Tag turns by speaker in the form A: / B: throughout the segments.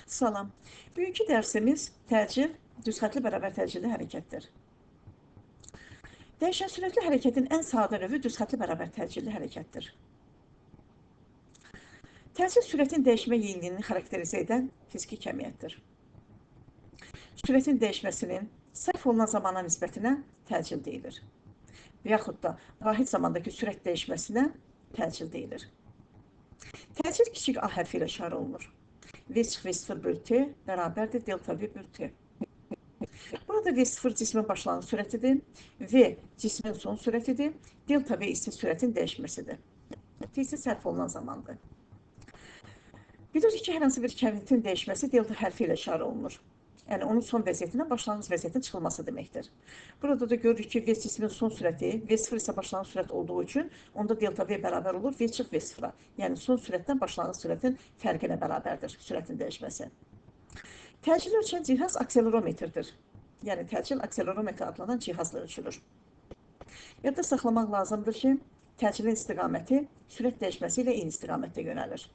A: Salam. Bugünkü dərsimiz təcil, düzxətli bərabər təcilli hərəkətdir. Dəyişən sürətli hərəkətin ən sadə növü düzxətli bərabər təcilli hərəkətdir. Təcil sürətin dəyişmə yeyinliyini xarakterizə edən fiziki kəmiyyətdir. Sürətin dəyişməsinin sərf olunan zamana nisbətinə təcil deyilir. Və yaxud da vahid zamandakı sürət dəyişməsinə təcil deyilir. Təcil kiçik A hərfi ilə işarə olunur. V0 bölü T bərabərdir delta V bölü T. Burada V0 cismin başlanğıc sürətidir, V cismin son sürətidir, delta V isə sürətin dəyişməsidir. T isə sərf olunan zamandır. Bilirik ki, hər hansı bir kəmiyyətin dəyişməsi delta hərfi ilə işarə olunur. Yəni, onun son vəziyyətindən başlanğıc vəziyyətin çıxılması deməkdir. Burada da görürük ki, V cismin son sürəti, V0 isə başlanğıc sürət olduğu üçün, onda delta V bərabər olur V çıx V0-a. Yəni, son sürətdən başlanğıc sürətin fərqinə bərabərdir sürətin dəyişməsi. Təcili ölçən cihaz akselerometrdir. Yəni, təcil akselerometr adlanan cihazla ölçülür. Yadda saxlamaq lazımdır ki, təcilin istiqaməti sürət dəyişməsi ilə eyni istiqamətdə yönəlir.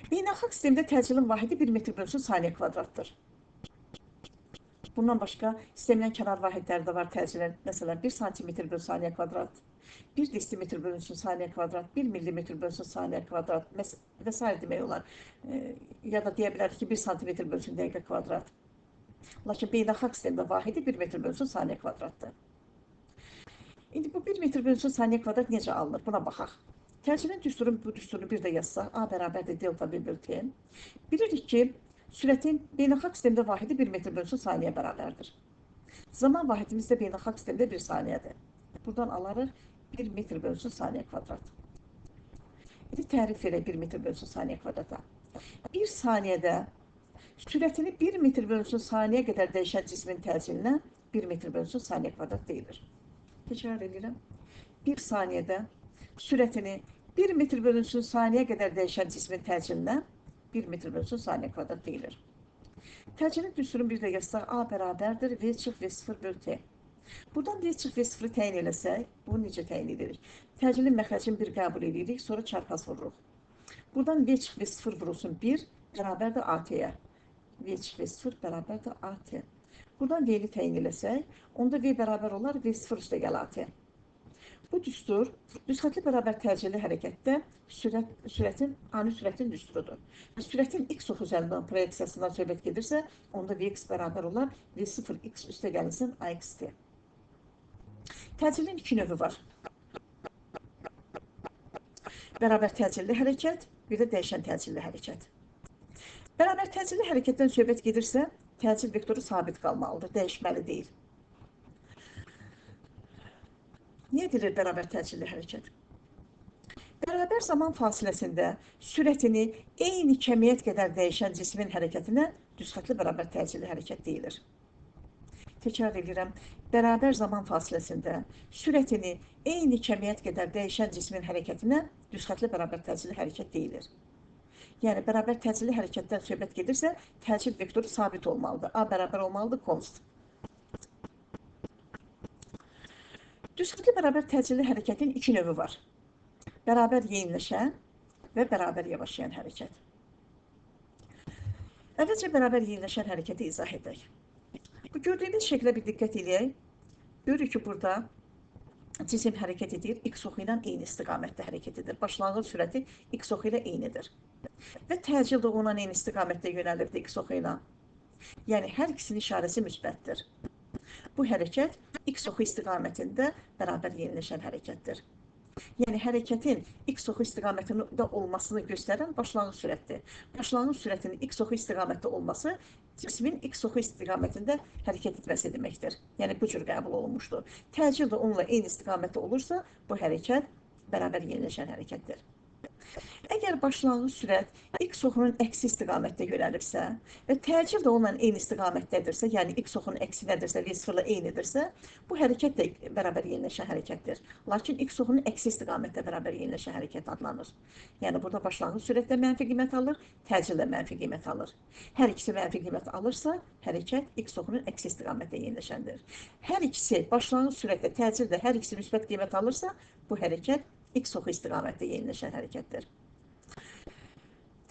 A: Beynəlxalq sistemdə təcilin vahidi 1 metr bölünsün saniyə kvadratdır. Bundan başqa, sistemdən kənar vahidləri də var təcilin. Məsələn, 1 cm bölü saniyə kvadrat, 1 desimetr bölünsün saniyə kvadrat, 1 millimetr bölünsün saniyə kvadrat və s. demək olar. Ya da deyə bilərik ki, 1 cm bölünsün dəqiqə kvadrat. Lakin beynəlxalq sistemdə vahidi 1 metr bölünsün saniyə kvadratdır. İndi bu 1 metr bölünsün saniyə kvadrat necə alınır? Buna baxaq. Təcilin bu düsturunu bir də yazsaq, A bərabərdir delta V bölü T. Bilirik ki, sürətin beynəlxalq sistemdə vahidi 1 metr bölünsün saniyə bərabərdir. Zaman vahidimiz də beynəlxalq sistemdə 1 saniyədir. Buradan alarıq 1 metr bölünsün saniyə kvadrat. İndi tərif elə 1 metr bölünsün saniyə kvadrata. 1 saniyədə sürətini 1 metr bölünsün saniyə qədər dəyişən cismin təcillinə 1 metr bölünsün saniyə kvadrat deyilir. Təkrar edirəm. 1 saniyədə sürətini 1 metr bölünsün saniyə qədər dəyişən cismin təcillinə 1 metr bölünsün saniyə kvadrat deyilir. Təcilin düsturunu bir də yazsaq, A bərabərdir V çıx V0 bölü T. Buradan V çıx V0-ı təyin eləsək, bunu necə təyin edirik? Təcilin məxrəcini 1 qəbul edirik, sonra çarpaz vururuq. Buradan V çıx V0 vurulsun 1 bərabərdir AT-yə. V çıx V0 bərabərdir AT. Buradan V-ni təyin eləsək, onda V bərabər olar V0 üstə gəl AT. Bu düstur düzxətli bərabər təcilli hərəkətdə ani sürətin düsturudur. Sürətin x ox üzərindən proyeksiyasından söhbət gedirsə, onda Vx bərabər olar V0x üstə gəlinsin AXT. Təcilin iki növü var. Bərabər təcilli hərəkət, bir də dəyişən təcilli hərəkət. Bərabər təcilli hərəkətdən söhbət gedirsə, təcil vektoru sabit qalmalıdır, dəyişməli deyil. Niyə edilir bərabər təcilli hərəkət? Bərabər zaman fasiləsində sürətini eyni kəmiyyət qədər dəyişən cismin hərəkətinə düzxətli bərabər təcilli hərəkət deyilir. Təkrar edirəm, bərabər zaman fasiləsində sürətini eyni kəmiyyət qədər dəyişən cismin hərəkətinə düzxətli bərabər təcilli hərəkət deyilir. Yəni, bərabər təcilli hərəkətdən söhbət gedirsə, təcil vektoru sabit olmalıdır. A bərabər olmalıdır, const. Düzxətli bərabər təcilli hərəkətin iki növü var. Bərabər yeyinləşən və bərabər yavaşlayan hərəkət. Əvvəlcə bərabər yeyinləşən hərəkəti izah edək. Bu gördüyünüz şəklə bir diqqət edək. Görürük ki, burada cisim hərəkət edir, x oxu ilə eyni istiqamətdə hərəkət edir. Başlanğıc sürəti x oxu ilə eynidir. Və təcil də onunla eyni istiqamətdə yönəlirdi x oxu ilə. Yəni, hər ikisinin işarəsi müsbətdir. Bu hərəkət x oxu istiqamətində bərabər yeniləşən hərəkətdir. Yəni, hərəkətin x oxu istiqamətində olmasını göstərən başlanğıc sürətdir. Başlanğıc sürətinin x oxu istiqamətdə olması cismin x oxu istiqamətində hərəkət etməsi deməkdir. Yəni, bu cür qəbul olunmuşdur. Təcil də onunla eyni istiqamətdə olursa, bu hərəkət bərabər yeniləşən hərəkətdir. Əgər başlanğıc sürət x oxunun əksi istiqamətdə yönəlirsə və təcil də onunla eyni istiqamətdədirsə, yəni x oxunun əksi nədirsə, V0-la eynidirsə, bu hərəkət də bərabər yeniləşən hərəkətdir. Lakin x oxunun əksi istiqamətdə bərabər yeniləşən hərəkət adlanır. Yəni, burada başlanğıc sürətdə mənfi qiymət alır, təcil də mənfi qiymət alır. Hər ikisi mənfi qiymət alırsa, hərəkət x oxunun əksi istiqamətdə yeniləşəndir. Hər ikisi başlanğıc sürətdə, təcil də hər ikisi müsbət qiymət alırsa, bu hərəkət x oxu istiqamətdə yeniləşən hərəkətdir.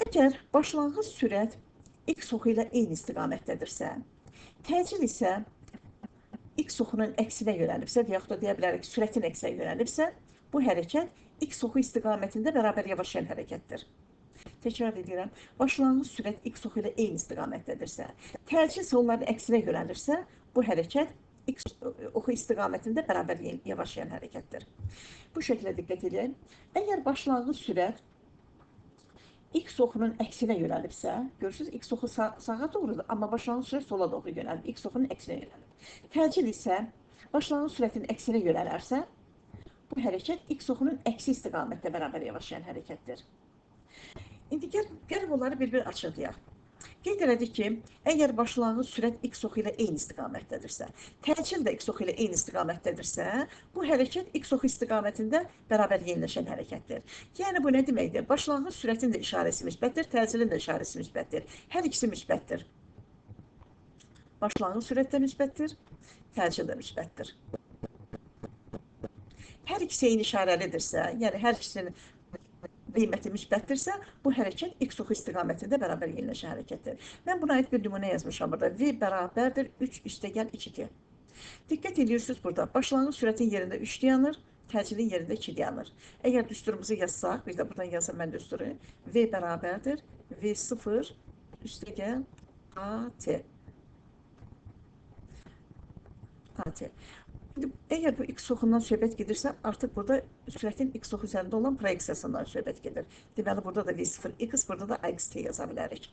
A: Əgər başlanğıc sürət x oxu ilə eyni istiqamətdədirsə, təcil isə x oxunun əksinə yönəlibsə və yaxud da deyə bilərik sürətin əksinə yönəlibsə, bu hərəkət x oxu istiqamətində bərabər yavaşlayan hərəkətdir. Təkrar edirəm, başlanğıc sürət x oxu ilə eyni istiqamətdədirsə, təcil isə onların əksinə yönəlirsə, bu hərəkət x oxu istiqamətində bərabər yavaşlayan hərəkətdir. Bu şəkildə diqqət edin. Əgər başlanğıc sürət x oxunun əksinə yönəlibsə, görürsünüz, x oxu sağa doğrudur, amma başlanğıc sürət sola doğru yönəlib, x oxunun əksinə yönəlib. Təcil isə başlanğıc sürətin əksinə yönələrsə, bu hərəkət x oxunun əksi istiqamətdə bərabər yavaşlayan hərəkətdir. İndi gəlib onları bir-bir açıqlayaq. Qeyd elədik ki, əgər başlanğıc sürət x oxu ilə eyni istiqamətdədirsə, təcil də x oxu ilə eyni istiqamətdədirsə, bu hərəkət x oxu istiqamətində bərabər yeniləşən hərəkətdir. Yəni bu nə deməkdir? Başlanğıc sürətin də işarəsi müsbətdir, təcilin də işarəsi müsbətdir. Hər ikisi müsbətdir. Başlanğıc sürət də müsbətdir, təcil də müsbətdir. Hər ikisi eyni işarəlidirsə, yəni hər ikisinin qiyməti müsbətdirsə, bu hərəkət x oxu istiqamətində bərabər yeniləşən hərəkətdir. Mən buna aid bir nümunə yazmışam burada. V bərabərdir 3 üstəgəl 2t. Diqqət edirsiniz burada. Başlanğıc sürətin yerində 3 dayanır, təcilin yerində 2 dayanır. Əgər düsturumuzu yazsaq, bir də buradan yazsam mən düsturu. V bərabərdir V0 üstəgəl AT. Əgər bu x oxundan söhbət gedirsə, artıq burada sürətin x oxu üzərində olan proyeksiyasından söhbət gedir. Deməli, burada da V0x, burada da AXT yaza bilərik.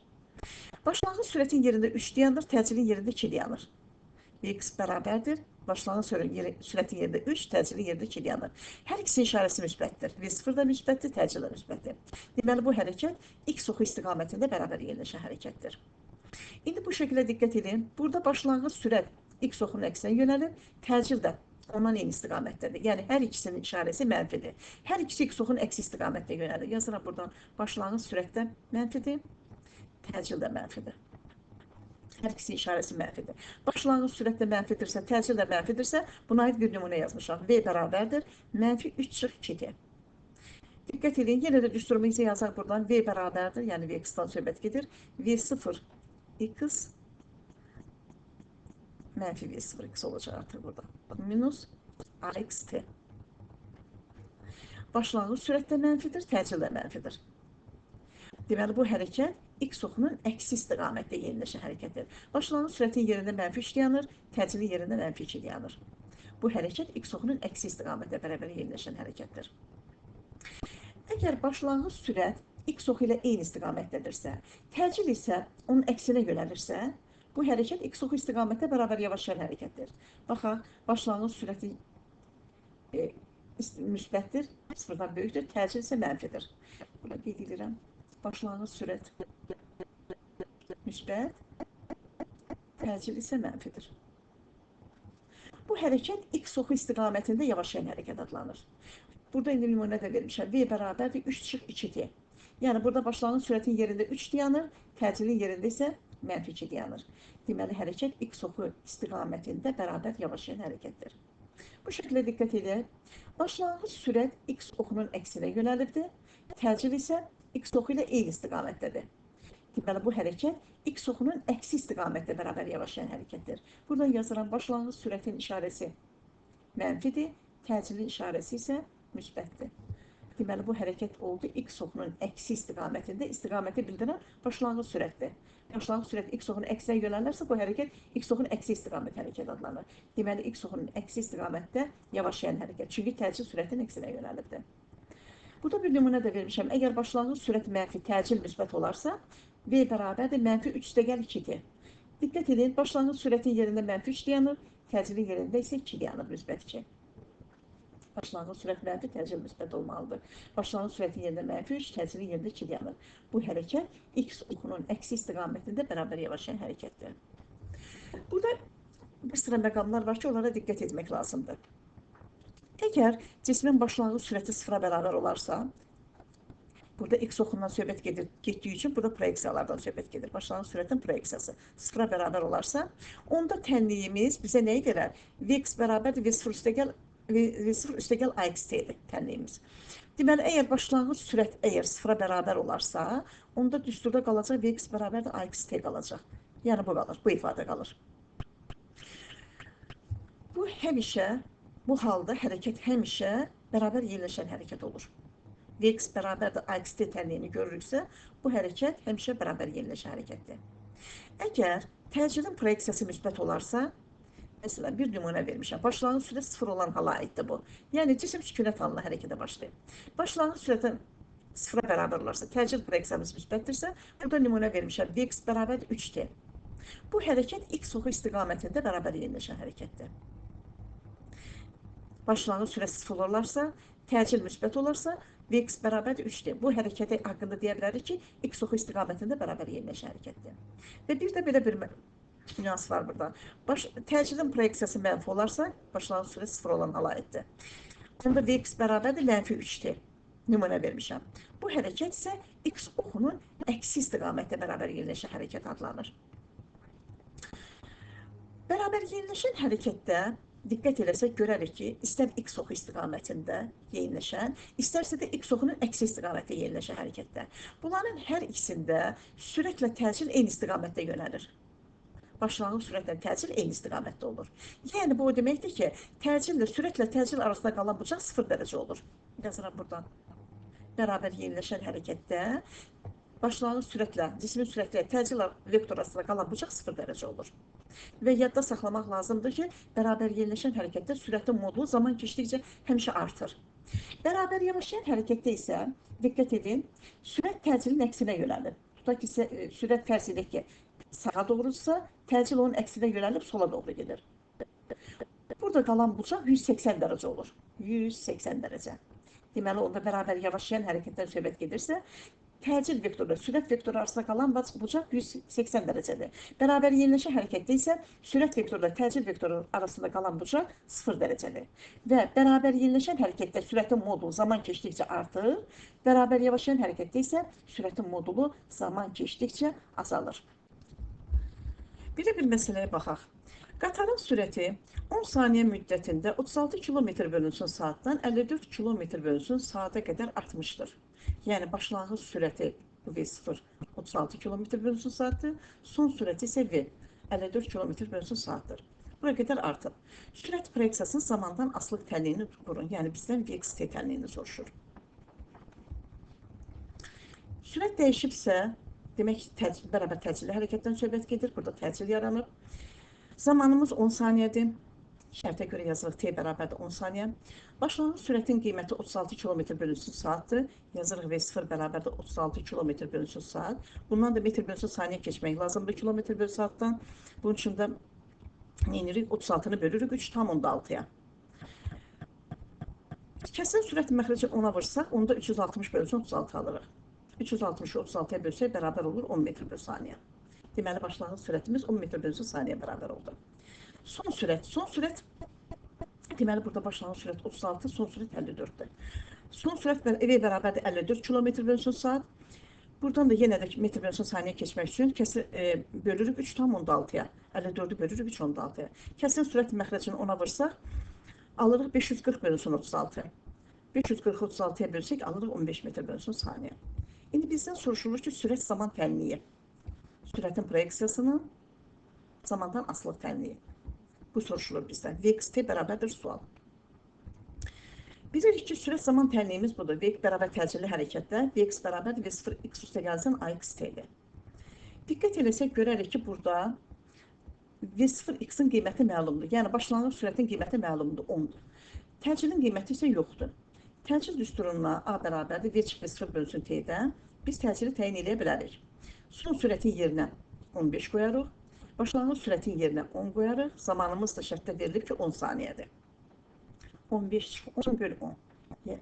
A: Başlanğıc sürətin yerində 3 dayanır, təcilin yerində 2 dayanır. Vx bərabərdir, başlanğıc sürətin yerində 3, təcilin yerində 2 dayanır. Hər ikisinin işarəsi müsbətdir. V0 da müsbətdir, təcil də müsbətdir. Deməli, bu hərəkət x oxu istiqamətində bərabər yeniləşən hərəkətdir. İndi bu şəkildə diqqət edin. Burada başlanğıc sürət x oxunun əksinə yönəlir, təcil də ondan eyni istiqamətdədir. Yəni, hər ikisinin işarəsi mənfidir. Hər ikisi x oxunun əksi istiqamətdə yönəlir. Yazıram buradan, başlanğıc sürətdə mənfidir, təcil də mənfidir. Hər ikisi işarəsi mənfidir. Başlanğıc sürətdə mənfidirsə, təcil də mənfidirsə, buna aid bir nümunə yazmışam. V bərabərdir, mənfi 3/2t. Diqqət edin, yenə də düsturumuzu yazaq buradan. V bərabərdir, yəni Vx-dan söhbət gedir. V0 x mənfi V0x olacaq artıq burada. Minus AXT. Başlanğıc sürətdə mənfidir, təcil də mənfidir. Deməli, bu hərəkət x oxunun əksi istiqamətdə yeniləşən hərəkətdir. Başlanğıc sürətin yerində mənfi 3 dayanır, təcilin yerində mənfi 2 dayanır. Bu hərəkət x oxunun əksi istiqamətdə bərabər yeniləşən hərəkətdir. Əgər başlanğıc sürət x oxu ilə eyni istiqamətdədirsə, təcil isə onun əksinə yönəlirsə, bu hərəkət x oxu istiqamətdə bərabər yavaşlayan hərəkətdir. Baxaq, başlanğıc sürəti müsbətdir, sıfırdan böyükdür, təcil isə mənfidir. Buna qeyd edirəm. Başlanğıc sürət müsbət, təcil isə mənfidir. Bu hərəkət x oxu istiqamətində yavaşlayan hərəkət adlanır. Burada indi nümunə də vermişəm. V bərabərdir 3/2t. Yəni, burada başlanğıc sürətin yerində 3 dayanır, təcilin yerində isə mənfi 2 dayanır. Deməli, hərəkət x oxu istiqamətində bərabər yavaşlayan hərəkətdir. Bu şəkildə diqqət edək. Başlanğıc sürət x oxunun əksinə yönəlibdir, təcil isə x oxu ilə eyni istiqamətdədir. Deməli, bu hərəkət x oxunun əksi istiqamətdə bərabər yavaşlayan hərəkətdir. Buradan yazıram, başlanğıc sürətin işarəsi mənfidir, təcilin işarəsi isə müsbətdir. Deməli, bu hərəkət oldu x oxunun əksi istiqamətində, istiqaməti bildirən başlanğıc sürətdir. Başlanğıc sürət x oxunun əksinə yönələrsə, bu hərəkət x oxunun əksi istiqamət hərəkət adlanır. Deməli, x oxunun əksi istiqamətdə yavaşlayan hərəkət. Çünki təcil sürətin əksinə yönəlibdir. Burada bir nümunə də vermişəm. Əgər başlanğıc sürət mənfi, təcil müsbət olarsa, V bərabərdir mənfi 3/2t. Diqqət edin, başlanğıc sürətin yerində mənfi 3 dayanır, təcilin yerində isə 2 dayanır, müsbət 2. Başlanğıc sürət mənfi, təcil müsbət olmalıdır. Başlanğıc sürətin yerində mənfi 3, təcilin yerində 2 dayanır. Bu hərəkət x oxunun əksi istiqamətində bərabər yavaşlayan hərəkətdir. Burada bir sıra məqamlar var ki, onlara diqqət etmək lazımdır. Əgər cismin başlanğıc sürəti sıfıra bərabər olarsa, burada x oxundan söhbət getdiyi üçün burada proyeksiyalardan söhbət gedir. Başlanğıc sürətin proyeksiyası sıfıra bərabər olarsa, onda tənliyimiz bizə nəyi verər? Vx bərabərdir V0 üstəgəl AXT-dir tənliyimiz. Deməli, əgər başlanğıc sürət əgər sıfıra bərabər olarsa, onda düsturda qalacaq Vx bərabərdir AXT qalacaq. Yəni bu qalır, bu ifadə qalır. Bu həmişə, bu halda hərəkət həmişə bərabər yerləşən hərəkət olur. Vx bərabərdir AXT tənliyini görürüksə, bu hərəkət həmişə bərabər yerləşən hərəkətdir. Əgər təcridin proyeksiyası müsbət olarsa, mesela bir nümunə vermişəm. Başlanğıc sürət sıfır olan hala aiddir bu. Yəni cisim sükunət halına hərəkətə başlayır. Başlanğıc sürətə sıfıra bərabər olarsa, təcrid proyeksiyamız müsbətdirsə, burada nümunə vermişəm. Vx bərabərdir 3t. Bu hərəkət x oxu istiqamətində bərabər yerləşən hərəkətdir. Başlanğıc sürət sıfır olarsa, təcrid müsbət olarsa, Vx bərabərdir 3t. Bu hərəkəti haqqında deyə bilərik ki, x oxu istiqamətində bərabər yerləşən hərəkətdir. Və bir də belə bir nüans var burada. Təcridin proyeksiyası mənfi olarsa, başlanğıc sürət sıfır olan hala aiddir. Onda Vx bərabərdir mənfi 3t. Nümunə vermişəm. Bu hərəkət isə x oxunun əksi istiqamətdə bərabər yerləşən hərəkət adlanır. Bərabər yerləşən hərəkətdə diqqət eləsək görərik ki, istər x oxu istiqamətində yerləşən, istərsə də x oxunun əksi istiqamətdə yerləşən hərəkətdə. Bunların hər ikisində sürətlə təcrid eyni istiqamətdə yönəlir. Başlanğıc sürətlə təcrid eyni istiqamətdə olur. Yəni bu o deməkdir ki, təcridlə sürətlə təcrid arasında qalan bucaq 0 dərəcə olur. Yazıram buradan. Bərabər yerləşən hərəkətdə başlanğıc sürətlə, cismin sürətlə təcrid vektor arasında qalan bucaq 0 dərəcə olur. Və yadda saxlamaq lazımdır ki, bərabər yerləşən hərəkətdə sürətin modulu zaman keçdikcə həmişə artır. Bərabər yavaşlayan hərəkətdə isə, diqqət edin, sürət təcridin əksinə yönəlir. Tutaq ki, sürət fərz edək ki, sağa doğrudursa, təcrid onun əksinə yönəlib sola doğru gedir. Burada qalan bucaq 180 dərəcə olur. 180 dərəcə. Deməli, onda bərabər yavaşlayan hərəkətdən söhbət gedirsə, təcrid vektoru, sürət vektoru arasında qalan bucaq 180 dərəcədir. Bərabər yerləşən hərəkətdə isə sürət vektorla təcrid vektoru arasında qalan bucaq 0 dərəcədir. Və bərabər yerləşən hərəkətdə sürətin modulu zaman keçdikcə artır, bərabər yavaşlayan hərəkətdə isə sürətin modulu zaman keçdikcə azalır. Bir məsələyə baxaq. Qatarın sürəti 10 saniyə müddətində 36 km/saatdan 54 km/saata qədər artmışdır. Yəni başlanğıc sürəti V0 36 km/saatdır, son sürəti isə V 54 km/saatdır. Bura qədər artıb. Sürət proyeksiyasının zamandan asılıq tənliyini qurun. Yəni bizdən Vxt tənliyini soruşur. Sürət dəyişibsə, demək ki, bərabər təcridli hərəkətdən söhbət gedir. Burada təcrid yaranır. Zamanımız 10 saniyədir. Şərtə görə yazılır t bərabərdir 10 saniyə. Başlanğıc sürətin qiyməti 36 km/saatdır. Yazırıq V0 bərabərdir 36 km/saat. Bundan da metr/saniyə keçmək lazımdır km/saatdan. Bunun üçün də neyinirik? 36-nı bölürük 3,6-ya. Kəsin sürət məxrəcini 10-a vursaq, onda 360/36 alırıq. 360-ı 36-ya bölsək bərabər olur 10 metr/saniyə. Deməli, başlanğıc sürətimiz 10 metr/saniyə bərabər oldu. Son sürət, deməli, burada başlanğıc sürət 36, son sürət 54-dür. Son sürət V bərabərdir 54 km/saat. Buradan da yenə də metr/saniyə keçmək üçün bölürük 3,6-ya. 54-ü bölürük 3,6-ya. Kəsin sürət məxrəcini 10-a vursaq, alırıq 540/36. 540-ı 36-ya bölsək, alırıq 15 metr/saniyə. İndi bizdən soruşulur ki, sürət zaman tənliyi. Sürətin proyeksiyasının zamandan asılıq tənliyi. Bu soruşulur bizdən. Vxt bərabərdir sual. Bilirik ki, sürət zaman tənliyimiz budur. Vx bərabər təcridli hərəkətdə, Vx bərabərdir V0 x üstə gəlsən AXT-dir. Diqqət eləsək görərik ki, burada V0 x-in qiyməti məlumdur. Yəni, başlanğıc sürətin qiyməti məlumdur, 10-dur. Təcridin qiyməti isə yoxdur. Təcrid düsturuna A bərabərdir V0 bölünsün t-dən biz təcridi təyin edə bilərik. Son sürətin yerinə 15 qoyarıq. Başlanğıc sürətin yerinə 10 qoyarıq. Zamanımız da şərtdə verilib ki, 10 saniyədir. 15 10 bölü 10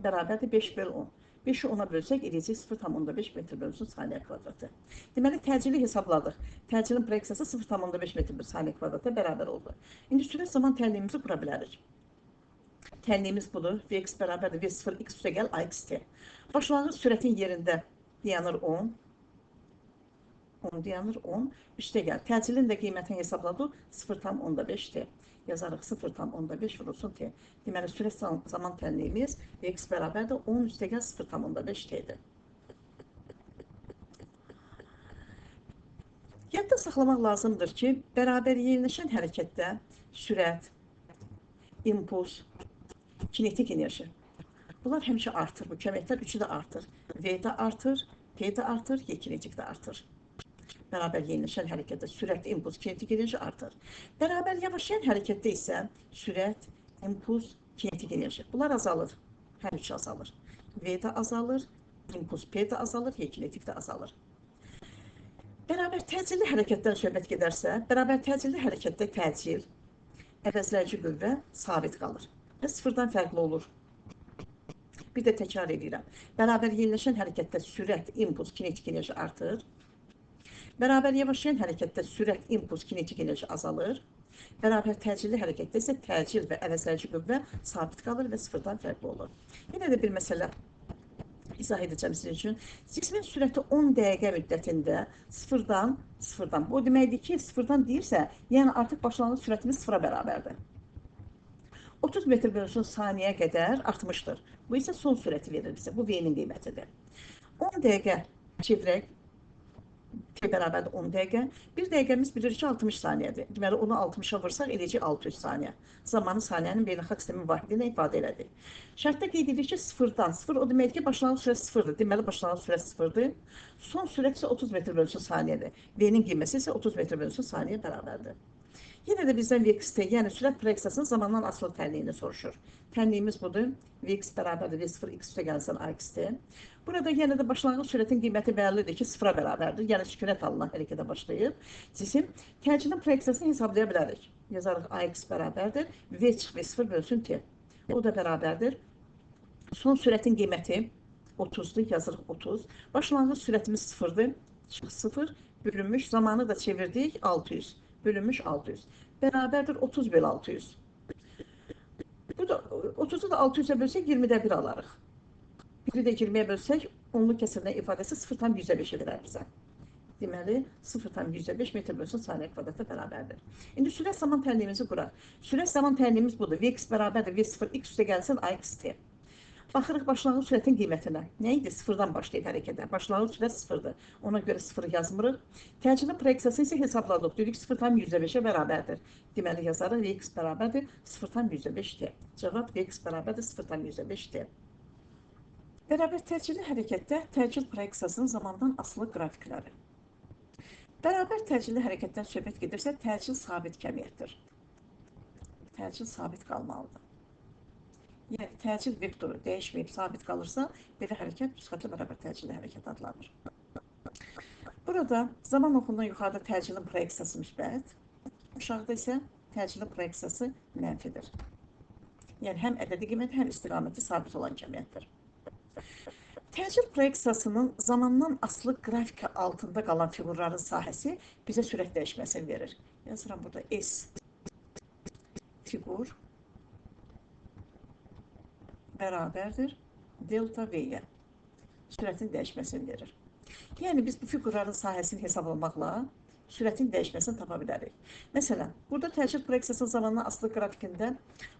A: bərabərdir 5 bölü 10. 5-i 10-a bölsək, edəcək 0,5 metr/saniyə kvadratı. Deməli, təcridi hesabladıq. Təcridin proyeksiyası 0,5 metr/saniyə kvadratı bərabər oldu. İndi sürət zaman tənliyimizi qura bilərik. Tənliyimiz budur. Vx bərabərdir V0 x üstə gəl AXT. Başlanğıc sürətin yerində dayanır 10. 10 dayanır 10. Üstə gəl. Təcridin də qiymətini hesabladıq 0,5t. yazarıq 0,5 vurulsun t. Deməli, sürət zaman tənliyimiz Vx bərabər də 10 üstəgəl 0,5 t-dir. Yadda saxlamaq lazımdır ki, bərabər yerləşən hərəkətdə sürət, impuls, kinetik enerji. Bunlar həmişə artır. Bu kəmiyyətlər üçü də artır. V də artır, P də artır, Y kinetik də artır. Bərabər yerləşən hərəkətdə sürət, impuls, kinetik enerji artır. Bərabər yavaşlayan hərəkətdə isə sürət, impuls, kinetik enerji. Bunlar azalır. Hər üçü azalır. V də azalır, impuls P də azalır, Y kinetik də azalır. Bərabər təcilli hərəkətdən söhbət gedərsə, bərabər təcilli hərəkətdə təcil, əvəzləyici qüvvə sabit qalır və sıfırdan fərqli olur. Bir də təkrar edirəm. Bərabər yerləşən hərəkətdə sürət, impuls, kinetik enerji artır. Bərabər yavaşlayan hərəkətdə sürət, impuls, kinetik enerji azalır. Bərabər təcilli hərəkətdə isə təcil və əvəzləyici qüvvə sabit qalır və sıfırdan fərqli olur. Yenə də bir məsələ izah edəcəm sizin üçün. Cismin sürəti 10 dəqiqə müddətində sıfırdan, bu deməkdir ki, sıfırdan deyirsə, yəni artıq başlanğıc sürətimiz sıfıra bərabərdir. 30 metr bölünsün saniyə qədər artmışdır. Bu isə son sürəti verir bizə. Bu V-nin qiymətidir. 10 dəqiqə çevirək. T bərabərdir 10 dəqiqə. 1 dəqiqəmiz bilir ki, 60 saniyədir. Deməli, onu 60-a vursaq, eləcək 600 saniyə. Zamanı saniyənin beynəlxalq sistemin vahidinə ifadə elədik. Şərtdə qeyd edilir ki, sıfırdan. Sıfır o deməkdir ki, başlanğıc sürət sıfırdır. Deməli, başlanğıc sürət sıfırdır. Son sürət isə 30 metr bölünsün saniyədir. V-nin qiyməsi isə 30 metr bölünsün saniyə bərabərdir. Yenə də bizdən Vx-t, yəni sürət proyeksiyasının zamandan asılı tənliyini soruşur. Tənliyimiz budur. Vx bərabərdir V0 x üstə gəlsin Ax-t. Burada yenə də başlanğıc sürətin qiyməti bəllidir ki, sıfıra bərabərdir. Yəni sükunət alınan hərəkətə başlayır. Cisim təcilin proyeksiyasını hesablaya bilərik. Yazarıq Ax bərabərdir. V çıx V0 bölsün t. O da bərabərdir. Son sürətin qiyməti 30'dur. Yazırıq 30. Başlanğıc sürətimiz 0'dır. Çıx 0 bölünmüş. Zamanı da çevirdik 600. Bölünmüş 600. Bərabərdir 30 bölü 600. Bu da 30'u da 600'e bölsək 20'də 1 alarıq. 1'i də 20'ye bölsək 10'lu kəsirdən ifadəsi 0,105'e verər bizə. Deməli 0,105 metr bölsün saniyə kvadratı bərabərdir. İndi sürət zaman tənliyimizi quraq. Sürət zaman tənliyimiz budur. Vx bərabərdir V0 x üstə gəlsin Ax-t. Baxırıq başlanğıc sürətin qiymətinə. Nə idi? Sıfırdan başlayıb hərəkətə. Başlanğıc sürət sıfırdır. Ona görə sıfırı yazmırıq. Təcilin proyeksiyasını isə hesabladıq. Dedik 0,105'e bərabərdir. Deməli yazarıq Vx bərabərdir 0,105t. Cavab Vx bərabərdir 0,105t. Bərabər təcilli hərəkətdə təcil proyeksiyasının zamandan asılı qrafikləri. Bərabər təcilli hərəkətdən söhbət gedirsə, təcil sabit kəmiyyətdir. Təcil sabit qalmalıdır. Yəni, təcil vektoru dəyişməyib sabit qalırsa, belə hərəkət müsxətli bərabər təcilli hərəkət adlanır. Burada zaman oxundan yuxarıda təcilin proyeksiyası müsbət, aşağıda isə təcilin proyeksiyası mənfidir. Yəni, həm ədədi qiyməti, həm istiqaməti sabit olan kəmiyyətdir. Təcil proyeksiyasının zamandan asılı qrafika altında qalan fiqurların sahəsi bizə sürət dəyişməsini verir. Yazıram burada S fiqur bərabərdir delta V-yə. Sürətin dəyişməsini verir. Yəni, biz bu fiqurların sahəsini hesablamaqla sürətin dəyişməsini tapa bilərik. Məsələn, burada təcil proyeksiyasının zamandan asılı qrafikində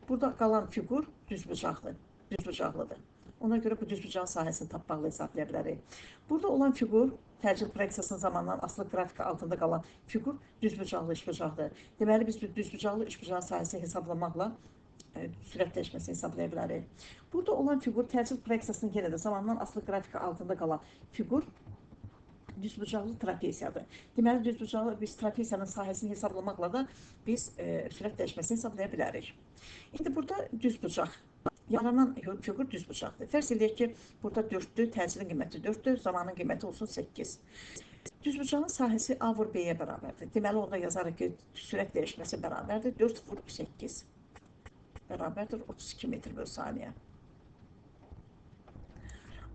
A: burada qalan fiqur düzbucaqdır, düzbucaqlıdır. Ona görə bu düzbucağın sahəsini tapmaqla hesablaya bilərik. Burada olan fiqur, təcil proyeksiyasının zamandan asılı qrafika altında qalan fiqur düzbucaqlı, üçbucaqdır. Deməli, biz düzbucaqlı, üçbucağın sahəsini hesablamaqla sürət dəyişməsini hesablaya bilərik. Burada olan fiqur təcil proyeksiyasının yenə də zamandan asılı qrafika altında qalan fiqur düzbucaqlı trapeziyadır. Deməli, düzbucaqlı biz trapeziyanın sahəsini hesablamaqla da biz sürət dəyişməsini hesablaya bilərik. İndi burada düzbucaq. Yaranan fiqur düzbucaqdır. Fərz edək ki, burada 4'dür, təcilin qiyməti 4'dür, zamanın qiyməti olsun 8. Düzbucağın sahəsi A vur B-yə bərabərdir. Deməli, orada yazarıq ki, sürət dəyişməsi bərabərdir. 4 vur 8 bərabərdir 32 metr bölü saniyə.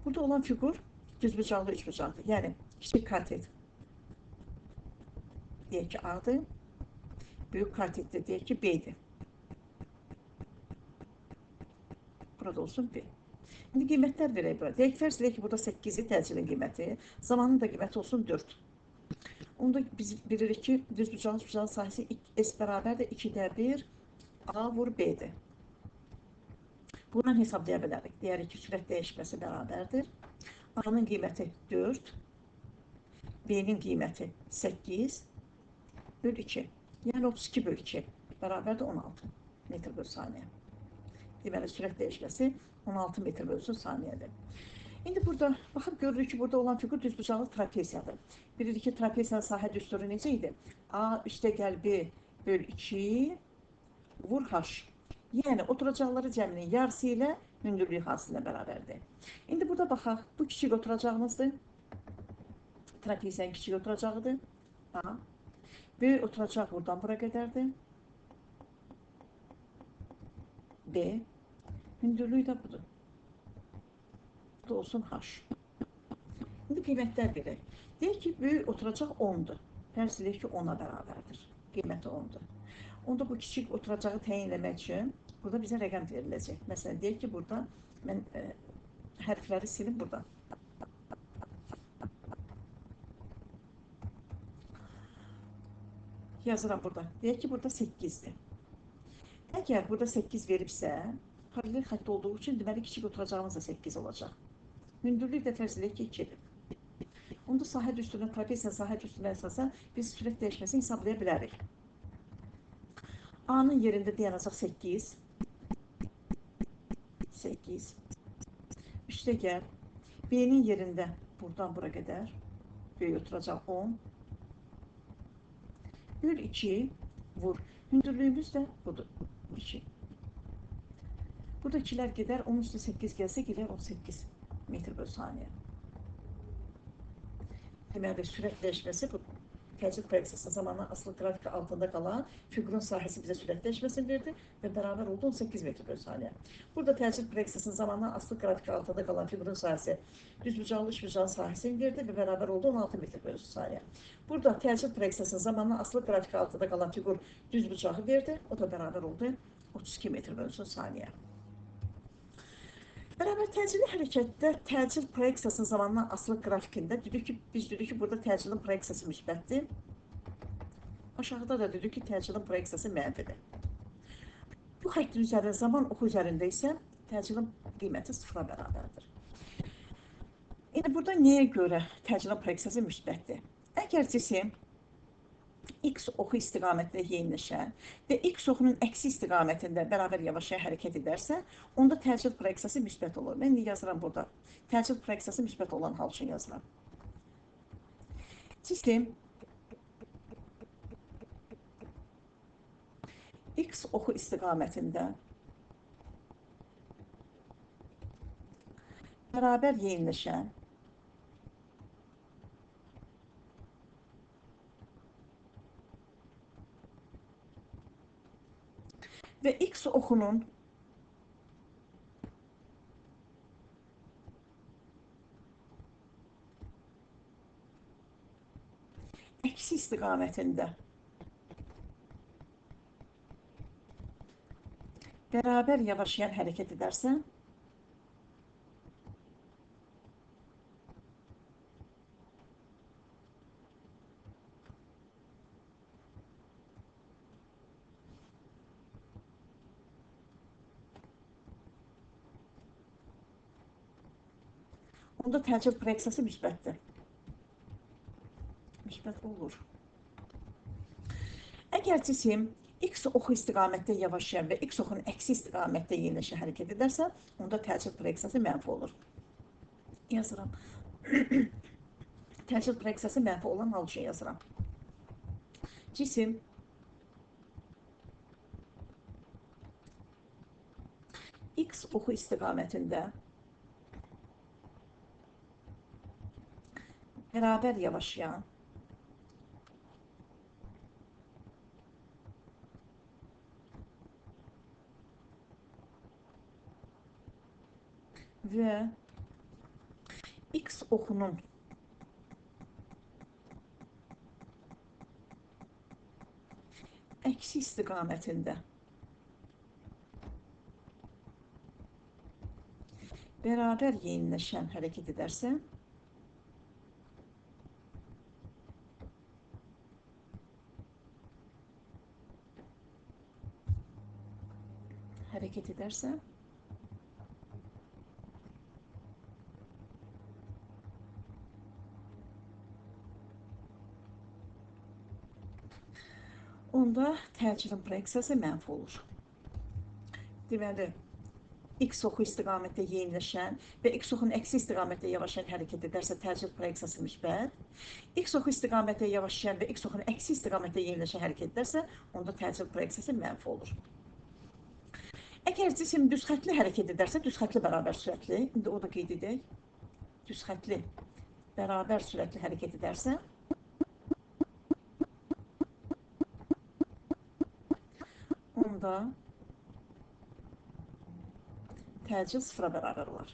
A: Burada olan fiqur düzbucaqlı, üçbucaqdır. Yəni, kiçik katet deyək ki, A-dır, böyük katetdə deyək ki, B-dir. Burada olsun B. İndi qiymətlər verək burada. Deyək, fərz edək ki, burada 8-i təcilin qiyməti, zamanın da qiyməti olsun 4. Onda biz bilirik ki, düzbucağın sahəsi S bərabərdir 2'də 1 A vur B'dir. Buradan hesablaya bilərik. Deyərik ki, sürət dəyişməsi bərabərdir. A-nın qiyməti 4, B-nin qiyməti 8 böl 2. Yəni 32 böl 2 bərabərdir 16 metr böl saniyə. Deməli, sürət dəyişməsi 16 metr böl saniyədir. İndi burada baxıb görürük ki, burada olan fiqur düzbucaqlı trapeziyadır. Bilirik ki, trapeziyanın sahə düsturu necə idi? A üstəgəl B böl 2 vur H. Yəni, oturacaqları cəminin yarısı ilə hündürlüyü hasilinə bərabərdir. İndi burada baxaq, bu kiçik oturacağımızdır. Trapeziyanın kiçik oturacağıdır. A. Böyük oturacaq buradan bura qədərdir. B. Hündürlüyü də budur. Bu da olsun H. İndi qiymətlər verək. Deyək ki, böyük oturacaq 10'dur. Fərz edək ki, 10'a bərabərdir. Qiyməti 10'dur. Onda bu kiçik oturacağı təyinləmək üçün burada bizə rəqəm veriləcək. Məsələn, deyək ki, burada mən hərfləri silib burada. Yazıram burada. Deyək ki, burada 8'dir. Əgər burada 8 veribsə, paralel xətt olduğu üçün deməli kiçik oturacağımız da 8 olacaq. Hündürlük də fərz edək ki, 2'dir. Onda sahə düsturuna, trapeziya sahə düsturuna əsasən biz sürət dəyişməsini hesablaya bilərik. A'nın yerində dayanacaq 8. 8. Üstəgəl B'nin yerində buradan bura qədər böyük oturacaq 10. Böl 2 vur. Hündürlüyümüz də budur. 2. Burada 2'lər gedər. 10 üstə 8 gəlsə gələr 18 metr böl saniyə. Deməli, sürət dəyişməsi bu təcrid proyeksiyası zamanı asılı qrafika altında qalan fiqurun sahəsi bizə sürət dəyişməsini verdi və bərabər oldu 18 metr böl saniyə. Burada təcrid proyeksiyasının zamanı asılı qrafika altında qalan fiqurun sahəsi düzbucaqlı üçbucağın sahəsini verdi və bərabər oldu 16 metr böl saniyə. Burada təcrid proyeksiyasının zamanı asılı qrafika altında qalan fiqur düzbucağı verdi, o da bərabər oldu 32 metr böl saniyə. Bərabər təcili hərəkətdə təcil proyeksiyasının zamanından asılı qrafikində biz dedik ki, burada təcilin proyeksiyası müsbətdir. Aşağıda da dedik ki, təcilin proyeksiyası mənfidir. Bu xəttin üzərində zaman oxu üzərində isə təcilin qiyməti 0'a bərabərdir. İndi burada nəyə görə təcilin proyeksiyası müsbətdir? Əgər cisim X oxu istiqamətində yeniləşən və X oxunun əksi istiqamətində bərabər yavaşaya hərəkət edərsə, onda təcrid proyeksiyası müsbət olur. Mən yazıram burada. Təcrid proyeksiyası müsbət olan hal üçün yazıram. Cisim X oxu istiqamətində bərabər yeniləşən və X oxunun əksi istiqamətində bərabər yavaşayan hərəkət edərsə, onda təcrid proyeksiyası müsbətdir. Müsbət olur. Əgər cisim X oxu istiqamətdə yavaşayan və X oxunun əksi istiqamətdə yeniləşən hərəkət edərsə, onda təcrid proyeksiyası mənfi olur. Yazıram. Təcrid proyeksiyası mənfi olan hal üçün yazıram. Cisim X oxu istiqamətində bərabər yavaşayan və X oxunun əksi istiqamətində bərabər yeniləşən hərəkət edərsə, hərəkət edərsə, onda təcilin proyeksiyası mənfi olur. Deməli, x oxu istiqamətdə yeniləşən və x oxunun əksi istiqamətdə yavaşlayan hərəkət edərsə təcil proyeksiyası müsbət. X oxu istiqamətdə yavaşlayan və x oxunun əksi istiqamətdə yeniləşən hərəkət edərsə, onda təcil proyeksiyası mənfi olur. Əgər cisim düz xətli hərəkət edərsə, düz xətli bərabər sürətli, indi o da qeyd edək, düz xətli bərabər sürətli hərəkət edərsə, onda təcil sıfıra bərabər olar.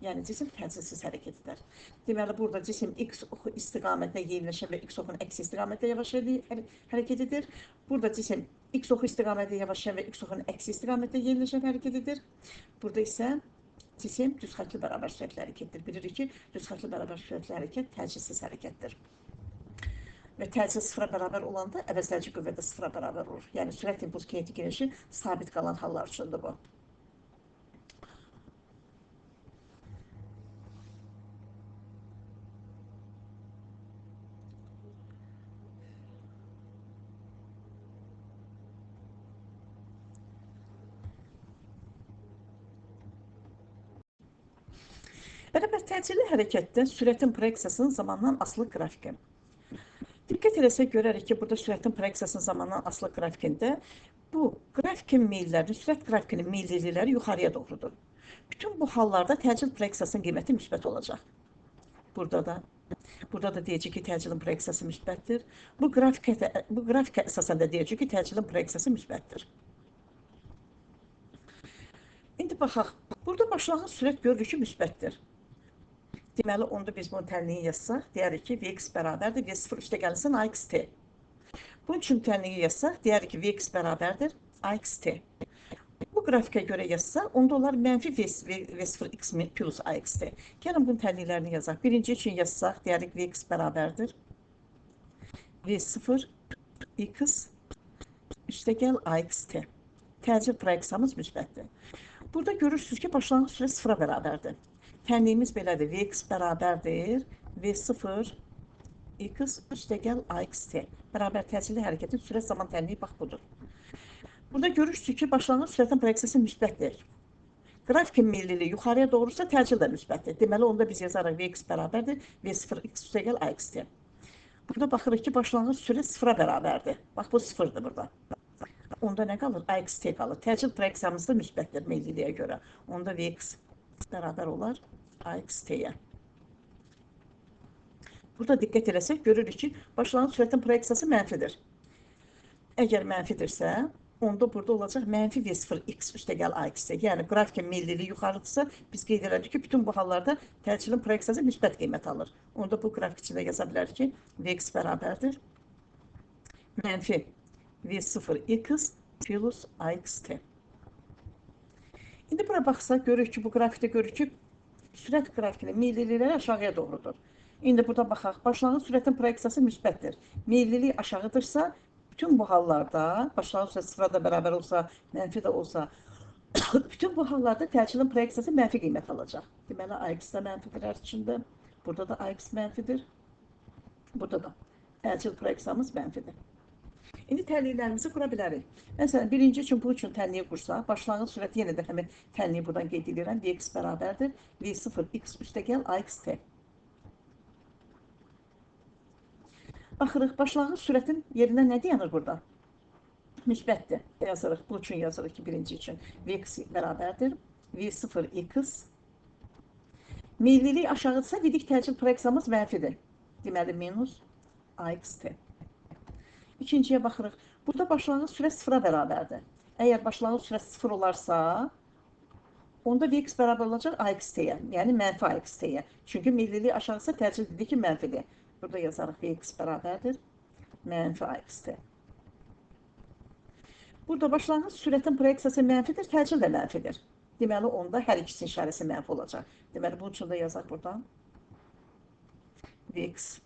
A: Yəni cisim təcilsiz hərəkət edər. Deməli, burada cisim x oxu istiqamətdə yeniləşən və x oxunun əksi istiqamətdə yavaşlayan hərəkət edir. Burada cisim x oxu istiqamətdə yavaşlayan və x oxunun əksi istiqamətdə yeniləşən hərəkət edir. Burada isə cisim düz xətli bərabər sürətli hərəkətdir. Bilirik ki, düz xətli bərabər sürətli hərəkət təcilsiz hərəkətdir. Və təcil sıfıra bərabər olanda əvəzləyici qüvvə də sıfıra bərabər olur. Yəni sürət impuls kinetik enerji sabit qalan hallar üçündür bu. Bərabər təcilli hərəkətdə sürətin proyeksiyasının zamandan asılı qrafiki. Diqqət eləsək görərik ki, burada sürətin proyeksiyasının zamandan asılı qrafikində bu qrafikin meylləri, sürət qrafikinin meyillilikləri yuxarıya doğrudur. Bütün bu hallarda təcil proyeksiyasının qiyməti müsbət olacaq. Burada da deyəcək ki, təcilin proyeksiyası müsbətdir. Bu qrafikə əsasən də deyəcək ki, təcilin proyeksiyası müsbətdir. İndi baxaq, burada başlanğıc sürət görürük ki, müsbətdir. Deməli, onda biz bunu tənliyi yazsaq, deyərik ki, Vx bərabərdir, V0 üstə gəlsin AXT. Bunun üçün tənliyi yazsaq, deyərik ki, Vx bərabərdir AXT. Bu qrafikə görə yazsaq, onda onlar mənfi V0x plus AXT. Gəlin bunun tənliklərini yazaq. Birinci üçün yazsaq, deyərik Vx bərabərdir V0x üstə gəl AXT. Təcil proyeksiyamız müsbətdir. Burada görürsünüz ki, başlanğıc sürət sıfıra bərabərdir. Tənliyimiz belədir. Vx bərabərdir V0 x üstə gəl AXT. Bərabər təcilli hərəkətin sürət zaman tənliyi bax budur. Burada görürsünüz ki, başlanğıc sürətin proyeksiyası müsbətdir. Qrafikin meyliliyi yuxarıya doğrusa təcil də müsbətdir. Deməli, onda biz yazarıq Vx bərabərdir V0 x üstə gəl AXT. Burada baxırıq ki, başlanğıc sürət sıfıra bərabərdir. Bax, bu sıfırdır burada. Onda nə qalır? AXT qalır. Təcil proyeksiyamız da müsbətdir meyliliyə görə. Onda Vx bərabər olar AXT-yə. Burada diqqət eləsək, görürük ki, başlanğıc sürətin proyeksiyası mənfidir. Əgər mənfidirsə, onda burada olacaq mənfi V0x üstə gəl AXT. Yəni, qrafikin meyliliyi yuxarıdırsa, biz qeyd elədik ki, bütün bu hallarda təcilin proyeksiyası müsbət qiymət alır. Onda bu qrafik içində yaza bilərik ki, Vx bərabərdir mənfi V0x plus AXT. İndi bura baxsaq, görürük ki, bu qrafikdə görürük ki, sürət qrafikinin meyillilikləri aşağıya doğrudur. İndi burada baxaq, başlanğıc sürətin proyeksiyası müsbətdir. Meyillilik aşağıdırsa, bütün bu hallarda, başlanğıc sürət sıfıra da bərabər olsa, mənfi də olsa, bütün bu hallarda təcilin proyeksiyası mənfi qiymət alacaq. Deməli, AX da mənfidir hər içində. Burada da AX mənfidir. Burada da təcil proyeksiyamız mənfidir. İndi tənliklərimizi qura bilərik. Məsələn, birinci üçün bu üçün tənliyi qursaq, başlanğıc sürət yenə də həmin tənliyi buradan qeyd edirəm. Vx bərabərdir V0x üstə gəl AXT. Baxırıq, başlanğıc sürətin yerinə nə dayanır burada? Müsbətdir. Yazırıq, bu üçün yazırıq ki, birinci üçün Vx bərabərdir V0x. Meyillilik aşağıdırsa, dedik təcil proyeksiyamız mənfidir. Deməli, minus AXT. İkinciyə baxırıq. Burada başlanğıc sürət sıfıra bərabərdir. Əgər başlanğıc sürət sıfır olarsa, onda Vx bərabər olacaq AXT-yə, yəni mənfi AXT-yə. Çünki meyillilik aşağısa təcil dedik ki, mənfidir. Burada yazarıq Vx bərabərdir mənfi AXT. Burada başlanğıc sürətin proyeksiyası mənfidir, təcil də mənfidir. Deməli, onda hər ikisinin işarəsi mənfi olacaq. Deməli, bunun üçün də yazaq buradan. Vx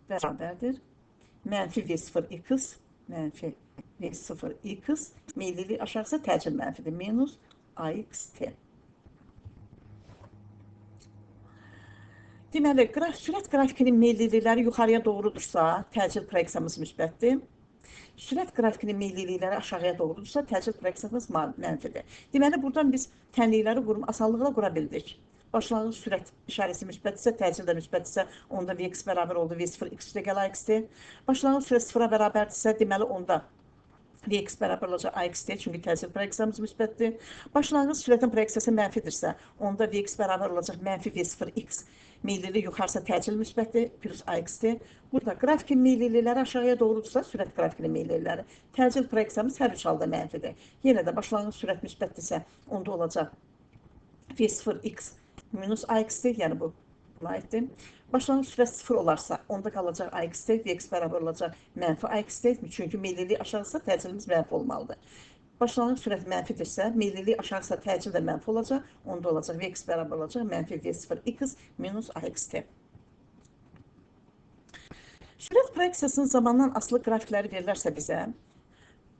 A: bərabərdir mənfi V0x, mənfi V0 x meyillilik aşağısa təcil mənfidir. Minus AXT. Deməli, sürət qrafikinin meyillilikləri yuxarıya doğrudursa, təcil proyeksiyamız müsbətdir. Sürət qrafikinin meyillilikləri aşağıya doğrudursa, təcil proyeksiyamız mənfidir. Deməli, buradan biz tənlikləri asanlıqla qura bildik. Başlanğıc sürət işarəsi müsbətdirsə, təcil də müsbətdirsə, onda Vx bərabər oldu V0 x üstə gəl AXT. Başlanğıc sürət 0-a bərabərdirsə, deməli onda Vx bərabər olacaq AXT, çünki təcil proyeksiyamız müsbətdir. Başlanğıc sürətin proyeksiyası mənfidirsə, onda Vx bərabər olacaq mənfi V0 x. Meyillilik yuxarısa təcil müsbətdir, plus AXT. Burada qrafikin meyillilikləri aşağıya doğrudursa, sürət qrafikinin meyillilikləri, təcil proyeksiyamız hər üç halda mənfidir. Yenə də başlanğıc sürət müsbətdirsə, onda olacaq V0 x minus AXT, yəni bu buna aiddir. Başlanğıc sürət 0 olarsa, onda qalacaq AXT, Vx bərabər olacaq mənfi AXT, çünki meyillilik aşağısa təcilimiz mənfi olmalıdır. Başlanğıc sürət mənfidirsə, meyillilik aşağısa təcil də mənfi olacaq, onda olacaq Vx bərabər olacaq mənfi V0 x minus AXT. Sürət proyeksiyasının zamandan asılı qrafikləri verilərsə bizə,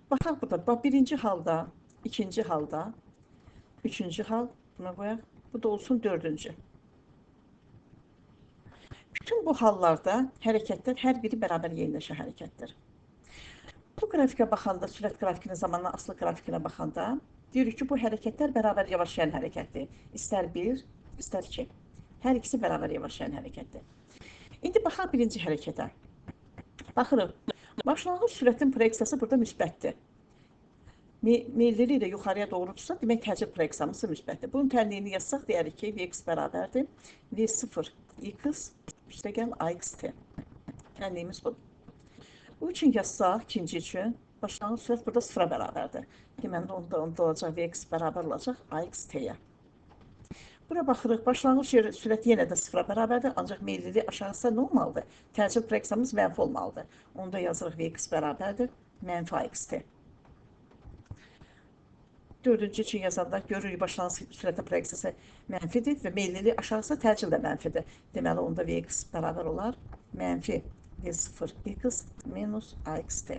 A: baxaq burada, birinci halda, ikinci halda, üçüncü hal, buna qoyaq, bu da olsun dördüncü. Bütün bu hallarda hərəkətlər hər biri bərabər yeniləşən hərəkətdir. Bu qrafikə baxanda, sürət qrafikinin zamandan asılı qrafikinə baxanda, deyirik ki, bu hərəkətlər bərabər yavaşlayan hərəkətdir. İstər 1, istər 2. Hər ikisi bərabər yavaşlayan hərəkətdir. İndi baxaq birinci hərəkətə. Baxırıq, başlanğıc sürətin proyeksiyası burada müsbətdir. Meyillilik də yuxarıya doğrudursa, demək təcil proyeksiyamız müsbətdir. Bunun tənliyini yazsaq, deyərik ki, Vx bərabərdir. V0 x üstə gəl AXT. Tənliyimiz budur. Bu üçün yazsaq, ikinci üçün, başlanğıc sürət burada 0-a bərabərdir. Deməli, onda olacaq Vx bərabər olacaq AXT-yə. Bura baxırıq, başlanğıc sürət yenə də 0-a bərabərdir, ancaq meyillilik aşağısa nə olmalıdır? Təcil proyeksiyamız mənfi olmalıdır. Onda yazırıq Vx bərabərdir, mənfi AXT. Dördüncü üçün yazanda görürük, başlanğıc sürətin proyeksiyası mənfidir və meyillilik aşağısa təcil də mənfidir. Deməli, onda Vx bərabər olar, mənfi V0 x minus AXT.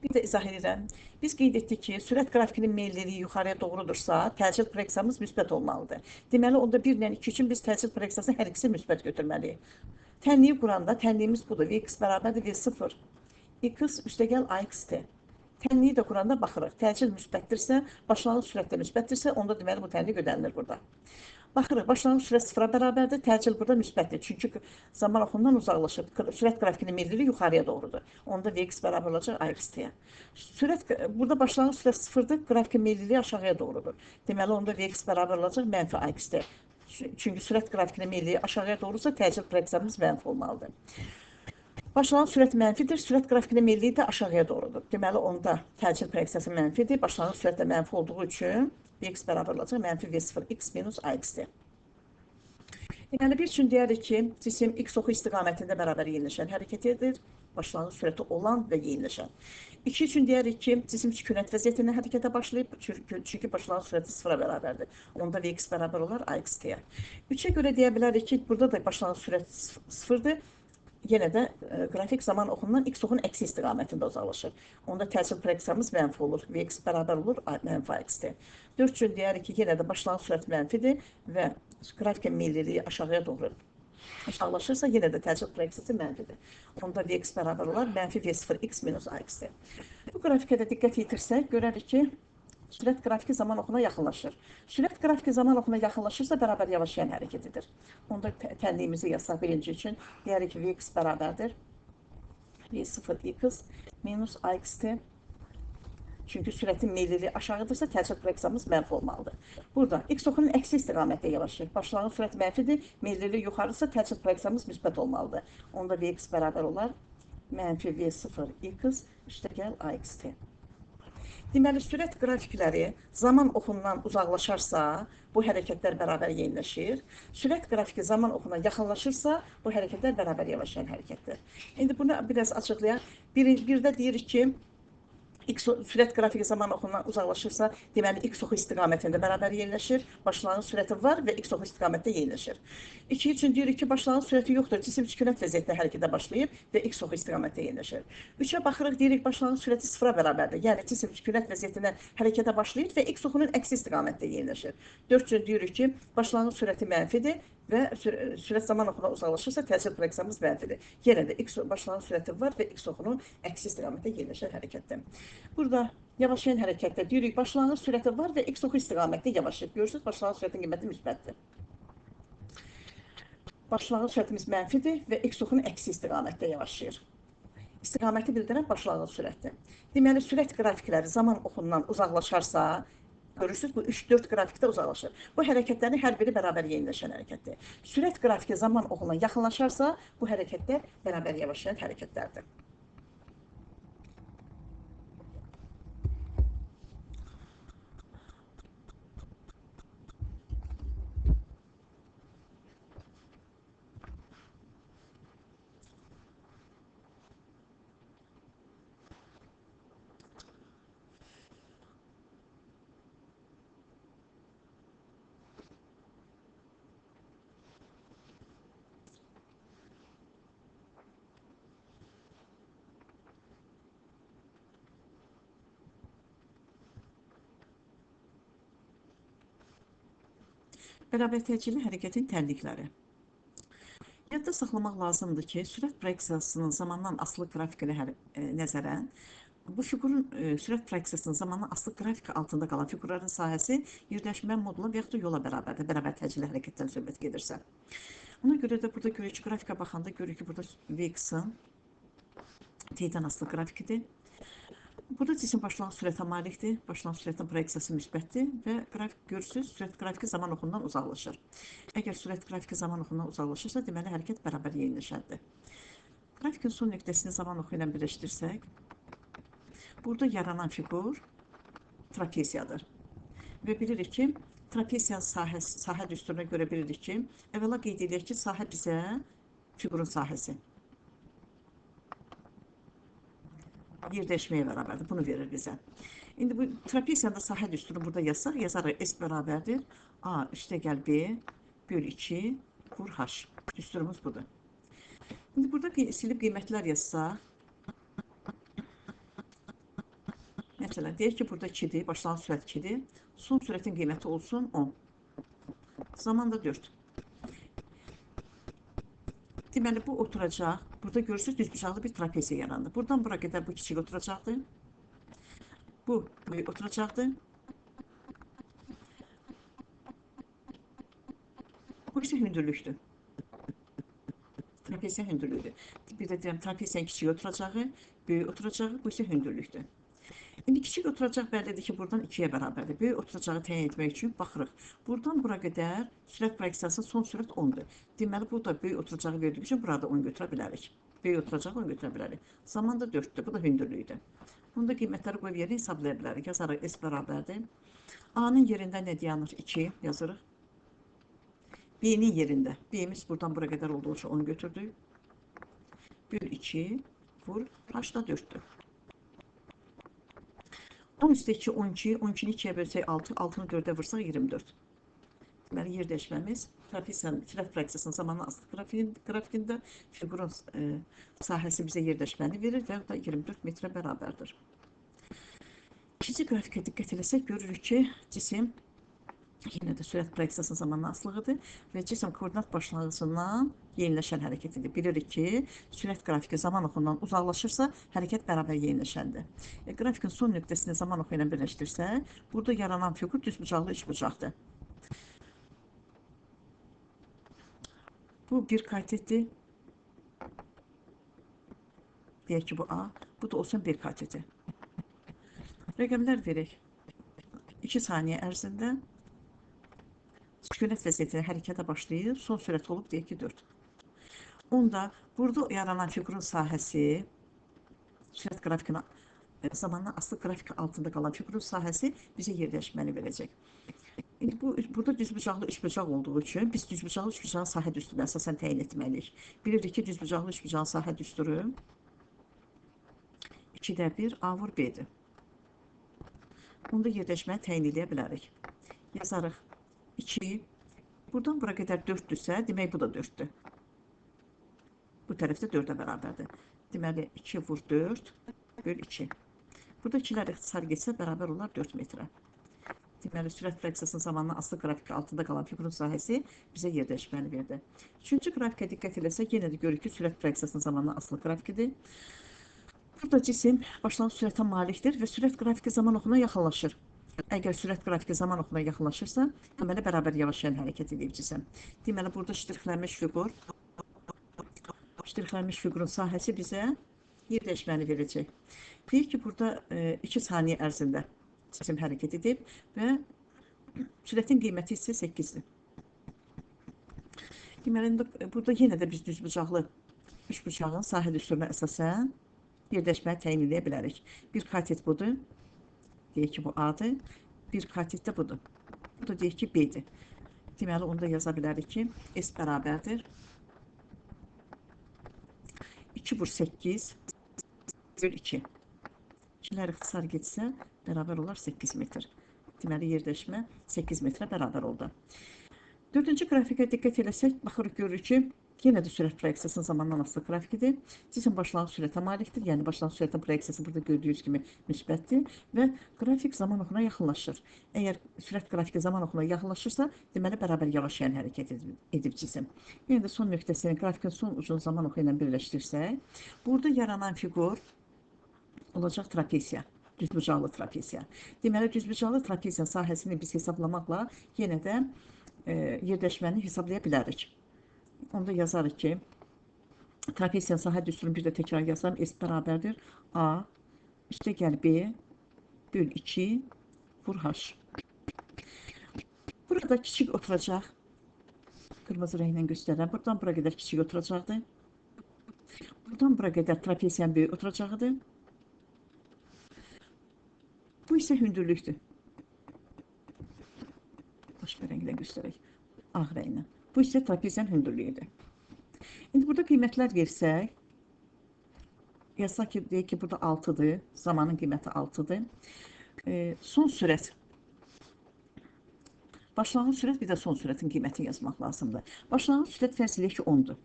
A: Bir də izah edirəm. Biz qeyd etdik ki, sürət qrafikinin meyilliliyi yuxarıya doğrudursa, təcil proyeksiyamız müsbət olmalıdır. Deməli, onda 1 ilə 2 üçün biz təcil proyeksiyasını hər ikisi müsbət götürməliyik. Tənliyi quranda tənliyimiz budur. Vx bərabərdir V0 x üstə gəl AXT. Tənliyi də quranda baxırıq. Təcil müsbətdirsə, başlanğıc sürət də müsbətdirsə, onda deməli bu tənlik ödənilir burada. Baxırıq, başlanğıc sürət 0-a bərabərdir, təcil burada müsbətdir. Çünki zaman oxundan uzaqlaşıb, sürət qrafikinin meyilliyi yuxarıya doğrudur. Onda Vx bərabər olacaq AXT-yə. Burada başlanğıc sürət 0-dır, qrafikin meyilliyi aşağıya doğrudur. Deməli, onda Vx bərabər olacaq mənfi AXT. Çünki sürət qrafikinin meyilliyi aşağıya doğrudursa, təcil proyeksiyamız mənfi olmalıdır. Başlanğıc sürət mənfidir, sürət qrafikinin meyilliyi də aşağıya doğrudur. Deməli, onda təcil proyeksiyası mənfidir, başlanğıc sürət də mənfi olduğu üçün Vx bərabər olacaq mənfi V0 x minus AXT. Deməli, bir üçün deyərik ki, cisim x oxu istiqamətində bərabər yeniləşən hərəkət edir, başlanğıc sürəti olan və yeniləşən. 2 üçün deyərik ki, cisim sükunət vəziyyətindən hərəkətə başlayıb, çünki başlanğıc sürəti 0-a bərabərdir. Onda Vx bərabər olar AXT-yə. 3-ə görə deyə bilərik ki, burada da başlanğıc sürət 0-dır. Yenə də qrafik zaman oxundan x oxun əksi istiqamətində uzaqlaşır. Onda təcil proyeksiyamız mənfi olur. Vx bərabər olur mənfi AXT. 4 üçün deyərik ki, yenə də başlanğıc sürət mənfidir və qrafikin meyilliliyi aşağıya doğru aşağılaşırsa, yenə də təcil proyeksiyası mənfidir. Onda Vx bərabər olar mənfi V0 x minus AXT. Bu qrafikə də diqqət yetirsək, görərik ki, sürət qrafiki zaman oxuna yaxınlaşır. Sürət qrafiki zaman oxuna yaxınlaşırsa, bərabər yavaşlayan hərəkətidir. Onda tənliyimizi yazsaq birinci üçün, deyərik ki, Vx bərabərdir V0 x minus AXT. Çünki sürətin meyliliyi aşağıdırsa, təcil proyeksiyamız mənfi olmalıdır. Burada x oxunun əksi istiqamətdə yavaşlayır. Başlanğıc sürət mənfidir, meyliliyi yuxarıdırsa, təcil proyeksiyamız müsbət olmalıdır. Onda Vx bərabər olar mənfi V0 x üstə gəl AXT. Deməli, sürət qrafikləri zaman oxundan uzaqlaşarsa, bu hərəkətlər bərabər yeniləşir. Sürət qrafiki zaman oxuna yaxınlaşırsa, bu hərəkətlər bərabər yavaşlayan hərəkətdir. İndi bunu biraz açıqlayaq. Birdə deyirik ki, Sürət qrafiki zaman oxundan uzaqlaşırsa, deməli x oxu istiqamətində bərabər yerləşir. Başlanğıc sürəti var və x oxu istiqamətdə yerləşir. 2 üçün deyirik ki, başlanğıc sürəti yoxdur. Cisim sükunət vəziyyətdə hərəkətə başlayıb və x oxu istiqamətdə yerləşir. 3-ə baxırıq, deyirik başlanğıc sürəti 0-a bərabərdir. Yəni cisim sükunət vəziyyətində hərəkətə başlayır və x oxunun əksi istiqamətdə yerləşir. 4 üçün deyirik ki, başlanğıc sürəti mənfidir və sürət zaman oxundan uzaqlaşırsa təsir proyeksiyamız mənfidir. Yenə də x başlanğıc sürəti var və x oxunun əksi istiqamətdə yerləşən hərəkətdə. Burada yavaşlayan hərəkətdə deyirik başlanğıc sürəti var və x oxu istiqamətdə yavaşlayır. Görürsünüz, başlanğıc sürətin qiyməti müsbətdir. Başlanğıc sürətimiz mənfidir və x oxunun əksi istiqamətdə yavaşlayır. İstiqaməti bildirən başlanğıc sürətdir. Deməli, sürət qrafikləri zaman oxundan uzaqlaşarsa, görürsünüz, bu 3-4 qrafikdə uzaqlaşır. Bu hərəkətlərin hər biri bərabər yeniləşən hərəkətdir. Sürət qrafiki zaman oxundan yaxınlaşarsa, bu hərəkətlər bərabər yavaşlayan hərəkətlərdir. Bərabər təcili hərəkətin tərlikləri. Yadda saxlamaq lazımdır ki, sürət proyeksiyasının zamandan asılı qrafikini nəzərən, bu fiqurun sürət proyeksiyasının zamandan asılı qrafiki altında qalan fiqurların sahəsi yerləşmə modula və yaxud da yola bərabərdir, bərabər təcili hərəkətdən söhbət gedirsə. Ona görə də burada görürük ki, qrafika baxanda görürük ki, burada Vx-ın t-dən asılı grafikidir. Burada cisim başlanğıc sürətə malikdir, başlanğıc sürətin proyeksiyası müsbətdir və görürsünüz, sürət qrafiki zaman oxundan uzaqlaşır. Əgər sürət qrafiki zaman oxundan uzaqlaşırsa, deməli hərəkət bərabər yeniləşəndir. Qrafikin son nöqtəsini zaman oxu ilə birləşdirsək, burada yaranan fiqur trapesiyadır. Və bilirik ki, trapesiya sahə düsturuna görə bilirik ki, əvvəla qeyd edək ki, sahə bizə fiqurun sahəsi. Yerdəşməyə bərabərdir. Bunu verir bizə. İndi bu trapesiyada sahə düsturu burada yazsaq, yazarıq S bərabərdir. A üstə gəl B böl 2 vur H. Düsturumuz budur. İndi burada silib qiymətlər yazsaq, məsələn, deyək ki, burada 2-dir, başlanğıc sürət 2-dir. Son sürətin qiyməti olsun 10. Zaman da 4. Deməli, bu oturacaq. Burada görürsünüz, düzbucaqlı bir trapesiya yarandı. Buradan bura qədər bu kiçik oturacaqdır. Bu böyük oturacaqdır. Bu isə hündürlükdür. Trapesiya hündürlüğüdür. Bir də deyirəm, trapesiyanın kiçik oturacağı, böyük oturacağı, bu isə hündürlükdür. İndi kiçik oturacaq bəllidir ki, buradan 2-yə bərabərdir. Böyük oturacağı təyin etmək üçün baxırıq. Buradan bura qədər sürət proyeksiyası son sürət 10-dur. Deməli, burada böyük oturacağı verdiyi üçün burada 10 götürə bilərik. Böyük oturacağı 10 götürə bilərik. Zaman da 4-dür. Bu da hündürlüydür. Bunda qiymətləri qoyub yerə hesablaya bilərik. Yazarıq S bərabərdir. A-nın yerində nə dayanır? 2 yazırıq. B-nin yerində. B-miz buradan bura qədər olduğu üçün 10 götürdük. Böl 2 vur H da 4-dür. 10 üstə 2, 12, 12-ni 2-yə bölsək 6, 6-nı 4-ə vursak 24. Deməli, yerdəşməmiz trapesiyanın sürət proyeksiyasının zamanı asılı qrafikində fiqurun sahəsi bizə yerdəşməni verir və o da 24 metrə bərabərdir. İkinci qrafikə diqqət eləsək, görürük ki, cisim yenə də sürət proyeksiyasının zamanı asılıqdır və cisim koordinat başlanğıcından yeniləşən hərəkətidir. Bilirik ki, sürət qrafiki zaman oxundan uzaqlaşırsa, hərəkət bərabər yeniləşəndir. Qrafikin son nöqtəsini zaman oxu ilə birləşdirsək, burada yaranan fiqur düzbucaqlı üçbucaqdır. Bu bir katetdir. Deyək ki, bu A, bu da olsun bir kateti. Rəqəmlər verək. 2 saniyə ərzində sükunət vəziyyətində hərəkətə başlayır. Son sürət olub, deyək ki, 4. Onda burada yaranan fiqurun sahəsi, sürət qrafikinin zamanla asılı qrafik altında qalan fiqurun sahəsi bizə yerdəşməni verəcək. İndi burada düzbucaqlı üçbucaq olduğu üçün biz düzbucaqlı üçbucağın sahə düsturunu əsasən təyin etməliyik. Bilirik ki, düzbucaqlı üçbucağın sahə düsturu 2-də 1 A vur B-dir. Onda yerləşməni təyin edə bilərik. Yazarıq 2. Buradan bura qədər 4-dürsə, demək bu da 4-dür. Bu tərəfdə 4-ə bərabərdir. Deməli 2 vur 4 böl 2. Burada 2-lər ixtisar getsə bərabər olar 4 metrə. Deməli, sürət fraksiyasının zamanla asılı qrafik altında qalan fiqurun sahəsi bizə yerləşməni verdi. Üçüncü qrafikə diqqət eləsək, yenə də görürük ki, sürət fraksiyasının zamanla asılı qrafikidir. Burada cisim başlanğıc sürətə malikdir və sürət qrafiki zaman oxuna yaxınlaşır. Əgər sürət qrafiki zaman oxuna yaxınlaşırsa, deməli, bərabər yavaşlayan hərəkət edib cisim. Deməli, burada ştrixlənmiş fiqurun sahəsi bizə yerləşməni verəcək. Deyir ki, burada 2 saniyə ərzində cisim hərəkət edib və sürətin qiyməti isə 8-dir. Deməli, burada yenə də biz düzbucaqlı üçbucağın sahə düsturuna əsasən yerləşməni təyin edə bilərik. Bir katet budur. Deyək ki, bu A-dır. Bir katet də budur. Bu da deyək ki, B-dir. Deməli, onu da yaza bilərik ki, S bərabərdir. 2 vur 8 böl 2. 2-lər ixtisar getsə, bərabər olar 8 metr. Deməli, yerləşmə 8 metrə bərabər oldu. Dördüncü qrafikə diqqət eləsək, baxırıq, görürük ki, yenə də sürət proyeksiyasının zamandan asılı qrafikidir. Cisim başlanğıc sürətə malikdir. Yəni, başlanğıc sürətin proyeksiyası burada gördüyünüz kimi müsbətdir və qrafik zaman oxuna yaxınlaşır. Əgər sürət qrafiki zaman oxuna yaxınlaşırsa, deməli, bərabər yavaşlayan hərəkət edib cisim. Yəni də son nöqtəsini qrafikin son ucunu zaman oxu ilə birləşdirsək, burada yaranan fiqur olacaq trapesiya, düzbucaqlı trapesiya. Deməli, düzbucaqlı trapesiyanın sahəsini biz hesablamaqla yenə də yerləşməni hesablaya bilərik. Onda yazarıq ki, trapesiyanın sahə düsturunu bir də təkrar yazsam, S bərabərdir A, üstə gəl B, böl 2, vur H. Burada kiçik oturacaq, qırmızı rənglə göstərirəm, buradan bura qədər kiçik oturacaqdır. Buradan bura qədər trapesiyanın böyük oturacağıdır. Bu isə hündürlükdür. Başqa rənglə göstərək, ağ rənglə. Bu isə trapesiyanın hündürlüyüdür. İndi burada qiymətlər versək, yazsaq ki, deyək ki, burada 6-dır, zamanın qiyməti 6-dır. Son sürət, başlanğıc sürət, bir də son sürətin qiymətini yazmaq lazımdır. Başlanğıc sürət fərz edək ki, 10-dur.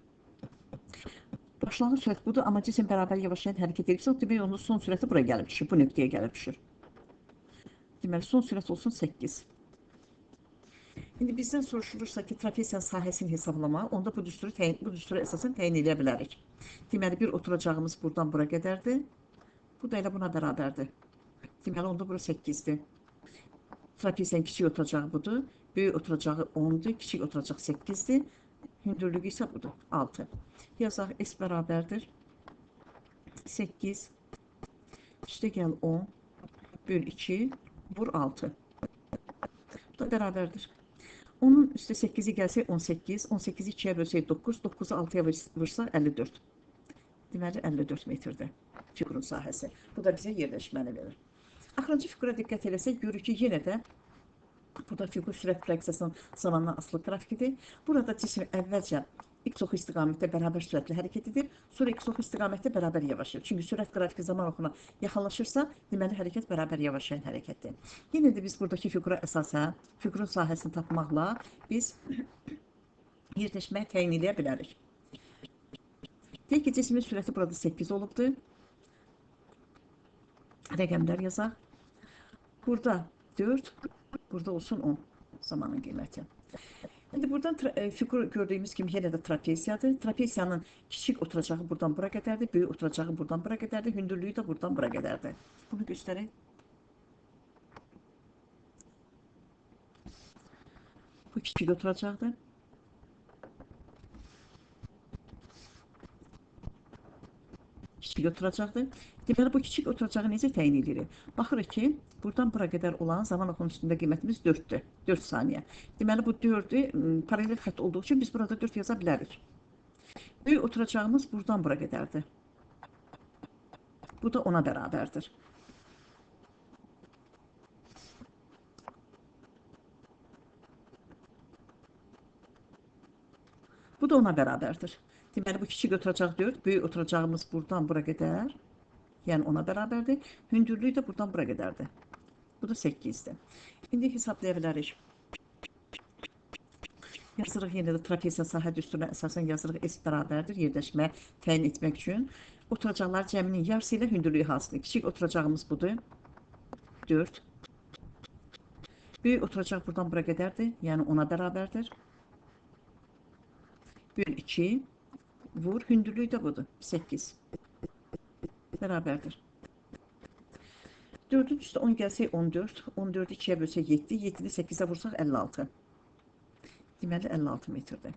A: Başlanğıc sürət budur, amma cisim bərabər yavaşlayan hərəkət edibsə, demək onun son sürəti buraya gəlib düşür, bu nöqtəyə gəlib düşür. Deməli, son sürət olsun 8. İndi bizdən soruşulursa ki, trapesiyanın sahəsini hesablama, onda bu düsturu əsasən təyin edə bilərik. Deməli, bir oturacağımız buradan bura qədərdir. Bu da elə buna bərabərdir. Deməli, onda bura 8-dir. Trapesiyanın kiçik oturacağı budur. Böyük oturacağı 10-dur. Kiçik oturacaq 8-dir. Hündürlüyü isə budur. 6. Yazaq, S bərabərdir. 8. Üstə gəl 10. Böl 2. Vur 6. Bu da bərabərdir. Onun üstə 8-i gəlsək 18, 18-i 2-yə bölsək 9, 9-u 6-ya vursa 54. Deməli, 54 metrdir fiqurun sahəsi. Bu da bizə yerləşməni verir. Axırıncı fiqura diqqət eləsək, görürük ki, yenə də burada fiqur sürət fraksiyasının zamanla asılı qrafikidir. Burada cisim əvvəlcə X oxu istiqamətdə bərabər sürətlə hərəkət edir, sonra X oxu istiqamətdə bərabər yavaşlayır. Çünki sürət qrafiki zaman oxuna yaxınlaşırsa, deməli hərəkət bərabər yavaşlayan hərəkətdir. Yenə də biz buradakı fiqura əsasən, fiqurun sahəsini tapmaqla biz yerləşməyi təyin edə bilərik. Deyək ki, cismin sürəti burada 8 olubdur. Rəqəmlər yazaq. Burada 4, burada olsun 10 zamanın qiyməti. İndi buradan fiqur gördüyümüz kimi yenə də trapesiyadır. Trapesiyanın kiçik oturacağı buradan bura qədərdir, böyük oturacağı buradan bura qədərdir, hündürlüyü də buradan bura qədərdir. Bunu göstərək. Bu kiçik oturacaqdır. Kiçik oturacaqdır. Deməli, bu kiçik oturacağı necə təyin edirik? Baxırıq ki, buradan bura qədər olan zaman oxunun üstündə qiymətimiz 4-dür. 4 saniyə. Deməli, bu 4-ü paralel xətt olduğu üçün biz burada 4 yaza bilərik. Böyük oturacağımız buradan bura qədərdir. Bu da ona bərabərdir. Bu da ona bərabərdir. Deməli, bu kiçik oturacaq 4, böyük oturacağımız buradan bura qədər, yəni ona bərabərdir. Hündürlüyü də buradan bura qədərdir. Bu da 8'dir. İndi hesablaya bilərik. Yazırıq yenə də trapesiya sahə düsturuna əsasən yazırıq S bərabərdir yerləşmə təyin etmək üçün. Oturacaqlar cəminin yarısı ilə hündürlüyü hansıdır? Kiçik oturacağımız budur. 4. Böyük oturacaq buradan bura qədərdir. Yəni 10'a bərabərdir. Böl 2. Vur. Hündürlüyü də budur. 8. Bərabərdir. 4'ün üstə 10 gəlsək 14. 14'ü 2'yə bölsək 7. 7'ni 8'ə vursaq 56. Deməli 56 metrdir.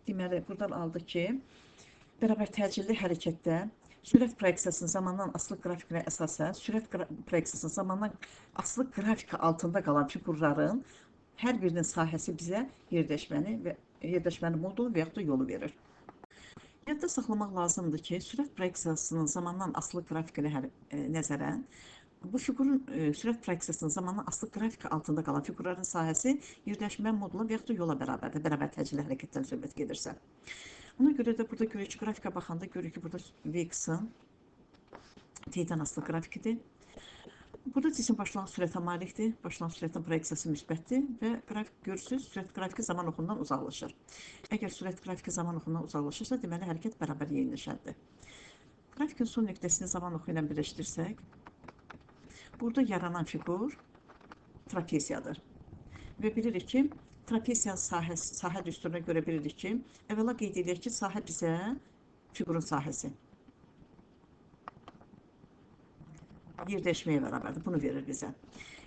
A: Deməli buradan aldıq ki, bərabər təcilli hərəkətdə sürət proyeksiyasının zamandan asılı qrafikinə əsasən, sürət proyeksiyasının zamandan asılı qrafika altında qalan fiqurların hər birinin sahəsi bizə yerləşməni modulu və yaxud da yolu verir. Yadda saxlamaq lazımdır ki, sürət proyeksiyasının zamandan asılı grafikinə nəzərən, bu fiqurun sürət proyeksiyasının zamandan asılı qrafika altında qalan fiqurların sahəsi yerləşmə modulu və yaxud da yola bərabərdir, bərabər təcilli hərəkətdən söhbət gedirsə. Ona görə də burada görürük ki, qrafika baxanda görürük ki, burada Vx'ın T'dən asılı grafikidir. Burada cisim başlanğıc sürətə malikdir, başlanğıc sürətin proyeksiyası müsbətdir və görürsünüz, sürət qrafiki zaman oxundan uzaqlaşır. Əgər sürət qrafiki zaman oxundan uzaqlaşırsa, deməli hərəkət bərabər yeniləşəndir. Qrafikin son nöqtəsini zaman oxu ilə birləşdirsək, burada yaranan fiqur trapesiyadır. Və bilirik ki, trapesiya sahə düsturuna görə bilirik ki, əvvəla qeyd edək ki, sahə bizə fiqurun sahəsi. Yerləşməyə bərabərdir. Bunu verir bizə.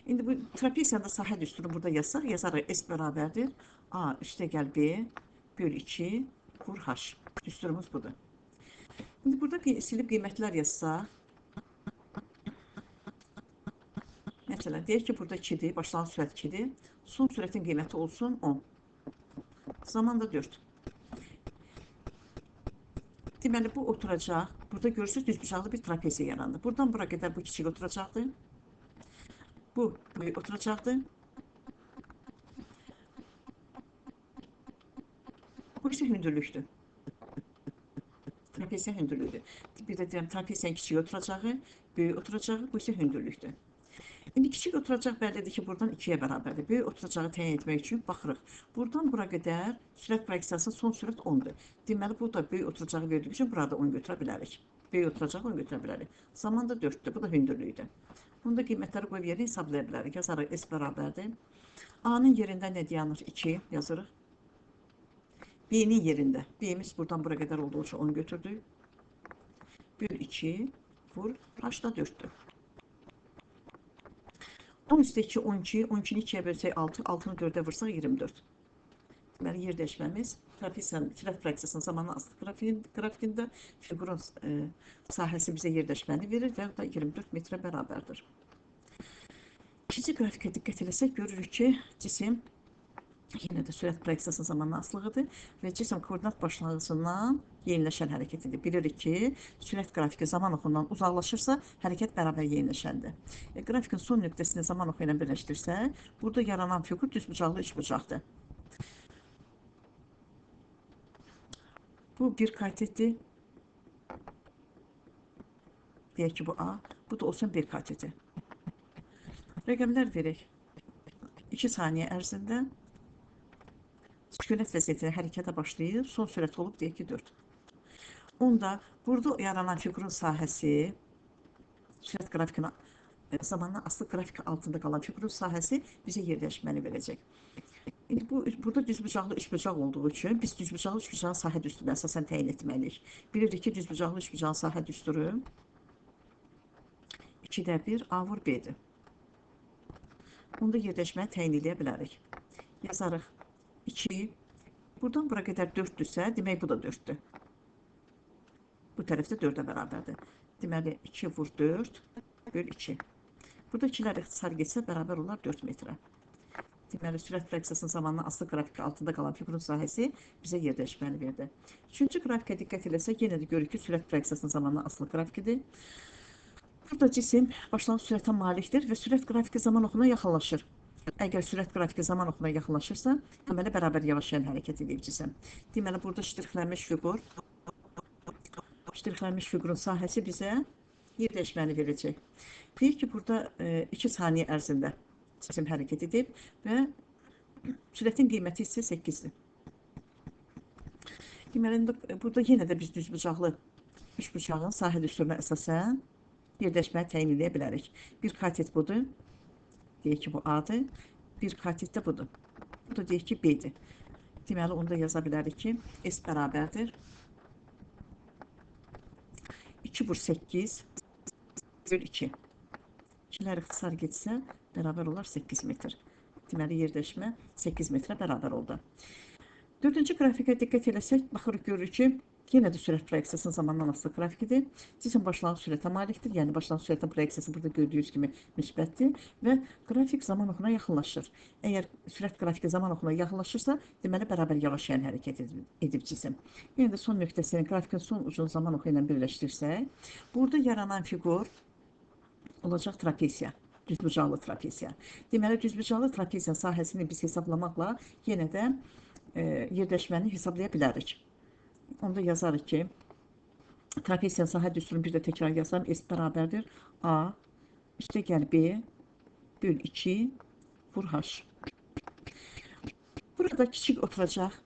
A: İndi bu trapesiyada sahə düsturu burada yazsaq, yazarıq S bərabərdir. A üstə gəl B böl 2 vur H. Düsturumuz budur. İndi burada silib qiymətlər yazsaq, məsələn, deyək ki, burada 2'dir, başlanğıc sürət 2'dir. Son sürətin qiyməti olsun 10. Zaman da 4. Deməli, bu oturacaq. Burada görürsünüz, düzbucaqlı bir trapesiya yarandı. Buradan bura qədər bu kiçik oturacaqdır. Bu böyük oturacaqdır. Bu isə hündürlükdür. Trapesiya hündürlüğüdür. Bir də deyirəm, trapesiyanın kiçik oturacağı, böyük oturacağı, bu isə hündürlükdür. İndi kiçik oturacaq bəllidir ki, buradan 2'yə bərabərdir. Böyük oturacağı təyin etmək üçün baxırıq. Buradan bura qədər sürət proyeksiyasının son sürət 10'dur. Deməli, bu da böyük oturacağı verdiyi üçün burada 10 götürə bilərik. Böyük oturacağı 10 götürə bilərik. Zaman da 4'dür. Bu da hündürlüyüdür. Bunu da qiymətləri qoyub yerine hesablaya bilərik. Yazarıq S bərabərdir. A'nın yerində nə dayanır? 2 yazırıq. B'nin yerində. B'miz buradan bura qədər olduğu üçün 10 götürdük. Böl 2 vur. H da 4'dür. 10 üstə 2, 12, 12'ni 2'yə bölsək 6, 6'nı 4'ə vursaq 24. Deməli, yerləşməmiz trapesiyanın sürət proyeksiyasının zamanı asılı qrafikində fiqurun sahəsi bizə yerləşməni verir və o da 24 metrə bərabərdir. İkinci qrafikə diqqət eləsək, görürük ki, cisim yenə də sürət proyeksiyasının zamanı asılıdır və cisim koordinat başlanğıcından yeniləşən hərəkət edir. Bilirik ki, sürət qrafiki zaman oxundan uzaqlaşırsa, hərəkət bərabər yeniləşəndir. Qrafikin son nöqtəsini zaman oxu ilə birləşdirsək, burada yaranan fiqur düzbucaqlı üçbucaqdır. Bu bir katetdir. Deyək ki, bu A. Bu da olsun bir kateti. Rəqəmlər verək. 2 saniyə ərzində sükunət vəziyyətində hərəkətə başlayıb, son sürət olub, deyək ki, 4. Onda burada yaranan fiqurun sahəsi, sürət qrafikinin zamanla asılı qrafika altında qalan fiqurun sahəsi bizə yerləşməni verəcək. İndi burada düzbucaqlı üçbucaq olduğu üçün biz düzbucaqlı üçbucağın sahə düsturuna əsasən təyin etməliyik. Bilirik ki, düzbucaqlı üçbucağın sahə düsturu 2'də 1 A vur B'dir. Bunu da yerləşməni təyin edə bilərik. Yazarıq 2. Buradan bura qədər 4'dürsə, demək bu da 4'dür. Bu tərəfdə 4'ə bərabərdir. Deməli, 2 vur 4 böl 2. Burada 2'lər ixtisar getsə, bərabər olar 4 metrə. Deməli, sürət proyeksiyasının zamanla asılı qrafiki altında qalan fiqurun sahəsi bizə yerləşməni verdi. Üçüncü qrafikə diqqət eləsək, yenə də görürük ki, sürət proyeksiyasının zamanla asılı qrafikidir. Burada cisim başlanğıc sürətə malikdir və sürət qrafiki zaman oxuna yaxınlaşır. Əgər sürət qrafiki zaman oxuna yaxınlaşırsa, deməli, bərabər yavaşlayan hərəkət edib cisim. Deməli, burada ştrixlənmiş fiqurun sahəsi bizə yerləşməni verəcək. Deyir ki, burada 2 saniyə ərzində cisim hərəkət edib və sürətin qiyməti isə 8-dir. Deməli, burada yenə də biz düzbucaqlı üçbucağın sahə düsturuna əsasən yerləşməni təyin edə bilərik. Bir katet budur. Deyək ki, bu A-dır. Bir katet də budur. Bu da deyək ki, B-dir. Deməli, onu da yaza bilərik ki, S bərabərdir 2 vur 8 böl 2. İkilər ixtisar getsə, bərabər olar 8 metr. Deməli, yerləşmə 8 metrə bərabər oldu. Dördüncü qrafikə diqqət eləsək, baxırıq, görürük ki, yenə də sürət proyeksiyasının zamandan asılı qrafikidir. Cisim başlanğıc sürətə malikdir. Yəni, başlanğıc sürətin proyeksiyası burada gördüyünüz kimi müsbətdir və qrafik zaman oxuna yaxınlaşır. Əgər sürət qrafiki zaman oxuna yaxınlaşırsa, deməli, bərabər yavaşlayan hərəkət edib cisim. Yəni də son nöqtəsini qrafikin son ucunu zaman oxu ilə birləşdirsək, burada yaranan fiqur olacaq trapesiya. Düzbucaqlı trapesiya. Deməli, düzbucaqlı trapesiya sahəsini biz hesablamaqla yenə də yerləşməni hesablaya bilərik. Onda yazarıq ki, trapesiya sahə düsturunu bir də təkrar yazsam, S bərabərdir A üstə gəl B böl 2 vur H. Burada kiçik oturacaq.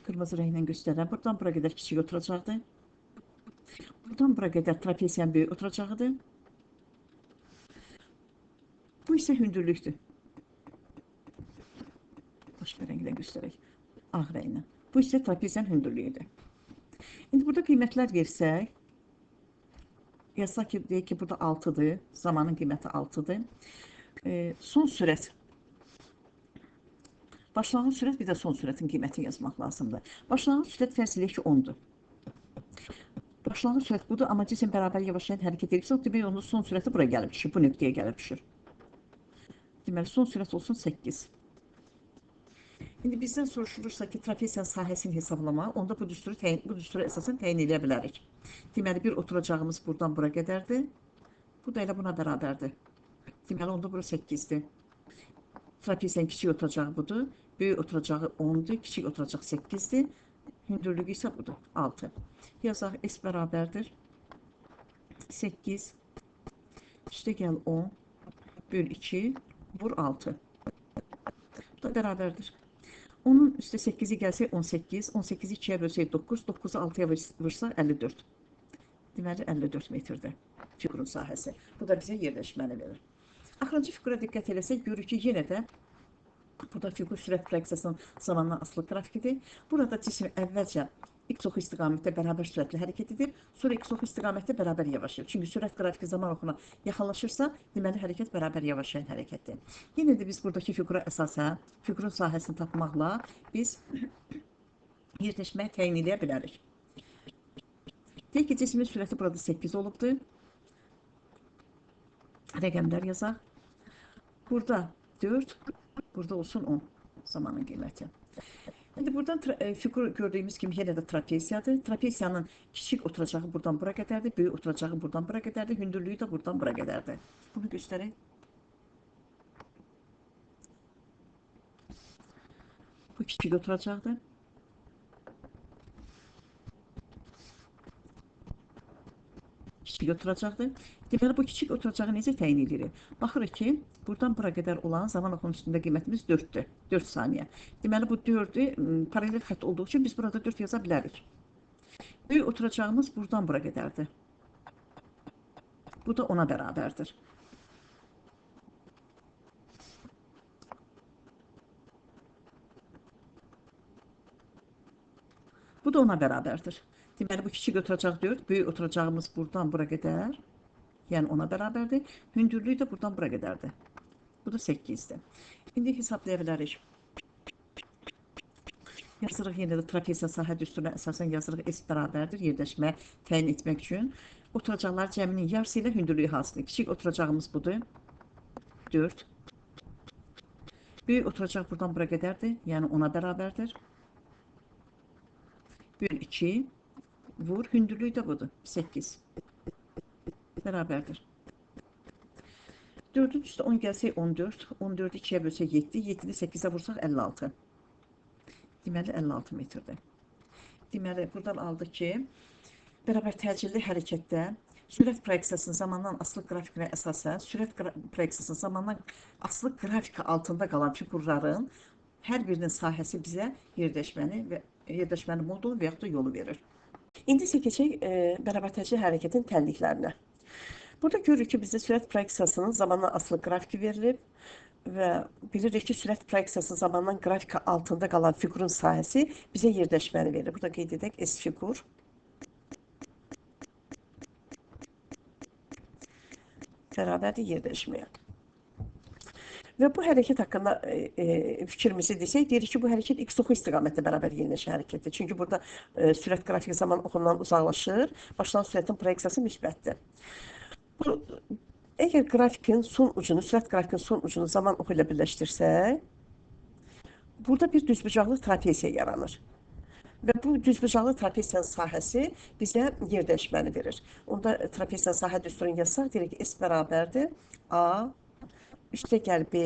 A: Qırmızı rənglə göstərirəm. Buradan bura qədər kiçik oturacaqdır. Buradan bura qədər trapesiyanın böyük oturacağıdır. Bu isə hündürlükdür. Başqa rənglə göstərək. Ağ rənglə. Bu isə trapesiyanın hündürlüyüdür. İndi burada qiymətlər versək, yazsaq ki, deyək ki, burada 6-dır. Zamanın qiyməti 6-dır. Son sürət. Başlanğıc sürət, bir də son sürətin qiymətini yazmaq lazımdır. Başlanğıc sürət fərz edək ki, 10-dur. Başlanğıc sürət budur, amma cisim bərabər yavaşlayan hərəkət edirsə, demək onun son sürəti buraya gəlib düşür, bu nöqtəyə gəlib düşür. Deməli, son sürət olsun 8. İndi bizdən soruşulursa ki, trapesiyanın sahəsini hesablama, onda bu düstura əsasən təyin edə bilərik. Deməli, bir oturacağımız buradan bura qədərdir. Bu da elə buna bərabərdir. Deməli, onda bura 8-dir. Trapesiyanın kiçik oturacağı budur. Böyük oturacağı 10-dur. Kiçik oturacaq 8-dir. Hündürlüyü isə budur. 6. Yazaq, S bərabərdir 8 üstə gəl 10 böl 2 vur 6. Bu da bərabərdir. Onun üstə 8-i gəlsək 18, 18-i 2-yə bölsək 9, 9-u 6-ya vursa 54. Deməli, 54 metrdir fiqurun sahəsi. Bu da bizə yerləşməni verir. Axırıncı fiqura diqqət eləsək, görürük ki, yenə də burada fiqur sürət proyeksiyasının zamandan asılı qrafikidir. Burada cisim əvvəlcə X oxu istiqamətdə bərabər sürətlə hərəkət edir, sonra X oxu istiqamətdə bərabər yavaşlayır. Çünki sürət qrafiki zaman oxuna yaxınlaşırsa, deməli, hərəkət bərabər yavaşlayan hərəkətdir. Yenə də biz buradakı fiqura əsasən, fiqurun sahəsini tapmaqla biz yerləşməyi təyin edə bilərik. Deyək ki, cismin sürəti burada 8 olubdur. Rəqəmlər yazaq. Burada 4, burada olsun 10 zamanın qiyməti. İndi buradan fiqur gördüyümüz kimi yenə də trapesiyadır. Trapesiyanın kiçik oturacağı buradan bura qədərdir, böyük oturacağı buradan bura qədərdir, hündürlüyü də buradan bura qədərdir. Bunu göstərək. Bu kiçik oturacaqdır. Kiçik oturacaqdır. Deməli, bu kiçik oturacağı necə təyin edirik? Baxırıq ki, buradan bura qədər olan zaman oxunun üstündə qiymətimiz 4-dür. 4 saniyə. Deməli, bu 4-ü paralel xətt olduğu üçün biz burada 4 yaza bilərik. Böyük oturacağımız buradan bura qədərdir. Bu da ona bərabərdir. Bu da ona bərabərdir. Deməli, bu kiçik oturacaq 4, böyük oturacağımız buradan bura qədər, yəni ona bərabərdir. Hündürlüyü də buradan bura qədərdir. Bu da 8-dir. İndi hesablaya bilərik. Yazırıq yenə də trapesiya sahə düsturuna əsasən yazırıq S bərabərdir yerləşmə təyin etmək üçün. Oturacaqlar cəminin yarısı ilə hündürlüyü hansıdır? Kiçik oturacağımız budur. 4. Böyük oturacaq buradan bura qədərdir, yəni ona bərabərdir. Böl 2 vur, hündürlüyü də budur. 8. Bərabərdir. 4-ün üstə 10 gəlsək 14. 14-ü 2-yə bölsək 7. 7-ni 8-ə vursaq 56. Deməli, 56 metrdir. Deməli, buradan aldıq ki, bərabər təcilli hərəkətdə Sürət proyeksiyasının zamandan asılı qrafikinə əsasən, sürət proyeksiyasının zamandan asılı qrafika altında qalan fiqurların hər birinin sahəsi bizə yerləşməli modulu və yaxud da yolu verir. İndi isə keçək bərabər təcili hərəkətin tənliklərinə. Burada görürük ki, bizdə sürət proyeksiyasının zamandan asılı qrafiki verilib və bilirik ki, sürət proyeksiyasının zamandan qrafika altında qalan fiqurun sahəsi bizə yerləşməni verir. Burada qeyd edək, S fiqur bərabərdir yerləşməyə. Və bu hərəkət haqqında fikrimizi desək, deyirik ki, bu hərəkət x9 istiqamətlə bərabər yerləşən hərəkətdir. Çünki burada sürət qrafiki zaman oxundan uzaqlaşır, başlanan sürətin proyeksiyası müsbətdir. Əgər qrafikin son ucunu, sürət qrafikinin son ucunu zaman oxu ilə birləşdirsək, burada bir düzbucaqlı trapeziya yaranır. Və bu düzbucaqlı trapeziyanın sahəsi bizə yer dəyişməni verir. Onda trapeziyanın sahə düsturunu yazsaq, deyirik ki, S bərabərdir A üstəgəl B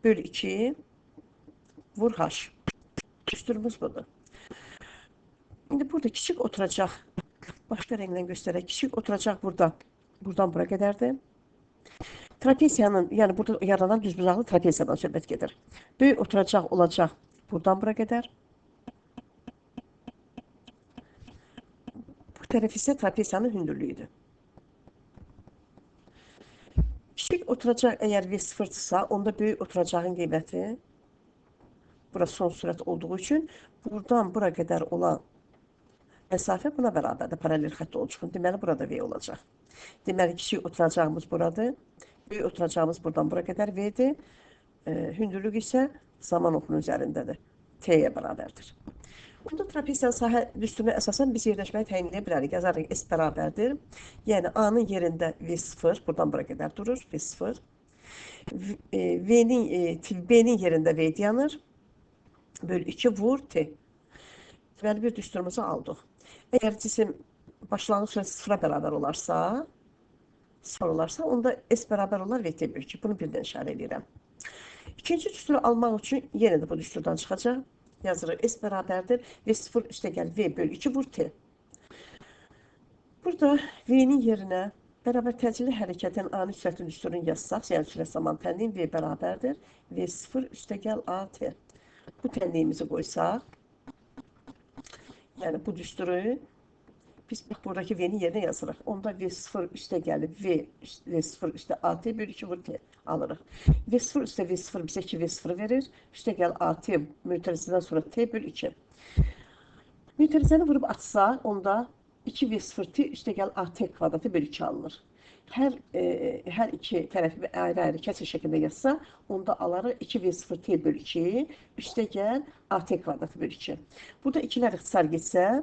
A: bölü 2 vur H. Düsturumuz budur. İndi burada kiçik oturacaq, başqa rənglə göstərək, kiçik oturacaq buradan bura qədərdir. Trapeziyanın, yəni burada yaranan düzbucaqlı trapeziyadan söhbət gedir. Böyük oturacaq olacaq buradan bura qədər. Bu tərəf isə trapeziyanın hündürlüyüdür. Kiçik oturacaq əgər V0-dırsa, onda böyük oturacağın qiyməti, bura son sürət olduğu üçün, buradan bura qədər olan məsafə buna bərabərdir, paralel xətt olacaq. Deməli, burada V olacaq. Deməli, kiçik oturacağımız buradır, böyük oturacağımız buradan bura qədər V-dir, hündürlük isə zaman oxunun üzərindədir, T-yə bərabərdir. Bunda trapeziyanın sahə düsturuna əsasən biz yerləşməyi təyin edə bilərik. Yazarıq S bərabərdir. Yəni A-nın yerində V0, buradan bura qədər durur, V0. B-nin yerində V dayanır. Bölü 2 vur T. Deməli, bir düsturumuzu aldıq. Əgər cisim başlanğıc sürəti 0-a bərabər olarsa, onda S bərabər olar VT bölü 2. Bunu birdən işarə edirəm. İkinci düsturu almaq üçün yenə də bu düsturdan çıxacaq. Yazırıq S bərabərdir V0 üstəgəl V bölü 2 vur T. Burada V-nin yerinə bərabər təcili hərəkətin ani sürətin düsturunu yazsaq, yəni sürət zaman tənliyin V bərabərdir V0 üstəgəl AT. Bu tənliyimizi qoysaq, yəni bu düsturu biz buradakı V-nin yerinə yazırıq. Onda V0 üstəgəl V0 üstə AT bölü 2 vur T alırıq. V0 üstə V0 bizə 2V0 verir. Üstəgəl AT mütərizədən sonra T bölü 2. Mütərizəni vurub açsaq, onda 2V0 T üstəgəl AT kvadratı bölü 2 alınır. Hər iki tərəfi ayrı-ayrı kəsr şəklində yazsa, onda alarıq 2V0 T bölü 2 üstəgəl AT kvadratı bölü 2. Burada ikilər ixtisar getsə,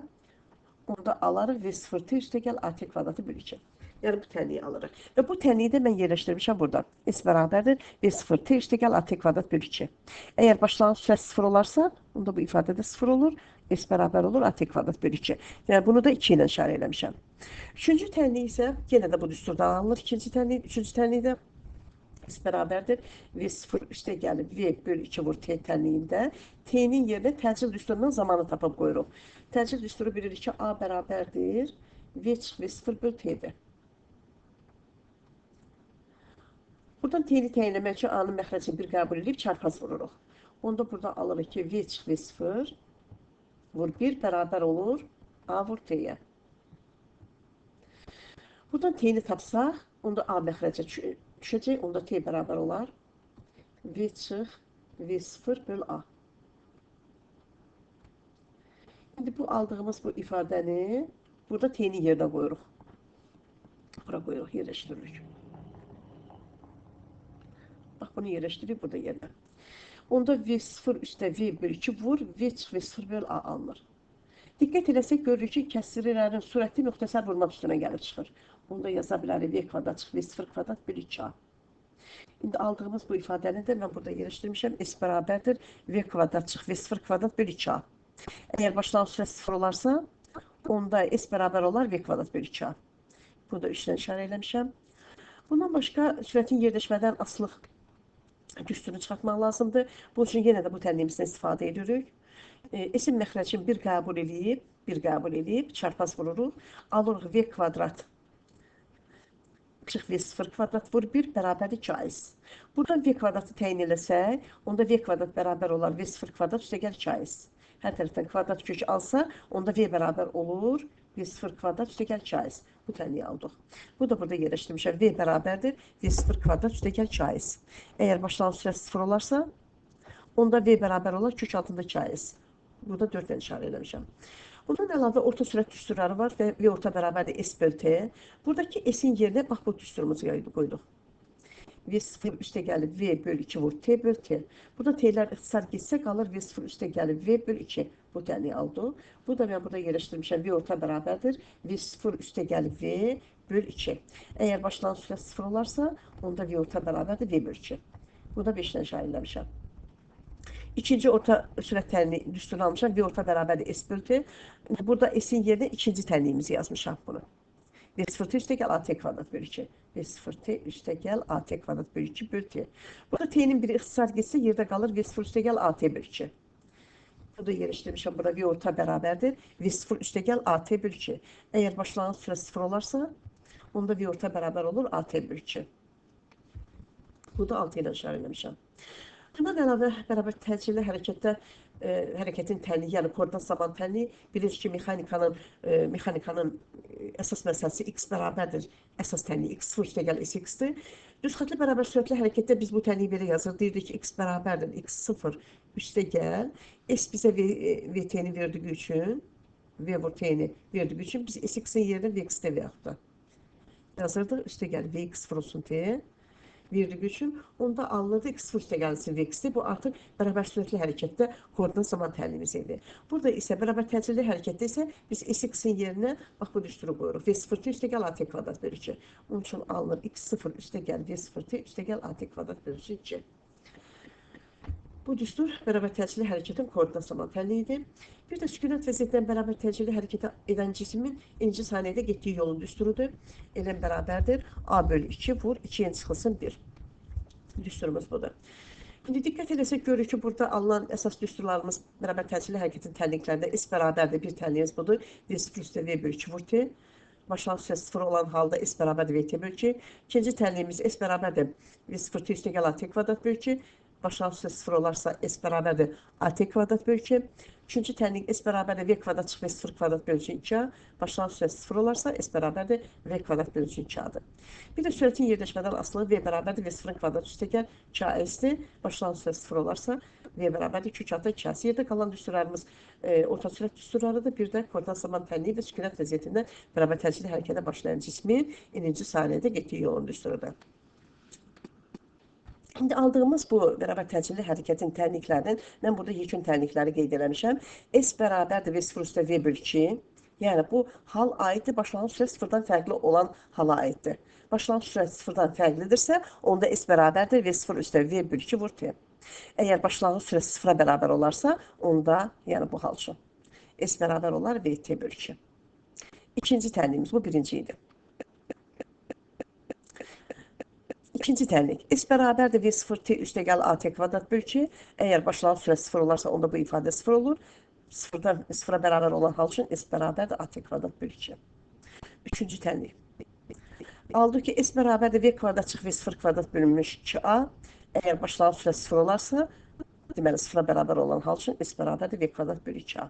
A: onda alarıq V0 T üstəgəl AT kvadratı bölü 2. Yəni bu tənliyi alırıq. Və bu tənliyi də mən yerləşdirmişəm burada. S bərabərdir V0 T üstəgəl AT kvadrat bölü 2. Əgər başlanğıc sürət 0 olarsa, onda bu ifadədə 0 olur. S bərabər olur AT kvadrat bölü 2. Yəni bunu da 2 ilə işarə eləmişəm. Üçüncü tənliyi isə yenə də bu düsturdan alınır. Üçüncü tənliyi də S bərabərdir V0 üstəgəl V bölü 2 vur T tənliyində T-nin yerinə təcil düsturundan zamanı tapıb qoyuruq. Təcil düsturu bilirik ki, A bərabərdir V çıx V0 bölü T-dir. Buradan T-ni təyinləmək üçün A-nın məxrəcini bir qəbul edib çarpaz vururuq. Onda burada alırıq ki, V çıx V0 vur 1 bərabər olur A vur T-yə. Buradan T-ni tapsaq, onda A məxrəcə düşəcək, onda T bərabər olar V çıx V0 bölü A. İndi bu aldığımız bu ifadəni burada T-ni yerinə qoyuruq. Bura qoyuruq, yerləşdiririk. Bax, bunu yerləşdirib burada yerinə. Onda V0 üstə V bölü 2 vur, V çıx V0 bölü A alınır. Diqqət eləsək, görürük ki, kəsrlərin sürəti müxtəsər vurmaq üstünə gəlib çıxır. Onda yaza bilərik V kvadrat çıx V0 kvadrat bölü 2A. İndi aldığımız bu ifadəni də mən burada yerləşdirmişəm. S bərabərdir V kvadrat çıx V0 kvadrat bölü 2A. Əgər başlanğıc sürət 0 olarsa, onda S bərabər olar V kvadrat bölü 2A. Burada 3 ilə işarə eləmişəm. Bundan başqa sürətin yerləşmədən asılıq düsturunu çıxartmaq lazımdır. Bu üçün yenə də bu tənliyimizdən istifadə edirik. S-in məxrəcini bir qəbul edib 1 qəbul edib, çarpaz vururuq, alırıq V kvadrat 40 V0 kvadrat vur 1 bərabərdir caiz. Buradan V kvadratı təyin eləsək, onda V kvadrat bərabər olar V0 kvadrat üstəgəl caiz. Hər tərəfdən kvadrat kök alsa, onda V bərabər olur V0 kvadrat üstəgəl caiz. Bu tənliyi aldıq. Bu da burada yerləşdirmişəm. V bərabərdir V0 kvadrat üstəgəl caiz. Əgər başlanğıc sürəsi 0 olarsa, onda V bərabər olar kök altında caiz. Burada 4 ilə işarə eləmişəm. Bundan əlavə orta sürət düsturları var və V orta bərabərdir S böl T. Buradakı S-in yerinə bax bu düsturumuzu qoyduq. V0 üstə gəlib V böl 2 vur T böl T. Burada T'lər ixtisar getsə qalır V0 üstə gəlib V böl 2. Bu tənliyi aldıq. Bu da mən burada yerləşdirmişəm. V orta bərabərdir. V0 üstə gəlib V böl 2. Əgər başlanğıc sürəsi 0 olarsa, onda V orta bərabərdir V böl 2. Burada 5 ilə işarə eləmişəm. İkinci orta sürət tənliyi düsturunu almışam. V orta bərabərdir S böl T. Burada S-in yerinə ikinci tənliyimizi yazmışam bunu. V0 üstə gəl AT kvadrat böl 2. V0 üstə gəl AT kvadrat böl 2 böl T. Burada T'nin biri ixtisar getsə, yerdə qalır V0 üstə gəl AT böl 2. Burada yerləşdirmişəm. Burada V orta bərabərdir. V0 üstə gəl AT böl 2. Əgər başlanğıc sürəsi 0 olarsa, onda V orta bərabər olur AT böl 2. Bu da 6 ilə işarə eləmişəm. Bundan əlavə bərabər təcili hərəkətdə hərəkətin tənliyi, yəni koordinat zaman tənliyi, bilirik ki, mexanikanın əsas məsələsi x bərabərdir. Əsas tənliyi x0 üstə gəl sx-dir. Düz xətli bərabər sürətli hərəkətdə biz bu tənliyi belə yazır. Deyirdik ki, x bərabərdir x0 üstə gəl. S bizə vt-ni verdiyi üçün, v vur t-ni verdiyi üçün biz sx-in yerinə vx-də yaxud da yazırdıq. Üstə gəl vx vurulsun t verdiyi üçün, onda alınırdı x0 üstə gəlsin vx-dir. Bu artıq bərabər sürətli hərəkətdə koordinat zaman tənliyimiz idi. Burada isə bərabər təcili hərəkətdə isə biz sx-in yerinə bax bu düsturu qoyuruq. V0 üstə gəl at kvadrat bölü 2. Onun üçün alınır x0 üstə gəl v0 üstə gəl at kvadrat bölü 2. Bu düstur bərabər təcili hərəkətin koordinat zaman tənliyi idi. Bir də sükunət vəziyyətdən bərabər təcili hərəkət edən cismin inci saniyədə getdiyi yolun düsturudur. Eləm bərabərdir. A bölü 2 vur 2-yə çıxılsın 1. Düsturumuz budur. İndi diqqət eləsək görürük ki, burada alınan əsas düsturlarımız bərabər təcili hərəkətin tənliklərində S bərabərdir. Bir tənliyimiz budur. V0 üstə V bölü 2 vur T. Başlanğıc sürəsi 0 olan halda S bərabərdir VT bölü 2. İkinci tənliyimiz S bərabərdir V0 üstə gəl AT kvadrat bölü 2. Başlanğıc sürəsi 0 olarsa S bərabərdir AT kvadrat bölü 2. Üçüncü tənlik S bərabərdir V kvadrat çıx V0 kvadrat bölü 2. Başlanğıc sürəsi 0 olarsa S bərabərdir V kvadrat bölü 2-dir. Bir də sürətin yerləşmədən asılı V bərabərdir V0 kvadrat üstə gəl caizdir. Başlanğıc sürəsi 0 olarsa V bərabərdir kök altı caiz. Yerdə qalan düsturlarımız orta sürət düsturlarıdır. Bir də koordinat zaman tənliyi və sükunət vəziyyətində bərabər təcili hərəkətə başlayan cismin inci saniyədə getdiyi yolun düsturudur. İndi aldığımız bu bərabər təcili hərəkətin tənliklərinin, mən burada yekun tənlikləri qeyd eləmişəm. S bərabərdir V0 üstə V bölü 2. Yəni bu hal aiddir, başlanğıc sürəsi 0-dan fərqli olan hala aiddir. Başlanğıc sürəsi 0-dan fərqlidirsə, onda S bərabərdir V0 üstə V bölü 2 vur T. Əgər başlanğıc sürəsi 0-a bərabər olarsa, onda, yəni bu hal üçün, S bərabər olar VT bölü 2. İkinci tənliyimiz, bu birinci idi. İkinci tənlik. S bərabərdir V0 T üstə gəl AT kvadrat bölü 2. Əgər başlanğıc sürəsi 0 olarsa, onda bu ifadə 0 olur. 0-a bərabər olan hal üçün S bərabərdir AT kvadrat bölü 2. Üçüncü tənlik. Aldıq ki, S bərabərdir V kvadrat çıx V0 kvadrat bölünmüş 2A. Əgər başlanğıc sürəsi 0 olarsa, deməli 0-a bərabər olan hal üçün S bərabərdir V kvadrat bölü 2A.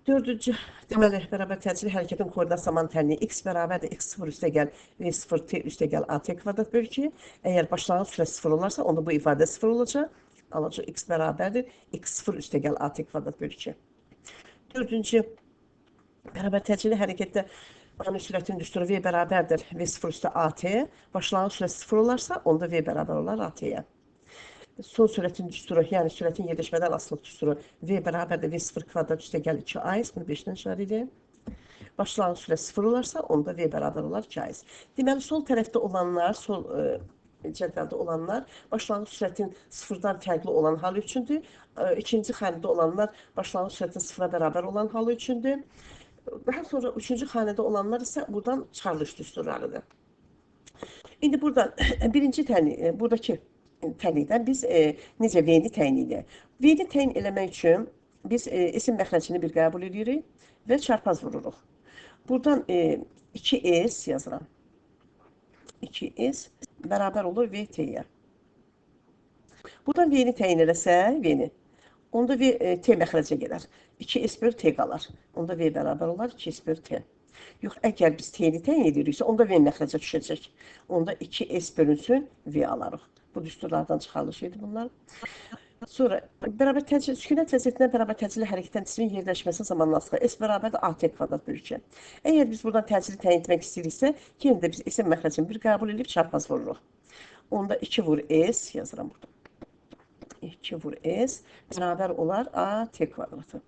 A: Dördüncü, deməli, bərabər təcili hərəkətin koordinat zaman tənliyi x bərabərdir x0 üstə gəl v0 t üstə gəl at kvadrat bölü 2. Əgər başlanğıc sürəsi 0 olarsa, onda bu ifadə 0 olacaq. Alacaq x bərabərdir x0 üstə gəl at kvadrat bölü 2. Dördüncü, bərabər təcili hərəkətdə ani sürətin düsturu v bərabərdir v0 üstə at. Başlanğıc sürəsi 0 olarsa, onda v bərabər olar at-yə. Son sürətin düsturu, yəni sürətin yerləşmədən asılıq düsturu V bərabərdir V0 kvadrat üstə gəl 2A, bunu 5-dən işarə edək. Başlanğıc sürəsi 0 olarsa, onda V bərabər olar 2A. Deməli, sol tərəfdə olanlar, sol cədvəldə olanlar başlanğıc sürətin 0-dan fərqli olan halı üçündür. İkinci xanədə olanlar başlanğıc sürətin 0-a bərabər olan halı üçündür. Daha sonra üçüncü xanədə olanlar isə buradan çıxarılış düsturlarıdır. İndi buradan birinci tənlik, buradakı tənlikdən biz necə V-ni təyin edək? V-ni təyin eləmək üçün
B: biz isim məxrəcini bir qəbul edirik və çarpaz vururuq. Buradan 2s yazıram. 2s bərabər olur v-t'yə. Buradan v-ni təyin eləsək, v-ni. Onda v t məxrəcə gələr. 2s böl t qalar. Onda v bərabər olar 2s böl t. Yox, əgər biz t-ni təyin ediriksə, onda v məxrəcə düşəcək. Onda 2s bölünsün v alarıq. Bu düsturlardan çıxarılış idi bunlar. Sonra bərabər təcili sükunət vəziyyətinə bərabər təcili hərəkətdən cismin yerləşməsi zamanla asılı s bərabərdir at kvadrat bölü 2. Əgər biz buradan təcili təyin etmək istəyiriksə, yenə də biz isim məxrəcini bir qəbul edib çarpaz vururuq. Onda 2 vur s yazıram burada. 2 vur s bərabər olar at kvadratı.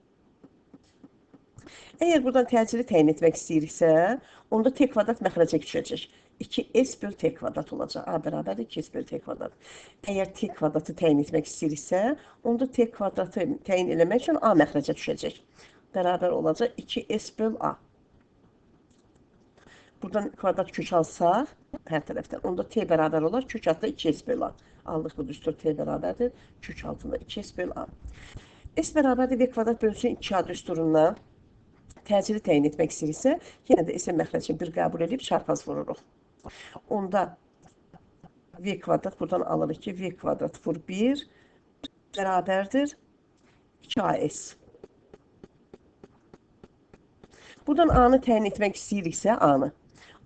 B: Əgər buradan təcili təyin etmək istəyiriksə, onda t kvadrat məxrəcə düşəcək. 2s böl t kvadrat olacaq. A bərabərdir 2s böl t kvadrat. Əgər t kvadratı təyin etmək istəyiriksə, onda t kvadratı təyin eləmək üçün a məxrəcə düşəcək. Bərabər olacaq 2s böl a. Buradan kvadrat kök alsaq, hər tərəfdən, onda t bərabər olar kök altında 2s böl a. Aldıq bu düstur t bərabərdir, kök altında 2s böl a. S bərabərdir v kvadrat bölünsün 2a düsturundan təcili təyin etmək istəyiriksə, yenə də isim məxrəcini bir qəbul edib çarpaz vururuq. Onda v kvadrat buradan alırıq ki, v kvadrat vur 1 bərabərdir 2as. Buradan a-nı təyin etmək istəyiriksə, a-nı,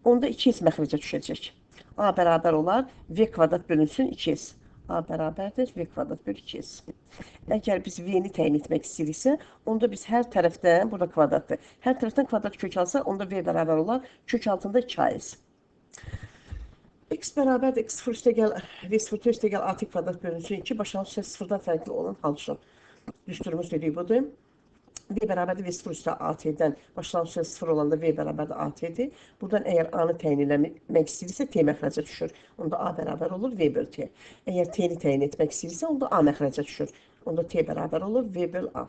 B: onda 2s məxrəcə düşəcək. A bərabər olar v kvadrat bölünsün 2s. A bərabərdir v kvadrat bölü 2s. Əgər biz v-ni təyin etmək istəyiriksə, onda biz hər tərəfdən, burada kvadratdır, hər tərəfdən kvadrat kök alsa, onda v bərabər olar kök altında 2as. X bərabərdir x0 üstə gəl, v0 üstə gəl at kvadrat bölünsün 2, başlanğıc sıfırdan fərqli olan hal üçün. Düsturumuz dedik budur. V bərabərdir v0 üstə at-dən, başlanğıc 0 olanda v bərabərdir at-dir. Buradan əgər a-nı təyin eləmək istəyirsə, t məxrəcə düşür. Onda a bərabər olur v böl t. Əgər t-ni təyin etmək istəyirsə, onda a məxrəcə düşür. Onda t bərabər olur v böl a.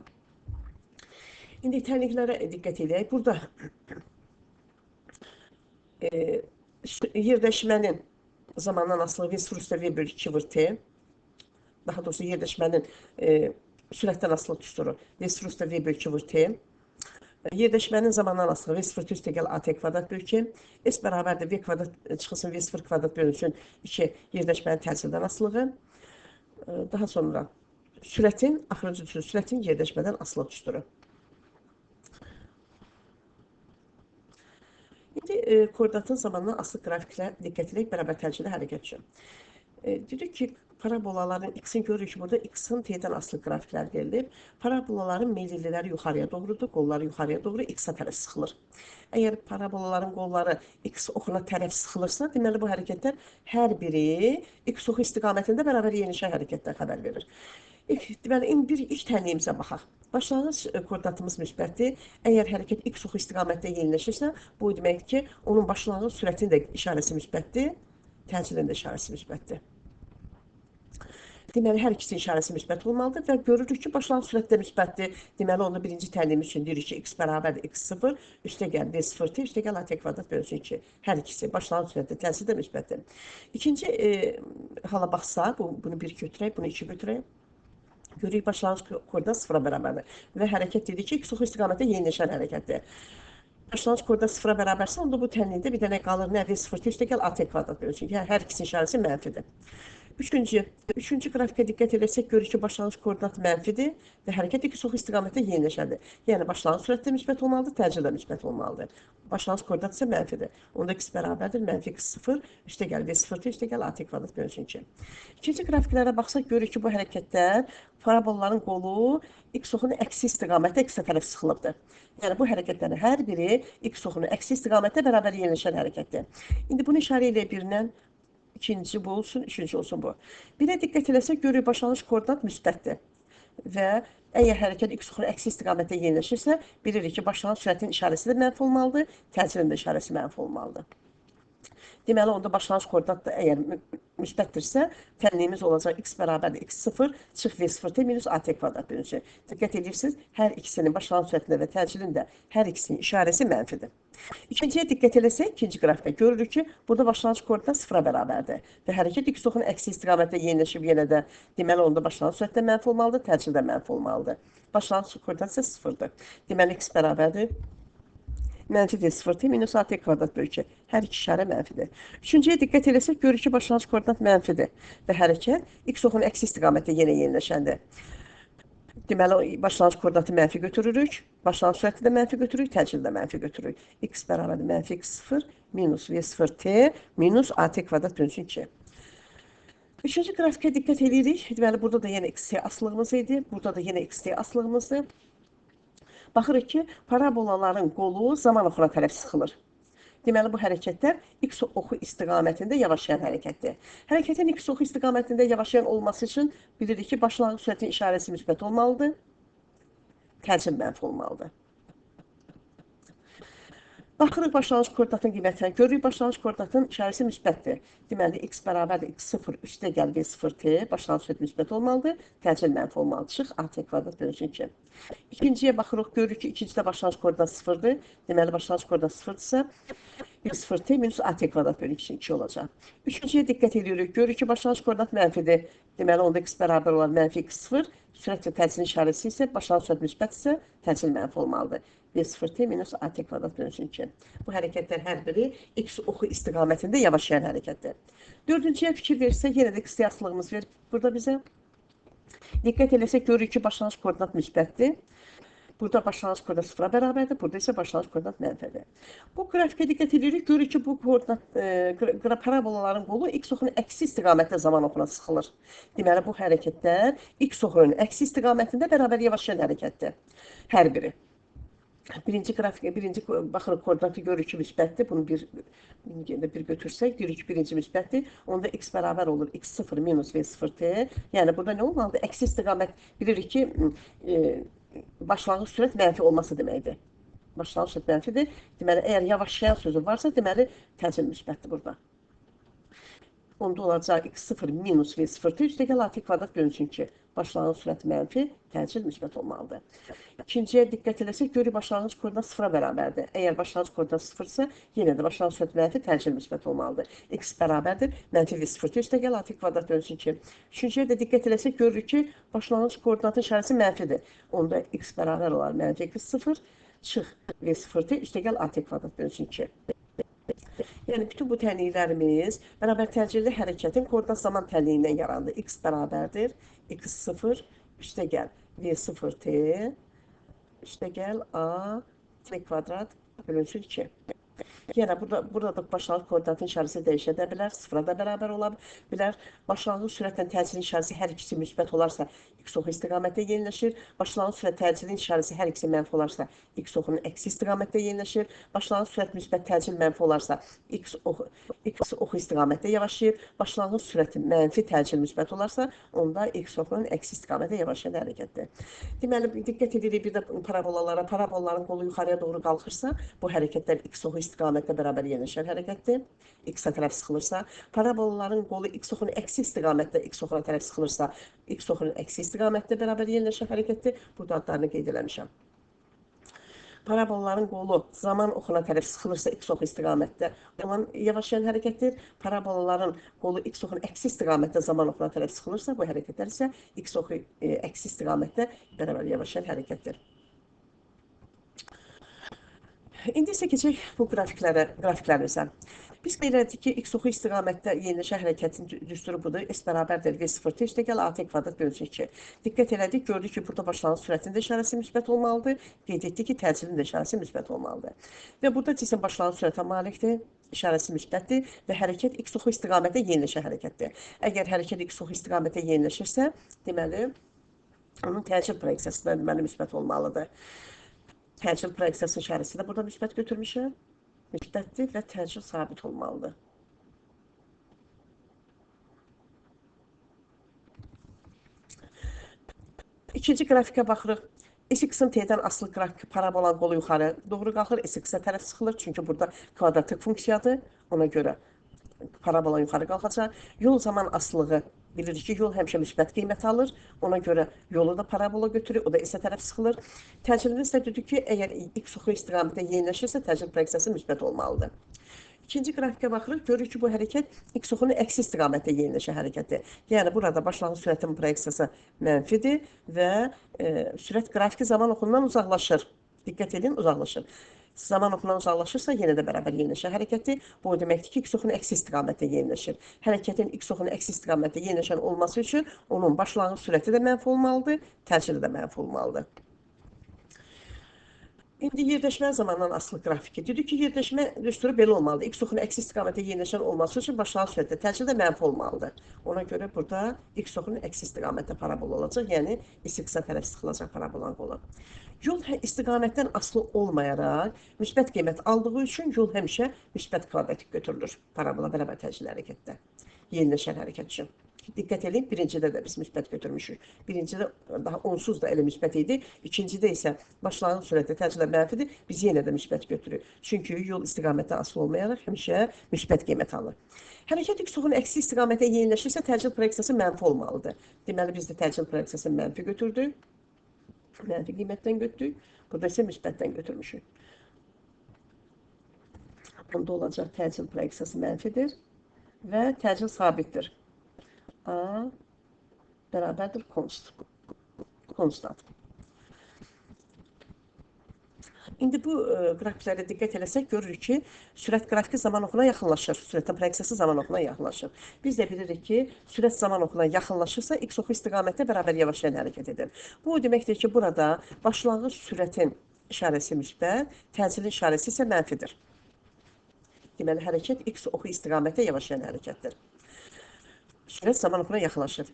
B: İndi tənliklərə diqqət edək. Burada yerləşmənin zamandan asılı v0 üstə v bölü 2 vur t. Daha doğrusu yerləşmənin sürətdən asılı düsturu v0 üstə v bölü 2 vur t. Yerləşmənin zamandan asılı v0 üstə gəl at kvadrat bölü 2. S bərabərdir v kvadrat çıxılsın v0 kvadrat bölünsün 2 yerləşmənin təsirdən asılığı. Daha sonra sürətin, axırıncı düsturu, sürətin yerləşmədən asılı düsturu. İndi koordinatın zamandan asılı qrafiklə diqqət edək bərabər təcili hərəkət üçün. Dedik ki, parabolaların x-in görürük ki, burada x-in t-dən asılı qrafiklər verilib. Parabolaların meyilliləri yuxarıya doğrudur, qolları yuxarıya doğru x-a tərəf sıxılır. Əgər parabolaların qolları x oxuna tərəf sıxılırsa, deməli bu hərəkətlər hər biri x oxu istiqamətində bərabər yenişən hərəkətdən xəbər verir. Deməli, ilk tənliyimizə baxaq. Başlanğıc koordinatımız müsbətdir. Əgər hərəkət x oxu istiqamətdə yeniləşirsə, bu deməkdir ki, onun başlanğıc sürətinin də işarəsi müsbətdir, təcilin də işarəsi müsbətdir. Deməli, hər ikisinin işarəsi müsbət olmalıdır və görürük ki, başlanğıc sürət də müsbətdir. Deməli, onda birinci tənliyimiz üçün deyirik ki, x bərabərdir x0, üstə gəl v0t, üstə gəl at kvadrat bölünsün 2. Hər ikisi başlanğıc sürətdə, təcil də müsbətdir. İkinci hala baxsaq, bunu 1 götürək, bunu 2 götürək. Görürük, başlanğıc koordinat 0-a bərabərdir və hərəkət dedik ki, x oxu istiqamətdə yeniləşən hərəkətdir. Başlanğıc koordinat 0-a bərabərsə, onda bu tənlikdə bir dənə qalır, nə v0t, üstə gəl at kvadrat bölünsün. Yəni, hər ikisinin işarəsi mənfidir. Üçüncü qrafikə diqqət edərsək, görürük ki, başlanğıc koordinat mənfidir və hərəkət x oxu istiqamətdə yeniləşəndir. Yəni, başlanğıc sürətdə müsbət olmalıdır, təcil də müsbət olmalıdır. Başlanğıc koordinat isə mənfidir. Onda x bərabərdir, mənfi x0, üstə gəl v0t, üstə gəl at kvadrat bölünsün 2. İkinci qrafiklərə baxsaq, görürük ki, bu hərəkətlər parabolların qolu x oxunun əksi istiqamətdə x-ə tərəf sıxılıbdır. Yəni, bu hərəkətlərin hər biri x oxunun əksi istiqamətdə bərabər yeniləşən hərəkətdir. İndi bunu işarə ilə birindən ikinci bu olsun, üçüncü olsun bu. Birə diqqət eləsək, görürük başlanğıc koordinat müsbətdir. Və əgər hərəkət x oxunun əksi istiqamətdə yeniləşirsə, bilirik ki, başlanğıc sürətin işarəsi də mənfi olmalıdır, təcilin də işarəsi mənfi olmalıdır. Deməli, onda başlanğıc koordinat da əgər müsbətdirsə, tənliyimiz olacaq x bərabərdir x0, çıx v0t minus at kvadrat bölünsün. Diqqət edirsiniz, hər ikisinin başlanğıc sürətində və təcilin də hər ikisinin işarəsi mənfidir. İkinciyə diqqət eləsək, ikinci qrafikdə görürük ki, burada başlanğıc koordinat sıfıra bərabərdir. Və hərəkət x oxun əksi istiqamətdə yeniləşib yenə də, deməli, onda başlanğıc sürətdə mənfi olmalıdır, təcil də mənfi olmalıdır. Başlanğıc koordinat isə sıfırdır. Deməli, x bərabərdir. Mənfi d sıfır minus at kvadrat bölü 2. Hər iki işarə mənfidir. Üçüncüyə diqqət eləsək, görürük ki, başlanğıc koordinat mənfidir. Və hərəkət x oxun əksi istiqamətdə yenə yeniləşəndir. Deməli, başlanğıc koordinatı mənfi götürürük. Başlanğıc sürəti də mənfi götürürük, təcil də mənfi götürürük. X bərabərdir mənfi x0 minus v0t minus at kvadrat bölü 2. Üçüncü qrafikə diqqət edirik. Deməli, burada da yenə xt asılığımız idi. Burada da yenə xt asılığımızdır. Baxırıq ki, parabolaların qolu zaman oxuna tərəf sıxılır. Deməli, bu hərəkətlər x oxu istiqamətində yavaşlayan hərəkətdir. Hərəkətin x oxu istiqamətində yavaşlayan olması üçün bilirik ki, başlanğıc sürətin işarəsi müsbət olmalıdır, təcil mənfi olmalıdır. Baxırıq başlanğıc koordinatın qiymətinə, görürük başlanğıc koordinatın işarəsi müsbətdir. Deməli, x bərabərdir x0 üstə gəl v0t, başlanğıc sürət müsbət olmalıdır, təcil mənfi olmalıdır. Çıx at kvadrat bölü 2. İkinciyə baxırıq, görürük ki, ikincidə başlanğıc koordinat sıfırdır. Deməli, başlanğıc koordinat sıfırdırsa, v0t minus at kvadrat bölü 2 olacaq. Üçüncüyə diqqət edirik, görürük ki, başlanğıc koordinat mənfidir. Deməli, onda x bərabər olan mənfi x0, sürət və təcilin işarəsi isə başlanğıc sürət müsbətdirsə, təcil mənfi olmalıdır. v0t minus at kvadrat bölü 2. Bu hərəkətlər hər biri x oxu istiqamətində yavaşlayan hərəkətdir. Dördüncüyə fikir versək, yenə də x asılığımız verir burada bizə. Diqqət eləsək, görürük ki, başlanğıc koordinat müsbətdir. Burada başlanğıc koordinat sıfıra bərabərdir, burada isə başlanğıc koordinat mənfidir. Bu qrafikə diqqət edirik, görürük ki, bu koordinat parabolaların qolu x oxunun əksi istiqamətdə zaman oxuna sıxılır. Deməli, bu hərəkətlər x oxunun əksi istiqamətində bərabər yavaşlayan hərəkətdir. Hər biri. Birinci qrafikə, birinci baxırıq koordinatı görürük ki, müsbətdir. Bunu bir götürsək, görürük ki, birinci müsbətdir. Onda x bərabər olur x0 minus v0t. Yəni, burada nə olmalıdır? Əksi istiqamət bilirik ki, başlanğıc sürət mənfi olması deməkdir. Başlanğıc sürət mənfidir. Deməli, əgər yavaşlayan sözü varsa, deməli, təcil müsbətdir burada. Onda olacaq x0 minus v0t üstə gəl at kvadrat bölü 2. Başlanğıc sürəti mənfi, təcil müsbət olmalıdır. İkinciyə diqqət eləsək, görürük başlanğıc koordinat sıfıra bərabərdir. Əgər başlanğıc koordinat sıfırsa, yenə də başlanğıc sürəti mənfi, təcil müsbət olmalıdır. X bərabərdir, mənfi v0t üstə gəl at kvadrat bölü 2. Üçüncüyə də diqqət eləsək, görürük ki, başlanğıc koordinatın işarəsi mənfidir. Onda x bərabər olar mənfi x0, çıx v0t üstə gəl at kvadrat bölü 2. Yəni, bütün bu tənliklərimiz bərabər təcilli hərəkətin koordinat zaman tənliyindən yarandı. X bərabərdir, x0, üstə gəl v0t, üstə gəl a kvadrat bölü 2. Yəni, burada da başlanğıc koordinatın işarəsi dəyişə də bilər, sıfıra da bərabər ola bilər. Başlanğıc sürətlə təcilin işarəsi hər ikisi müsbət olarsa, x oxu istiqamətdə yeniləşir. Başlanğıc sürət təcilin işarəsi hər ikisi mənfi olarsa, x oxunun əksi istiqamətdə yeniləşir. Başlanğıc sürət müsbət təcil mənfi olarsa, x oxu istiqamətdə yavaşlayır. Başlanğıc sürəti mənfi təcil müsbət olarsa, onda x oxunun əksi istiqamətdə yavaşlayan hərəkətdir. Deməli, diqqət edirik bir də parabolalara. Parabolaların qolu yuxarıya doğru qalxırsa, bu hərəkətlər x oxu istiqamətdə bərabər yeniləşən hərəkətdir. X-ə tərəf sıxılırsa, parabolaların qolu x oxunun əksi istiqamətdə x oxuna tərəf sıxılırsa, x oxunun əksi istiqamətdə bərabər yeniləşən hərəkətdir. Burada adlarını qeyd eləmişəm. Parabolaların qolu zaman oxuna tərəf sıxılırsa, x oxu istiqamətdə olan yavaşlayan hərəkətdir. Parabolaların qolu x oxunun əksi istiqamətdə zaman oxuna tərəf sıxılırsa, bu hərəkətlər isə x oxu əksi istiqamətdə bərabər yavaşlayan hərəkətdir. İndi isə keçək bu qrafiklərimizə. Biz qeyd etdik ki, x oxu istiqamətdə yeniləşən hərəkətin düsturu budur. S bərabərdir v0t üstə gəl at kvadrat bölü 2. Diqqət elədik, gördük ki, burada başlanğıc sürətin də işarəsi müsbət olmalıdır. Qeyd etdik ki, təcilin də işarəsi müsbət olmalıdır. Və burada cisim başlanğıc sürətə malikdir, işarəsi müsbətdir və hərəkət x oxu istiqamətdə yeniləşən hərəkətdir. Əgər hərəkət x oxu istiqamətdə yeniləşirsə, deməli, onun təcil proyeksiyası da deməli müsbət olmalıdır. Təcil proyeksiyasının işarəsi də burada müsbət götürmüşəm. Müsbətdir və təcil sabit olmalıdır. İkinci qrafikə baxırıq. SX-in T-dən asılı qrafik parabolanın qolu yuxarı doğru qalxır. SX-ə tərəf sıxılır. Çünki burada kvadratik funksiyadır. Ona görə parabola yuxarı qalxacaq. Yol zaman asılığı bilirik ki, yol həmişə müsbət qiymət alır. Ona görə yolu da parabola götürür, o da S tərəf sıxılır. Təcilimiz də dedik ki, əgər x oxu istiqamətdə yeniləşirsə, təcil proyeksiyası müsbət olmalıdır. İkinci qrafikə baxırıq, görürük ki, bu hərəkət x oxunun əksi istiqamətdə yeniləşən hərəkətdir. Yəni, burada başlanğıc sürətin proyeksiyası mənfidir və sürət qrafiki zaman oxundan uzaqlaşır. Diqqət edin, uzaqlaşır. Zaman oxundan uzaqlaşırsa, yenə də bərabər yeniləşən hərəkətdir. Bu o deməkdir ki, x oxunun əksi istiqamətdə yeniləşir. Hərəkətin x oxunun əksi istiqamətdə yeniləşən olması üçün onun başlanğıc sürəti də mənfi olmalıdır, təcili də mənfi olmalıdır. İndi yerləşmə zamandan asılı qrafiki. Dedik ki, yerləşmə düsturu belə olmalıdır. X oxunun əksi istiqamətdə yeniləşən olması üçün başlanğıc sürətdə təcili də mənfi olmalıdır. Ona görə burada x oxunun əksi istiqamətdə parabola olacaq, yəni x-ə tərəf sıxılacaq parabolanın qolu. Yol istiqamətdən asılı olmayaraq müsbət qiymət aldığı üçün yol həmişə müsbət kvadratik götürülür parabola bərabər təcili hərəkətdə. Yeniləşən hərəkət üçün. Diqqət edin, birincidə də biz müsbət götürmüşük. Birincidə daha onsuz da elə müsbət idi. İkincidə isə başlanğıc sürətdə təcili mənfidir. Biz yenə də müsbət götürürük. Çünki yol istiqamətdən asılı olmayaraq həmişə müsbət qiymət alır. Hərəkət x oxunun əksi istiqamətdə yeniləşirsə, təcil proyeksiyası mənfi olmalıdır. Deməli, biz də təcil proyeksiyasını mənfi götürdük. Mənfi qiymətdən götürdük. Burada isə müsbətdən götürmüşük. Bunda olacaq təcil proyeksiyası mənfidir və təcil sabitdir. A bərabərdir konstant. İndi bu qrafiklərə diqqət eləsək, görürük ki, sürət qrafiki zaman oxuna yaxınlaşır. Sürətin proyeksiyası zaman oxuna yaxınlaşır. Biz də bilirik ki, sürət zaman oxuna yaxınlaşırsa, x oxu istiqamətdə bərabər yavaşlayan hərəkət edir. Bu o deməkdir ki, burada başlanğıc sürətin işarəsi müsbət, təcilin işarəsi isə mənfidir. Deməli, hərəkət x oxu istiqamətdə yavaşlayan hərəkətdir. Sürət zaman oxuna yaxınlaşır.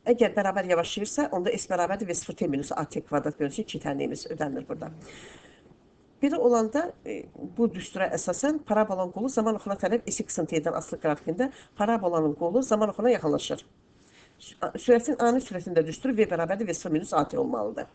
B: Əgər bərabər yavaşlayırsa, onda s bərabərdir v0t minus at kvadrat bölünsün 2 tənliyimiz ödənilir burada. Biri olanda bu düstura əsasən parabolanın qolu zaman oxuna tərəf s-in t'dən asılı qrafikində parabolanın qolu zaman oxuna yaxınlaşır. Sürətin ani sürətində düsturu v bərabərdir v0 minus at olmalıdır.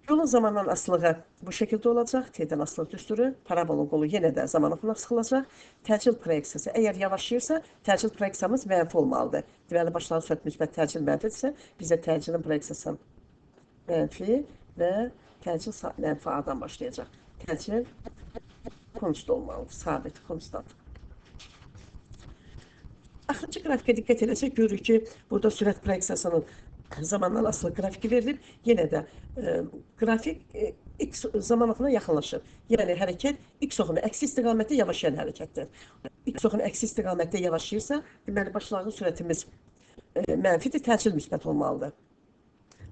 B: Yolun zamandan asılığı bu şəkildə olacaq. T'dən asılı düsturu, parabolun qolu yenə də zaman oxuna sıxılacaq. Təcil proyeksiyası, əgər yavaşlayırsa, təcil proyeksiyamız mənfi olmalıdır. Deməli, başlanğıc sürət müsbət təcil mənfidirsə, bizə təcilin proyeksiyası mənfi və təcil mənfi A-dan başlayacaq. Təcil konstant olmalıdır, sabit, konstant. Axırıncı qrafikə diqqət edəcək, görürük ki, burada sürət proyeksiyasının zamandan asılı qrafiki verilib. Yenə də qrafik x zaman oxuna yaxınlaşır. Yəni, hərəkət x oxunu əksi istiqamətdə yavaşlayan hərəkətdir. X oxunu əksi istiqamətdə yavaşlayırsa, deməli, başlanğıc sürətimiz mənfidir, təcil müsbət olmalıdır.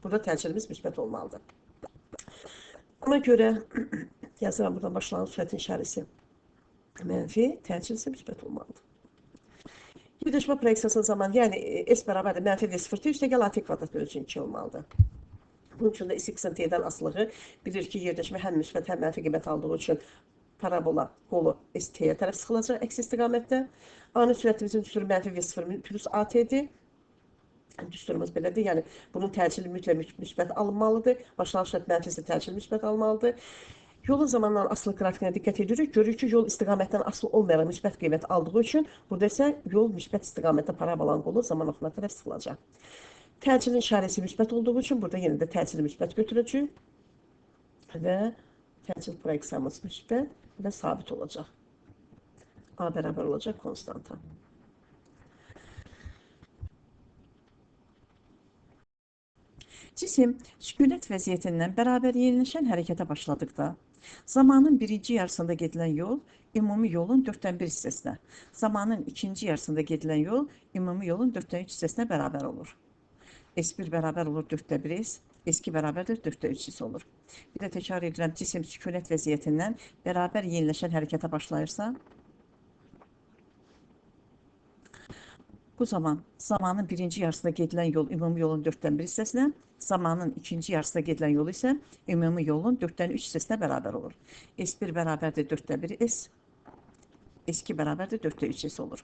B: Burada təcilimiz müsbət olmalıdır. Ona görə yazıram buradan başlanğıc sürətin işarəsi mənfi, təcil isə müsbət olmalıdır. Yerləşmə proyeksiyasının zamanı, yəni s bərabərdir mənfi v0t üstəgəl at kvadrat bölünsün 2 olmalıdır. Bunun üçün də s-in t'dən asılığı bilir ki, yerləşmə həm müsbət, həm mənfi qiymət aldığı üçün parabola qolu s-t'yə tərəf sıxılacaq əksi istiqamətdə. Ani sürətimizin düsturu mənfi v0 plus at-dir. Düsturumuz belədir, yəni bunun təcili mütləq müsbət alınmalıdır. Başlanğıc sürət mənfi isə təcili müsbət alınmalıdır. Yolun zamandan asılı qrafikinə diqqət edirik. Görürük ki, yol istiqamətdən asılı olmayaraq müsbət qiymət aldığı üçün burada isə yol müsbət istiqamətdə parabolanın qolu zaman oxuna tərəf sıxılacaq. Təcilin işarəsi müsbət olduğu üçün burada yenə də təcili müsbət götürəcək və təcil proyeksiyamız müsbət və sabit olacaq. A bərabər olacaq konstanta.
A: Cisim sükunət vəziyyətindən bərabər yeniləşən hərəkətə başladıqda, zamanın birinci yarısında gedilən yol ümumi yolun 4/1 hissəsinə, zamanın ikinci yarısında gedilən yol ümumi yolun 4/3 hissəsinə bərabər olur. S1 bərabər olur 4/1, S2 bərabərdir 4/3 hissə olur. Bir də təkrar edirəm, cisim sükunət vəziyyətindən bərabər yeniləşən hərəkətə başlayırsa, bu zaman zamanın birinci yarısında gedilən yol ümumi yolun 4/1 hissəsinə, zamanın ikinci yarısında gedilən yol isə ümumi yolun 4/3 hissəsinə bərabər olur. S1 bərabərdir 4/1S, S2 bərabərdir 4/3 hissə olur.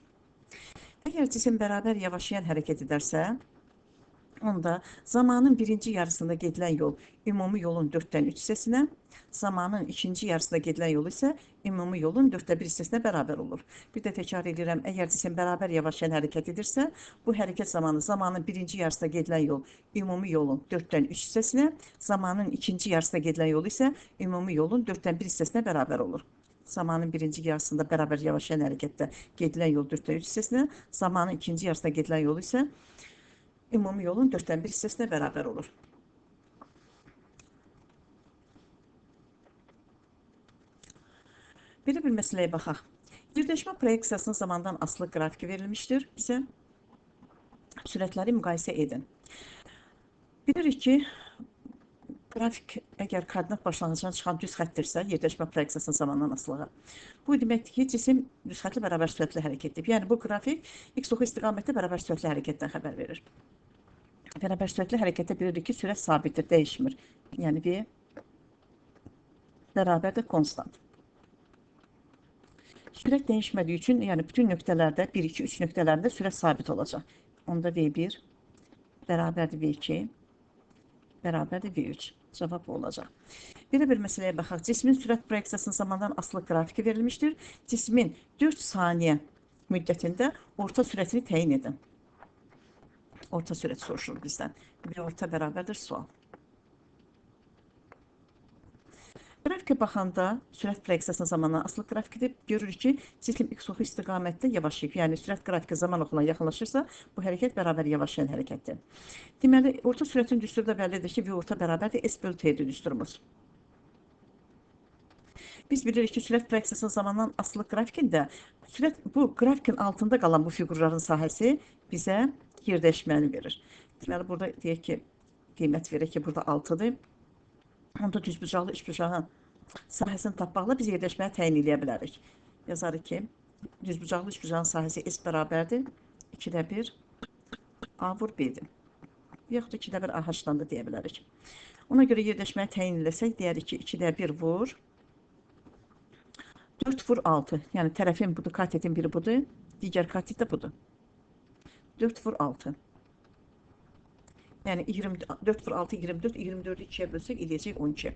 A: Əgər cisim bərabər yavaşlayan hərəkət edərsə, Onda zamanın birinci yarısında gedilən yol ümumi yolun 4-dən 3 hissəsinə, zamanın ikinci yarısında gedilən yol isə ümumi yolun 4-də 1 hissəsinə bərabər olur. Bir də təkrar edirəm, əgər cisim bərabər yavaşlayan hərəkət edirsə, bu hərəkət zamanı zamanın birinci yarısında gedilən yol ümumi yolun 4-dən 3 hissəsinə, zamanın ikinci yarısında gedilən yol isə ümumi yolun 4-dən 1 hissəsinə bərabər olur. Zamanın birinci yarısında bərabər yavaşlayan hərəkətdə gedilən yol 4-dən 3 hissəsinə, zamanın ikinci yarısında gedilən yol isə ümumi yolun 4-dən 1 hissəsinə bərabər olur. Belə bir məsələyə baxaq. Yerləşmə proyeksiyasının zamandan asılı qrafiki verilmişdir bizə. Sürətləri müqayisə edin. Bilirik ki, qrafik əgər koordinat başlanğıcından çıxan düz xətdirsə, yerləşmə proyeksiyasının zamandan asılığı. Bu deməkdir ki, cisim düz xətli bərabər sürətlə hərəkət edib. Yəni bu qrafik x-ox istiqamətdə bərabər sürətli hərəkətdən xəbər verir. Bərabər sürətli hərəkətdə bilirik ki, sürət sabitdir, dəyişmir. Yəni v bərabərdir konstant. Sürət dəyişmədiyi üçün, yəni bütün nöqtələrdə 1, 2, 3 nöqtələrində sürət sabit olacaq. Onda v1 bərabərdir v2 bərabərdir v3. Cavab olacaq. Belə bir məsələyə baxaq. Cismin sürət proyeksiyasının zamandan asılı qrafiki verilmişdir. Cismin 4 saniyə müddətində orta sürətini təyin edin. Orta sürət soruşulur bizdən. Bir orta bərabərdir sual. Qrafikə baxanda sürət proyeksiyasının zamandan asılı qrafikidir. Görürük ki, cisim x-oxu istiqamətdə yavaşlayıb. Yəni sürət qrafiki zaman oxuna yaxınlaşırsa, bu hərəkət bərabər yavaşlayan hərəkətdir. Deməli, orta sürətin düsturu da bəllidir ki, v orta bərabərdir s bölü t-dir düsturumuz. Biz bilirik ki, sürət proyeksiyasının zamandan asılı qrafikində bu qrafikin altında qalan bu fiqurların sahəsi bizə yerləşməni verir. Deməli, burada deyək ki, qiymət verək ki, burada 6-dır. Onda düzbucaqlı üçbucağın sahəsini tapmaqla biz yerləşməyə təyin edə bilərik. Yazarıq ki, düzbucaqlı üçbucağın sahəsi s bərabərdir. 2-də 1 a vur b-dir. Yaxud da 2-də 1 ah-dan da deyə bilərik. Ona görə yerləşməyə təyin eləsək, deyərik ki, 2-də 1 vur 4 vur 6. Yəni tərəfin budur, katetin biri budur, digər katet də budur. 4 vur 6. Yəni 4 vur 6, 24, 24-ü 2-yə bölsək, eləyəcək 12.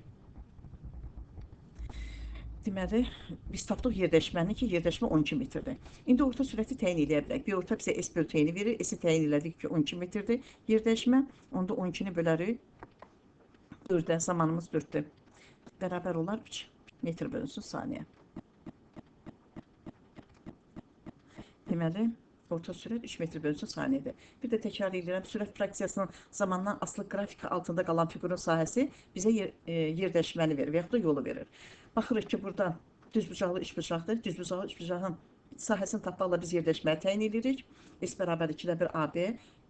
A: Deməli, biz tapdıq yerləşməni ki, yerləşmə 12 metrdir. İndi orta sürəti təyin edə bilək. Bir orta bizə s bölü t-ni verir, s-i təyin elədik ki, 12 metrdir yerləşmə. Onda 12-ni bölərik 4-dən, zamanımız 4-dür. Bərabər olar 3 metr bölünsün saniyə. Deməli, orta sürət 3 metr bölünsün saniyədir. Bir də təkrar edirəm, sürət proyeksiyasının zamandan asılı qrafiki altında qalan fiqurun sahəsi bizə yerləşməni verir və yaxud da yolu verir. Baxırıq ki, burada düzbucaqlı üçbucaqdır. Düzbucaqlı üçbucağın sahəsini tapmaqla biz yerləşməyə təyin edirik. S bərabər 2-də 1 AB,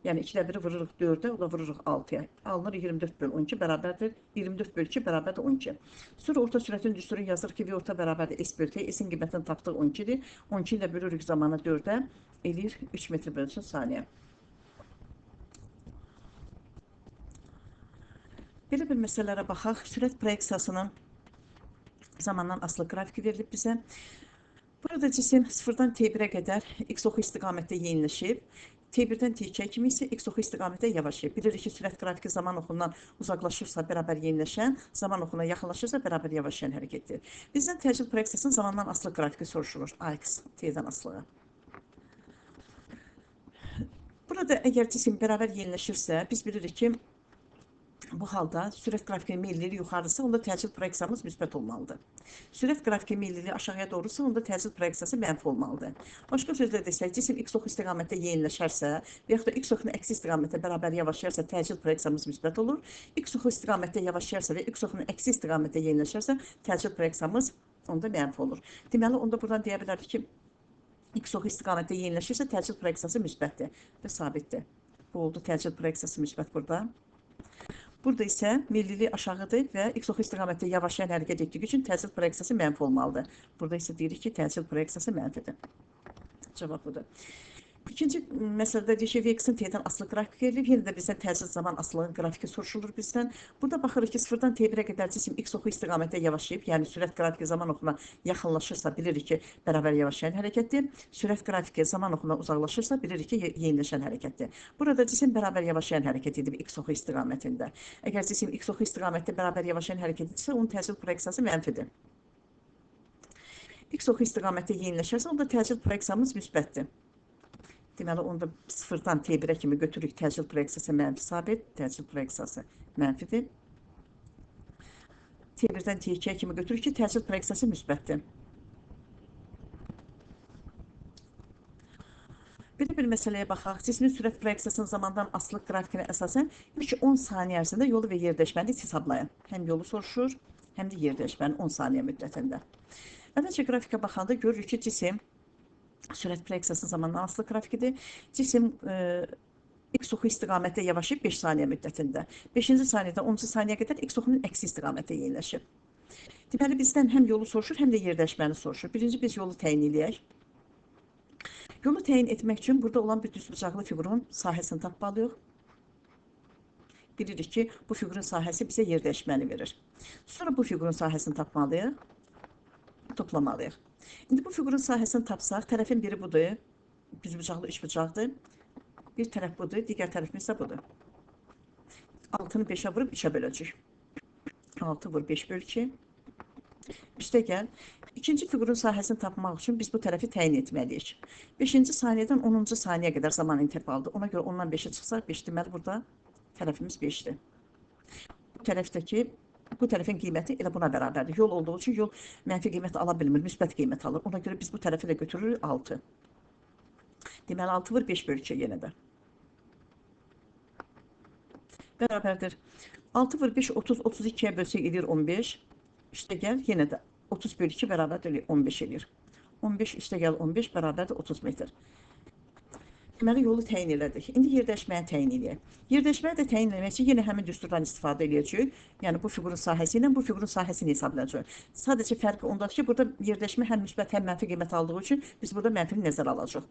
A: yəni 2-də 1-i vururuq 4-ə, o da vururuq 6-ya. Alınır 24 bölü 12 bərabərdir. 24 bölü 2 bərabərdir 12. Sonra orta sürətin düsturunu yazırıq ki, v orta bərabərdir s bölü t. S-in qiymətini tapdıq 12-dir. 12 ilə bölürük zamanı 4-ə, eləyir 3 metr bölünsün saniyə. Belə bir məsələlərə baxaq. Sürət proyeksiyasının zamandan asılı qrafiki verilib bizə. Burada cisim 0-dan t1-ə qədər x-oxu istiqamətdə yeniləşib. T1-dən t2-yə kimi isə x-oxu istiqamətdə yavaşlayıb. Bilirik ki, sürət qrafiki zaman oxundan uzaqlaşırsa bərabər yeniləşən, zaman oxuna yaxınlaşırsa bərabər yavaşlayan hərəkətdir. Bizdən təcil proyeksiyasının zamandan asılı qrafiki soruşulur. AX, t-dən asılığı. Burada əgər cisim bərabər yeniləşirsə, biz bilirik ki, bu halda sürət qrafikinin meyliliyi yuxarıdırsa, onda təcil proyeksiyamız müsbət olmalıdır. Sürət qrafikinin meyliliyi aşağıya doğrusa, onda təcil proyeksiyası mənfi olmalıdır. Başqa sözlə desək, cisim x-oxu istiqamətdə yeniləşərsə və yaxud da x-oxunun əksi istiqamətdə bərabər yavaşlayarsa, təcil proyeksiyamız müsbət olur. X-oxu istiqamətdə yavaşlayarsa və x-oxunun əksi istiqamətdə yeniləşərsə, təcil proyeksiyamız onda mənfi olur. Deməli, onda buradan deyə bilərik ki, x-oxu istiqamətdə yeniləşirsə, təcil proyeksiyası müsbətdir və sabitdir. Bu oldu təcil proyeksiyası müsbət burada. Burada isə meyliliyi aşağıdır və x-oxu istiqamətdə yavaşlayan hərəkət etdiyi üçün təcil proyeksiyası mənfi olmalıdır. Burada isə deyirik ki, təcil proyeksiyası mənfidir. Cavab budur.
B: İkinci məsələdə deyir ki, V-in T-dən asılı qrafik verilir. Yenə də bizdən təcil zaman asılı qrafiki soruşulur bizdən. Burada baxırıq ki, 0-dan T1-ə qədər cisim X oxu istiqamətdə yavaşlayıb, yəni sürət qrafiki zaman oxuna yaxınlaşırsa bilirik ki, bərabər yavaşlayan hərəkətdir. Sürət qrafiki zaman oxuna uzaqlaşırsa bilirik ki, yeniləşən hərəkətdir. Burada cisim bərabər yavaşlayan hərəkət edib X oxu istiqamətində. Əgər cisim X oxu istiqamətdə bərabər yavaşlayan hərəkət edirsə, onun təcil proyeksiyası mənfidir. X oxu istiqamətdə yeniləşərsə, onda təcil proyeksiyamız müsbətdir. Deməli, onda 0-dan T1-ə kimi götürürük, təcil proyeksiyası mənfi sabit, təcil proyeksiyası mənfidir. T1-dən T2-yə kimi götürürük ki, təcil proyeksiyası müsbətdir. Bir məsələyə baxaq. Cismin sürət proyeksiyasının zamandan asılılıq qrafikinə əsasən ilk 10 saniyə ərzində yolu və yerdəyişməni hesablayın. Həm yolu soruşur, həm də yerdəyişməni 10 saniyə müddətində. Əvvəlcə qrafikə baxanda görürük ki, cisim sürət proyeksiyasının zamandan asılı qrafikidir. Cisim X oxu istiqamətdə yavaşlayıb 5 saniyə müddətində. 5-ci saniyədən 10-cu saniyəyə qədər X oxunun əksi istiqamətdə yeniləşib. Deməli, bizdən həm yolu soruşur, həm də yerdəyişməni soruşur. Birinci biz yolu təyin edək. Yolu təyin etmək üçün burada olan bir düzbucaqlı fiqurun sahəsini tapmalıyıq. Bilirik ki, bu fiqurun sahəsi bizə yerdəyişməni verir. Sonra bu fiqurun sahəsini tapmalıyıq, toplamalıyıq. İndi bu fiqurun sahəsini tapsaq, tərəfin biri budur, düzbucaqlı üçbucaqdır. Bir tərəf budur, digər tərəfimiz də budur. 6-nı 5-ə vurub 3-ə böləcək. 6 vur 5 böl 2. Üstə gəl. İkinci fiqurun sahəsini tapmaq üçün biz bu tərəfi təyin etməliyik. 5-ci saniyədən 10-cu saniyəyə qədər zaman intervaldır. Ona görə ondan 5-ə çıxsaq, 5 deməli burada tərəfimiz 5-dir. Bu tərəfin qiyməti elə buna bərabərdir. Yol olduğu üçün yol mənfi qiymət ala bilmir, müsbət qiymət alır. Ona görə biz bu tərəfi də götürürük 6. Deməli 6 vur 5 böl 2 yenə də. Bərabərdir. 6 vur 5 30, 32-yə bölsək edir 15. Üstə gəl yenə də 30 böl 2 bərabərdir 15 edir. 15 üstə gəl 15 bərabərdir 30 metr. Deməli, yolu təyin elədik. İndi yerdəyişməni təyin edək. Yerdəyişməni də təyin eləmək üçün yenə həmin düsturdan istifadə edəcəyik. Yəni, bu fiqurun sahəsi ilə bu fiqurun sahəsini hesablayacaq. Sadəcə fərqi ondadır ki, burada yerdəyişmə həm müsbət, həm mənfi qiymət aldığı üçün biz burada mənfini nəzərə alacaq.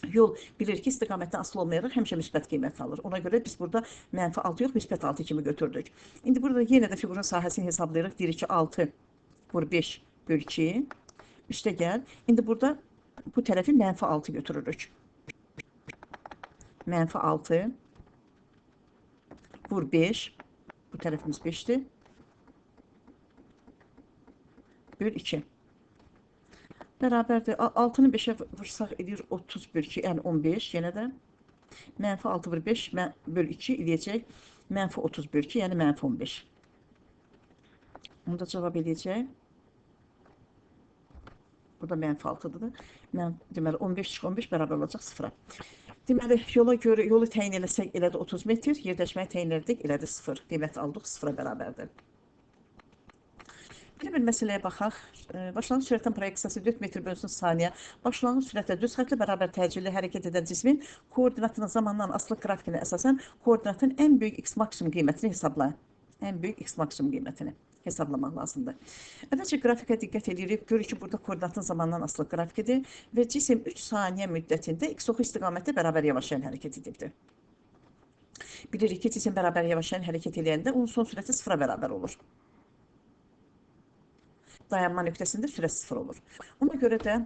B: Yol bilir ki, istiqamətdən asılı olmayaraq həmişə müsbət qiymət alır. Ona görə biz burada mənfi 6 yox, müsbət 6 kimi götürdük. İndi burada yenə də fiqurun sahəsini hesablayırıq. Deyirik ki, 6 vur 5 böl 2. Üstə gəl. İndi burada bu tərəfi mənfi 6 götürürük. Mənfi 6 vur 5. Bu tərəfimiz 5'dir. Böl 2. Bərabərdir. 6-nı 5'ə vursaq edir 30 böl 2, yəni 15 yenə də. Mənfi 6 vur 5 böl 2 eləyəcək. Mənfi 30 böl 2, yəni mənfi 15. Onu da cavab eləyəcək. Burada mənfi 6'dır. Deməli 15 çıxı 15 bərabər olacaq 0-a. Deməli, yola görə yolu təyin eləsək elədi 30 metr, yerdəşməyi təyin elədik elədi 0. Qiymət aldıq 0-a bərabərdir. Bir məsələyə baxaq. Başlanğıc sürətdən proyeksiyası 4 metr bölünsün saniyə. Başlanğıc sürətlə düz xəttlə bərabər təcilli hərəkət edən cismin koordinatının zamandan asılılıq qrafikinə əsasən koordinatın ən böyük x maksimum qiymətini hesablayın. Ən böyük x maksimum qiymətini hesablamaq lazımdır. Əvvəlcə qrafikə diqqət edirik. Görürük ki, burada koordinatın zamandan asılı qrafikidir və cisim 3 saniyə müddətində x oxu istiqamətdə bərabər yavaşlayan hərəkət edibdir. Bilirik ki, cisim bərabər yavaşlayan hərəkət edəndə onun son sürəti 0-a bərabər olur. Dayanma nöqtəsində sürət 0 olur. Ona görə də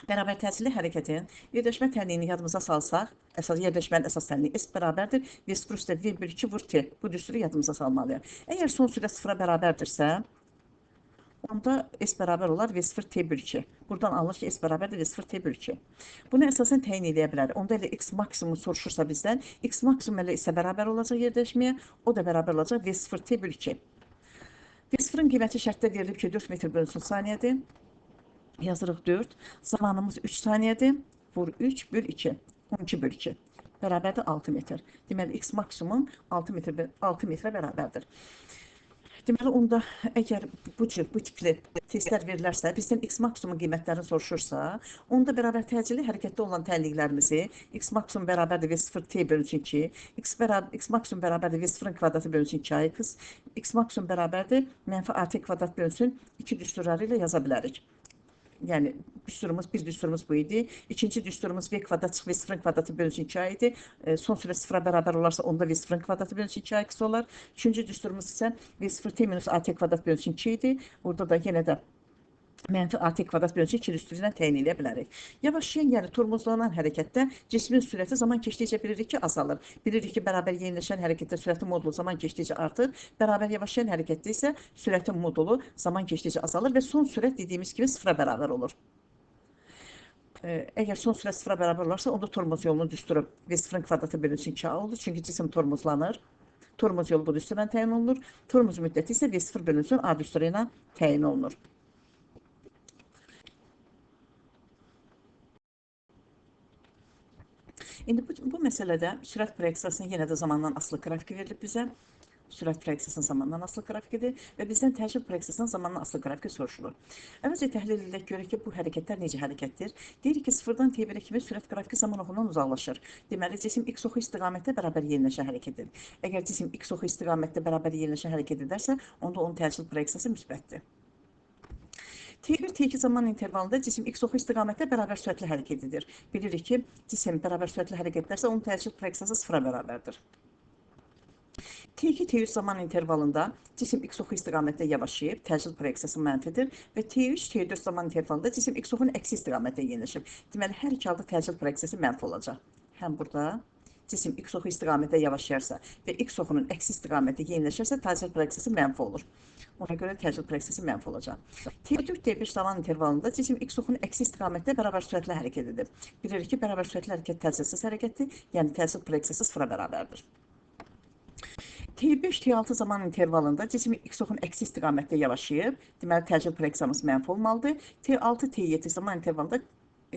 B: bərabər təcilli hərəkətin yerləşmə tənliyini yadımıza salsaq, yerləşmənin əsas tənliyi S bərabərdir. V0 üstə V bölü 2 vur T. Bu düsturu yadımıza salmalıyıq. Əgər son sürət 0-a bərabərdirsə, onda S bərabər olar V0 T bölü 2. Buradan alınır ki, S bərabərdir V0 T bölü 2. Bunu əsasən təyin edə bilərik. Onda elə X maksimum soruşursa bizdən, X maksimum ilə isə bərabər olacaq yerləşməyə, o da bərabər olacaq V0 T bölü 2. V0'ın qiyməti şərtdə verilib ki, 4 metr bölünsün saniyədir. Yazırıq 4. Zamanımız 3 saniyədir. Vur 3 böl 2. 12 böl 2. Bərabərdir 6 metr. Deməli, x maksimum 6 metrə bərabərdir. Deməli, onda əgər bu tipli testlər verilərsə, bizdən x maksimum qiymətlərini soruşursa, onda bərabər təcilli hərəkətdə olan tənliklərimizi x maksimum bərabərdir V0 T bölünsün 2, x maksimum bərabərdir V0'ın kvadratı bölünsün 2x, x maksimum bərabərdir mənfi AT kvadrat bölünsün 2 düsturları ilə yaza bilərik.
A: Yəni bir düsturumuz bu idi. İkinci düsturumuz v kvadrat çıx v sıfırın kvadratı bölünsün 2a idi. Son sürət sıfıra bərabər olarsa onda v sıfırın kvadratı bölünsün 2a eksi olar. Üçüncü düsturumuz isə v sıfır t minus at kvadrat bölünsün 2 idi. Burada da yenə də mənfi at kvadrat bölünsün 2 düsturu ilə təyin edə bilərik. Yavaşlayan, yəni tormozlanan hərəkətdə cismin sürəti zaman keçdikcə bilirik ki, azalır. Bilirik ki, bərabər yeniləşən hərəkətdə sürətin modulu zaman keçdikcə artır. Bərabər yavaşlayan hərəkətdə isə sürətin modulu zaman keçdikcə azalır və son sürət dediyimiz kimi sıfıra bərabər olur. Əgər son sürət sıfıra bərabər olarsa, onda tormoz yolunun düsturu v sıfırın kvadratı bölünsün 2a olur. Çünki cisim tormozlanır. Tormoz yolu bu düsturla təyin olunur. Tormoz müddəti isə v sıfır bölünsün a düsturu ilə təyin olunur. İndi bu məsələdə sürət proyeksiyasının yenə də zamandan asılı qrafiki verilib bizə. Sürət proyeksiyasının zamandan asılı qrafikidir və bizdən təcrübə proyeksiyasının zamandan asılı qrafiki soruşulur. Əvvəlcə təhlil edək görək ki, bu hərəkətlər necə hərəkətdir? Deyirik ki, sıfırdan t1-ə kimi sürət qrafiki zaman oxundan uzaqlaşır. Deməli, cisim x oxu istiqamətdə bərabər yeniləşən hərəkət edir. Əgər cisim x oxu istiqamətdə bərabər yeniləşən hərəkət edərsə, onda onun təcrübə proyeksiyası müsbətdir. T1, T2 zaman intervalında cisim x oxu istiqamətdə bərabər sürətli hərəkət edir. Bilirik ki, cisim bərabər sürətli hərəkət edərsə, onun təcrübə proyeksiyası sıfıra bərabərdir. T2, T3 zaman intervalında cisim x oxu istiqamətdə yavaşlayıb, təcrid proyeksiyası mənfidir və T3, T4 zaman intervalında cisim x oxunun əksi istiqamətdə yeniləşib. Deməli, hər iki halda təcrid proyeksiyası mənfi olacaq. Həm burada cisim x oxu istiqamətdə yavaşlayarsa və x oxunun əksi istiqamətdə yeniləşərsə, təcrid proyeksiyası mənfi olur. Ona görə təcrid proyeksiyası mənfi olacaq. T4, T5 zaman intervalında cisim x oxunun əksi istiqamətdə bərabər sürətlə hərəkət edir. Bilirik ki, bərabər sürətli hərəkət təcridsiz hərəkətdir, yəni təcrid proyeksiyası sıfıra bərabərdir. T5, T6 zaman intervalında cisim x oxunun əksi istiqamətdə yavaşlayıb, deməli təcrid proyeksiyamız mənfi olmalıdır. T6, T7 zaman intervalında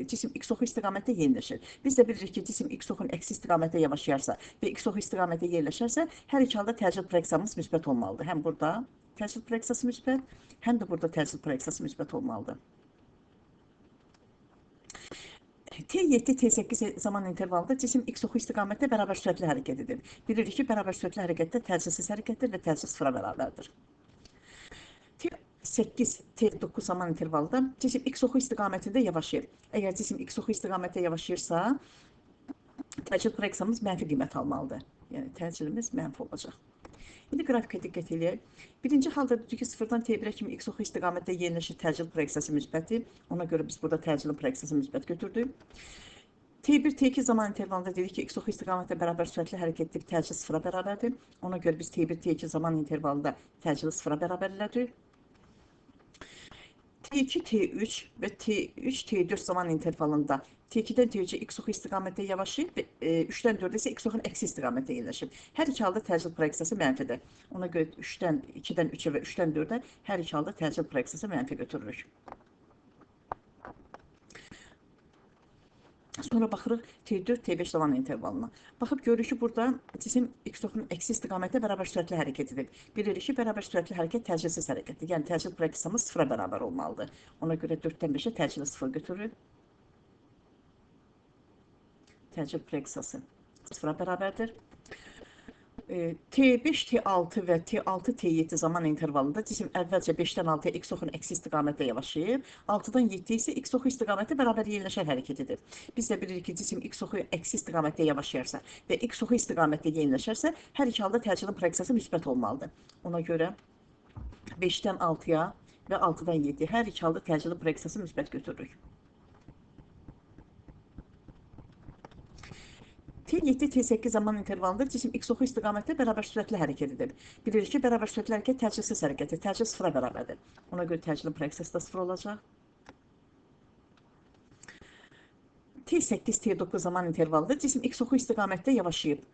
A: cisim x oxu istiqamətdə yeniləşir. Biz də bilirik ki, cisim x oxunun əksi istiqamətdə yavaşlayarsa və x oxu istiqamətdə yerləşərsə, hər iki halda təcrid proyeksiyamız müsbət olmalıdır. Həm burada təcrid proyeksiyası müsbət, həm də burada təcrid proyeksiyası müsbət olmalıdır. T7, T8 zaman intervalında cisim x oxu istiqamətdə bərabər sürətli hərəkət edir. Bilirik ki, bərabər sürətli hərəkətdə təcridsiz hərəkətdir və təcrid sıfıra bərabərdir. T8, T9 zaman intervalında cisim x oxu istiqamətində yavaşlayır. Əgər cisim x oxu istiqamətdə yavaşlayırsa, təcrid proyeksiyamız mənfi qiymət almalıdır. Yəni, təcridimiz mənfi olacaq. İndi qrafikə diqqət edək. Birinci halda dedik ki, sıfırdan T1-ə kimi x oxu istiqamətdə yeniləşir, təcrid proyeksiyası müsbətdir. Ona görə biz burada təcridin proyeksiyası müsbət götürdük. T1, T2 zaman intervalında dedik ki, x oxu istiqamətdə bərabər sürətli hərəkət etdik, təcrid sıfıra bərabərdir. Ona görə biz T1, T2 zaman intervalında təcridi sıfıra bərabər elədik. T2, T3 və T3, T4 zaman intervalında T2-dən T3-ə x oxu istiqamətdə yavaşlayıb və 3-dən 4-ə isə x oxunun əksi istiqamətdə yerləşib. Hər iki halda təcrid proyeksiyası mənfidir. Ona görə 2-dən 3-ə və 3-dən 4-ə hər iki halda təcrid proyeksiyası mənfi götürürük. Sonra baxırıq T4, T5 zaman intervalına. Baxıb görürük ki, burada cisim x oxunun əksi istiqamətdə bərabər sürətli hərəkət edib. Bilirik ki, bərabər sürətli hərəkət təcridsiz hərəkətdir. Yəni, təcrid proyeksiyamız sıfıra bərabər olmalıdır. Ona görə 4-dən 5-ə təcridi sıfır götürürük. Təcrid proyeksiyası sıfıra bərabərdir. T5, T6 və T6, T7 zaman intervalında cisim əvvəlcə 5-dən 6-ya x oxunun əksi istiqamətdə yavaşlayır. 6-dan 7-yə isə x oxu istiqamətdə bərabər yeniləşən hərəkət edir. Biz də bilirik ki, cisim x oxu əksi istiqamətdə yavaşlayarsa və x oxu istiqamətdə yeniləşərsə, hər iki halda təcridin proyeksiyası müsbət olmalıdır. Ona görə 5-dən 6-ya və 6-dan 7-yə hər iki halda təcridin proyeksiyası müsbət götürürük. T7, T8 zaman intervalında cisim x oxu istiqamətdə bərabər sürətli hərəkət edir. Bilirik ki, bərabər sürətli hərəkət təcridsiz hərəkətdir. Təcrid sıfıra bərabərdir. Ona görə təcridin proyeksiyası da sıfır olacaq. T8, T9 zaman intervalında cisim x oxu istiqamətdə yavaşlayıb.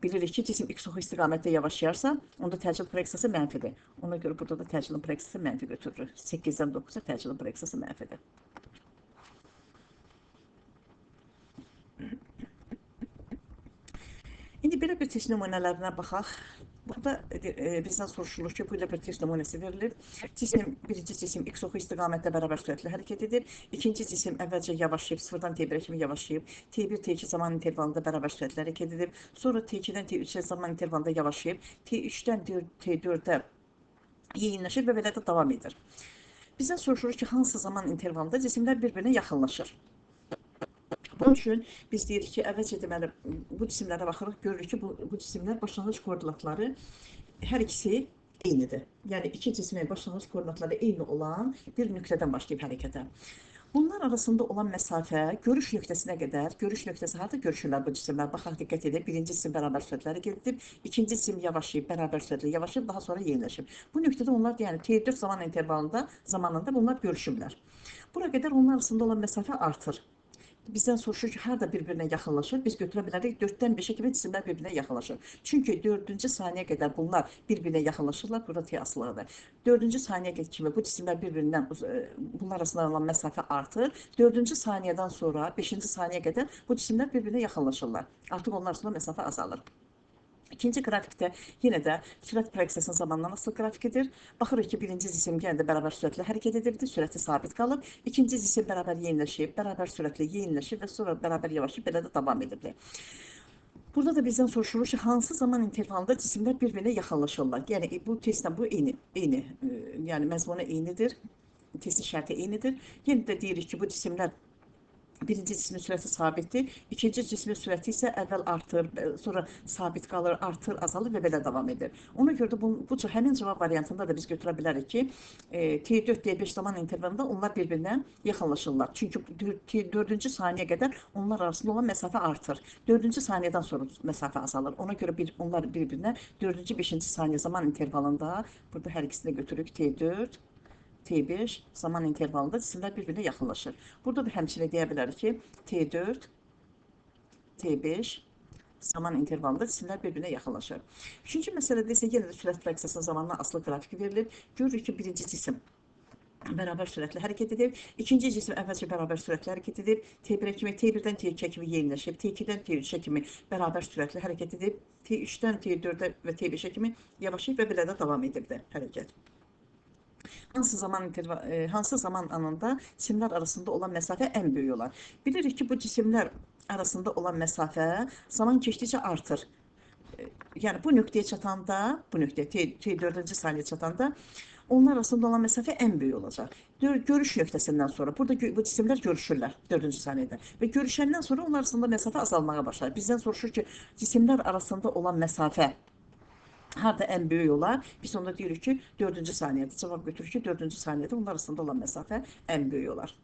A: Bilirik ki, cisim x oxu istiqamətdə yavaşlayarsa, onda təcrid proyeksiyası mənfidir. Ona görə burada da təcridin proyeksiyası mənfi götürülür. 8-dən 9-a təcridin proyeksiyası mənfidir. İndi belə bir test nümunələrinə baxaq. Burada bizdən soruşulur ki, bu ilə bir test nümunəsi verilir. Birinci cisim x oxu istiqamətdə bərabər sürətli hərəkət edir. İkinci cisim əvvəlcə yavaşlayıb, sıfırdan T1-ə kimi yavaşlayıb. T1, T2 zaman intervalında bərabər sürətli hərəkət edib. Sonra T2-dən T3-ə zaman intervalında yavaşlayıb. T3-dən T4-ə yeniləşir və belə də davam edir. Bizdən soruşulur ki, hansı zaman intervalında cisimlər bir-birinə yaxınlaşır? Bunun üçün biz deyirik ki, əvvəlcə deməli bu cisimlərə baxırıq, görürük ki, bu cisimlər başlanğıc koordinatları hər ikisi eynidir. Yəni iki cismin başlanğıc koordinatları eyni olan bir nöqtədən başlayıb hərəkətə. Bunlar arasında olan məsafə görüş nöqtəsinə qədər, görüş nöqtəsi harda görüşürlər bu cisimlər? Baxaq, diqqət edin. Birinci cisim bərabər sürətlə hərəkət edib, ikinci cisim yavaşlayıb, bərabər sürətlə yavaşlayıb, daha sonra yeniləşib. Bu nöqtədə onlar, yəni T4 zaman intervalında, zamanında bunlar görüşüblər. Bura qədər onlar arasında olan məsafə artır. Bizdən soruşur ki, harda bir-birinə yaxınlaşır? Biz götürə bilərik 4-dən 5-ə kimi cisimlər bir-birinə yaxınlaşır. Çünki 4-cü saniyəyə qədər bunlar bir-birinə yaxınlaşırlar. Burada T asılıdır. 4-cü saniyəyə kimi bu cisimlər bir-birindən bunlar arasında olan məsafə artır. 4-cü saniyədən sonra 5-ci saniyəyə qədər bu cisimlər bir-birinə yaxınlaşırlar. Artıq onlar arasında məsafə azalır. İkinci qrafikdə yenə də sürət proyeksiyasının zamandan asılı qrafikidir. Baxırıq ki, birinci cisim yenə də bərabər sürətlə hərəkət edirdi, sürəti sabit qalıb. İkinci cisim bərabər yeniləşib, bərabər sürətlə yeniləşib və sonra bərabər yavaşlayıb belə də davam edirdi. Burada da bizdən soruşulur ki, hansı zaman intervalında cisimlər bir-birinə yaxınlaşırlar? Yəni bu testlə bu eyni, yəni məzmunu eynidir, testin şərti eynidir. Yenə də deyirik ki, bu cisimlər birinci cismin sürəti sabitdir, ikinci cismin sürəti isə əvvəl artır, sonra sabit qalır, artır, azalır və belə davam edir. Ona görə də bu həmin cavab variantında da biz götürə bilərik ki, T4, T5 zaman intervalında onlar bir-birinə yaxınlaşırlar. Çünki 4-cü saniyəyə qədər onlar arasında olan məsafə artır. 4-cü saniyədən sonra məsafə azalır. Ona görə onlar bir-birinə 4-cü, 5-ci saniyə zaman intervalında, burada hər ikisini götürürük, T4, T5 zaman intervalında cisimlər bir-birinə yaxınlaşır. Burada da həmçinin deyə bilərik ki, T4, T5 zaman intervalında cisimlər bir-birinə yaxınlaşır. Üçüncü məsələdə isə yenə də sürət proyeksiyasının zamanına asılı qrafiki verilir. Görürük ki, birinci cisim bərabər sürətlə hərəkət edib, ikinci cisim əvvəlcə bərabər sürətlə hərəkət edib, T1-ə kimi, T1-dən T2-ə kimi yeniləşib, T2-dən T3-ə kimi bərabər sürətlə hərəkət edib, T3-dən T4-ə və T5-ə kimi yavaşlayıb və belə də davam edirdi hərəkət. Hansı zaman anında cisimlər arasında olan məsafə ən böyük olar? Bilirik ki, bu cisimlər arasında olan məsafə zaman keçdikcə artır. Yəni bu nöqtəyə çatanda, bu nöqtəyə T4-cü saniyəyə çatanda onlar arasında olan məsafə ən böyük olacaq. Görüş nöqtəsindən sonra, burada bu cisimlər görüşürlər 4-cü saniyədə və görüşəndən sonra onlar arasında məsafə azalmağa başlar. Bizdən soruşur ki, cisimlər arasında olan məsafə harda ən böyük olar? Biz onda deyirik ki, 4-cü saniyədə. Cavab götürür ki, 4-cü saniyədə onlar arasında olan məsafə ən böyük olar.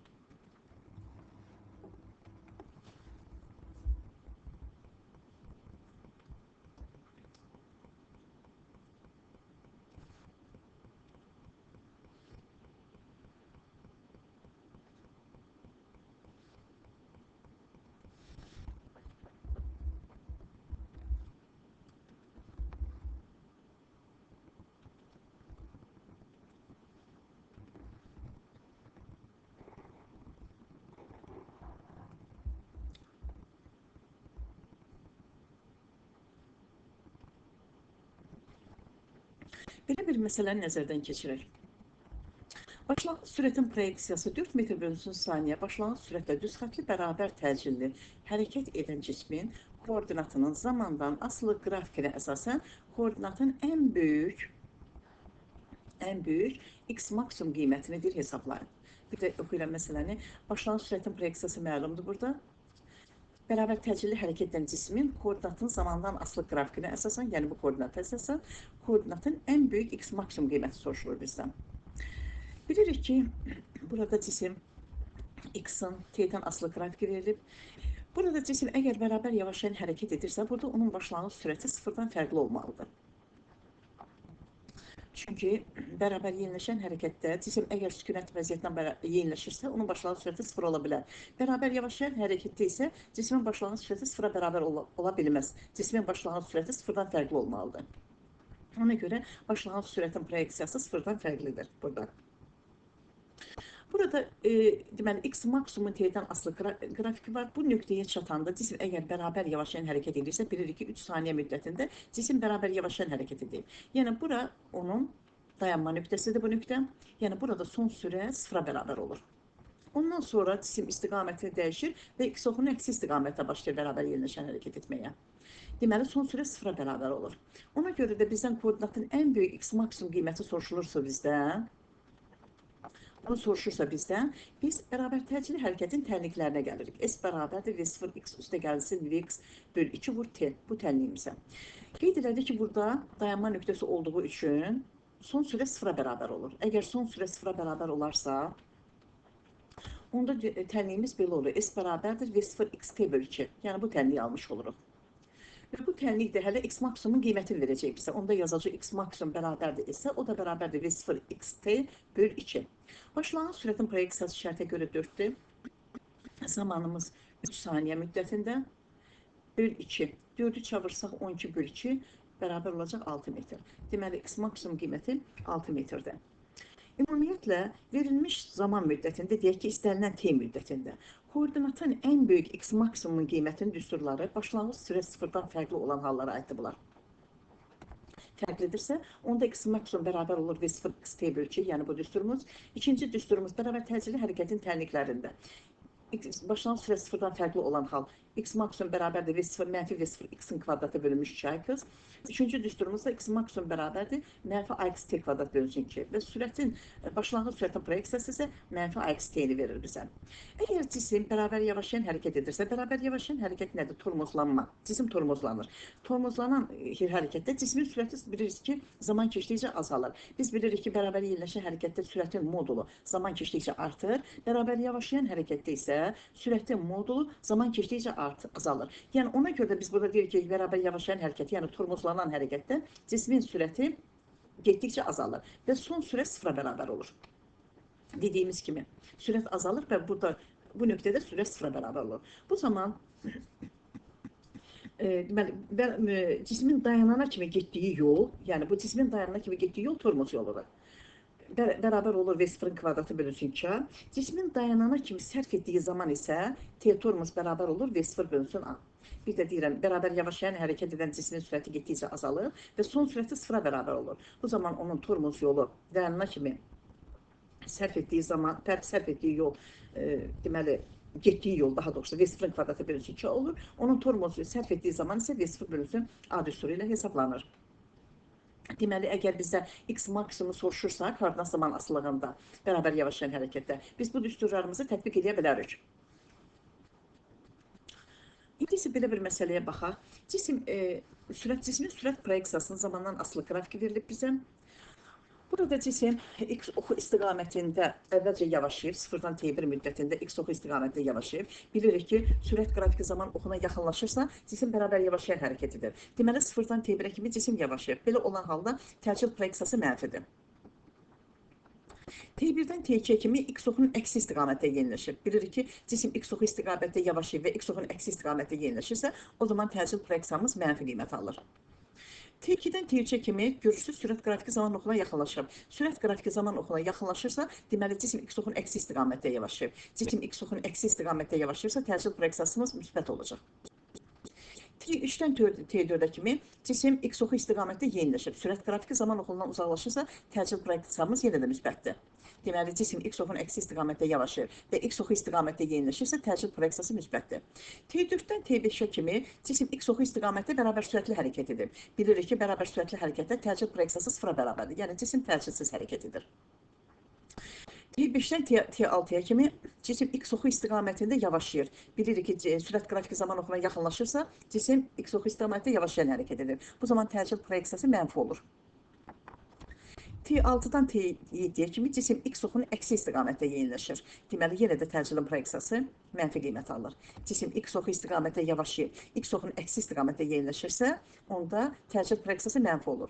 A: Belə bir məsələni nəzərdən keçirək. Başlanğıc sürətin proyeksiyası 4 metr bölünsün saniyə başlanğıc sürətlə düz xətli bərabər təcilli hərəkət edən cismin koordinatının zamandan asılı qrafikinə əsasən koordinatın ən böyük x maksimum qiymətini hesablayın. Bir də oxuyuram məsələni. Başlanğıc sürətin proyeksiyası məlumdur burada. Bərabər təcilli hərəkət edən cismin koordinatın zamandan asılı qrafikinə əsasən, yəni bu koordinata əsasən, koordinatın ən böyük x maksimum qiyməti soruşulur bizdən. Bilirik ki, burada cisim x-in t-dən asılı qrafiki verilib. Burada cisim əgər bərabər yavaşlayan hərəkət edirsə, burada onun başlanğıc sürəti sıfırdan fərqli olmalıdır. Çünki bərabər yeniləşən hərəkətdə cisim əgər sükunət vəziyyətindən yeniləşirsə, onun başlanğıc sürəti sıfır ola bilər. Bərabər yavaşlayan hərəkətdə isə cismin başlanğıc sürəti sıfıra bərabər ola bilməz. Cismin başlanğıc sürəti sıfırdan fərqli olmalıdır. Ona görə başlanğıc sürətin proyeksiyası sıfırdan fərqlidir burada. Burada deməli x maksimumun t-dən asılı qrafiki var. Bu nöqtəyə çatanda cisim əgər bərabər yavaşlayan hərəkət edirsə, bilirik ki, 3 saniyə müddətində cisim bərabər yavaşlayan hərəkət edir. Yəni bura onun dayanma nöqtəsidir bu nöqtə. Yəni burada son sürət sıfıra bərabər olur. Ondan sonra cisim istiqaməti dəyişir və x oxunun əksi istiqamətə başlayır bərabər yeniləşən hərəkət etməyə. Deməli, son sürət sıfıra bərabər olur. Ona görə də bizdən koordinatın ən böyük x maksimum qiyməti soruşulursa bizdən, Onu soruşursa bizdən, biz bərabər təcili hərəkətin tənliklərinə gəlirik. S bərabərdir V0x üstə gəlsin Vx bölü 2 vur T. Bu tənliyimizə. Qeyd elədik ki, burada dayanma nöqtəsi olduğu üçün son sürət sıfıra bərabər olur. Əgər son sürət sıfıra bərabər olarsa, onda tənliyimiz belə olur. S bərabərdir V0xt bölü 2. Yəni bu tənliyi almış oluruq. Və bu tənlikdə hələ x maksimumun qiymətini verəcək bizə. Onda yazacaq x maksimum bərabərdir isə, o da bərabərdir V0xt bölü 2. Başlanğıc sürətin proyeksiyası şərtə görə 4-dür. Zamanımız 3 saniyə müddətində bölü 2. 4-ü çavursaq 12 bölü 2 bərabər olacaq 6 metr. Deməli, x maksimum qiyməti 6 metrdir. Ümumiyyətlə, verilmiş zaman müddətində, deyək ki, istənilən t müddətində, koordinatın ən böyük x maksimumun qiymətinin düsturları başlanğıc sürət sıfırdan fərqli olan hallara aiddir bunlar. Fərqlidirsə, onda x maksimum bərabər olur V0xt bölü 2, yəni bu düsturumuz. İkinci düsturumuz bərabər təcili hərəkətin tənliklərində. Başlanğıc sürət sıfırdan fərqli olan hal x maksimum bərabərdir mənfi V0x-in kvadratı bölünmüş 2x. Üçüncü düsturumuzda x maksimum bərabərdir mənfi axt kvadrat bölünsün 2 və sürətin başlanğıc sürətin proyeksiyası isə mənfi axt-ni verir bizə. Əgər cisim bərabər yavaşlayan hərəkət edirsə, bərabər yavaşlayan hərəkət nədir? Tormozlanma. Cisim tormozlanır. Tormozlanan hərəkətdə cismin sürəti bilirik ki, zaman keçdikcə azalır. Biz bilirik ki, bərabər yerləşən hərəkətdə sürətin modulu zaman keçdikcə artır. Bərabər yavaşlayan hərəkətdə isə sürətin modulu zaman keçdikcə azalır. Yəni ona görə də biz burada deyirik ki, bərabər yavaşlayan hərəkət, yəni tormozlanan hərəkətdə cismin sürəti getdikcə azalır və son sürət sıfıra bərabər olur. Dediyimiz kimi sürət azalır və burada bu nöqtədə sürət sıfıra bərabər olur. Bu zaman cismin dayanana kimi getdiyi yol, yəni bu cismin dayanana kimi getdiyi yol tormoz yoludur. Bərabər olur V0-ın kvadratı bölünsün 2. Cismin dayanana kimi sərf etdiyi zaman isə T tormoz bərabər olur V0 bölünsün A. Bir də deyirəm, bərabər yavaşlayan hərəkət edən cismin sürəti getdikcə azalır və son sürəti sıfıra bərabər olur. Bu zaman onun tormoz yolu dayanana kimi sərf etdiyi zaman, sərf etdiyi yol, deməli, getdiyi yol daha doğrusu V0-ın kvadratı bölünsün 2 olur. Onun tormozu sərf etdiyi zaman isə V0 bölünsün A düsturu ilə hesablanır. Deməli, əgər bizdə x maksimumu soruşursa, koordinat zaman asılılığında, bərabər yavaşlayan hərəkətdə, biz bu düsturlarımızı tətbiq edə bilərik. İndi isə belə bir məsələyə baxaq. Cismin sürət proyeksiyasının zamandan asılı qrafiki verilib bizə. Burada cisim x oxu istiqamətində əvvəlcə yavaşlayıb, 0-dan t1 müddətində x oxu istiqamətində yavaşlayıb. Bilirik ki, sürət qrafiki zaman oxuna yaxınlaşırsa, cisim bərabər yavaşlayan hərəkət edir. Deməli, 0-dan t1-ə kimi cisim yavaşlayıb. Belə olan halda təcil proyeksiyası mənfidir. T1-dən T2-yə kimi x oxunun əksi istiqamətdə yeniləşir. Bilirik ki, cisim x oxu istiqamətdə yavaşlayıb və x oxunun əksi istiqamətdə yeniləşirsə, o zaman təcil proyeksiyamız mənfi qiymət alır. T2-dən T3-ə kimi görürsünüz, sürət qrafiki zaman oxuna yaxınlaşır. Sürət qrafiki zaman oxuna yaxınlaşırsa, deməli, cisim x oxunun əksi istiqamətdə yavaşlayır. Cisim x oxunun əksi istiqamətdə yavaşlayırsa, təcil proyeksiyasımız müsbət olacaq. T3-dən T4-ə kimi cisim x oxu istiqamətdə yeniləşir. Sürət qrafiki zaman oxundan uzaqlaşırsa, təcil proyeksiyamız yenə də müsbətdir. Deməli, cisim x oxunun əksi istiqamətdə yavaşlayır və x oxu istiqamətdə yeniləşirsə, təcil proyeksiyası müsbətdir. T4-dən T5-ə kimi cisim x oxu istiqamətdə bərabər sürətli hərəkət edir. Bilirik ki, bərabər sürətli hərəkətdə təcil proyeksiyası sıfıra bərabərdir. Yəni, cisim təcilsiz hərəkət edir. T5-dən T6-ya kimi cisim x oxu istiqamətində yavaşlayır. Bilirik ki, sürət qrafiki zaman oxuna yaxınlaşırsa, cisim x oxu istiqamətdə yavaşlayan hərəkət edir. Bu zaman təcil proyeksiyası mənfi olur. T6-dan T7-yə kimi cisim x oxunun əksi istiqamətdə yeniləşir. Deməli, yenə də təcilin proyeksiyası mənfi qiymət alır. Cisim x oxu istiqamətdə yavaşlayır, x oxunun əksi istiqamətdə yeniləşirsə, onda təcil proyeksiyası mənfi olur.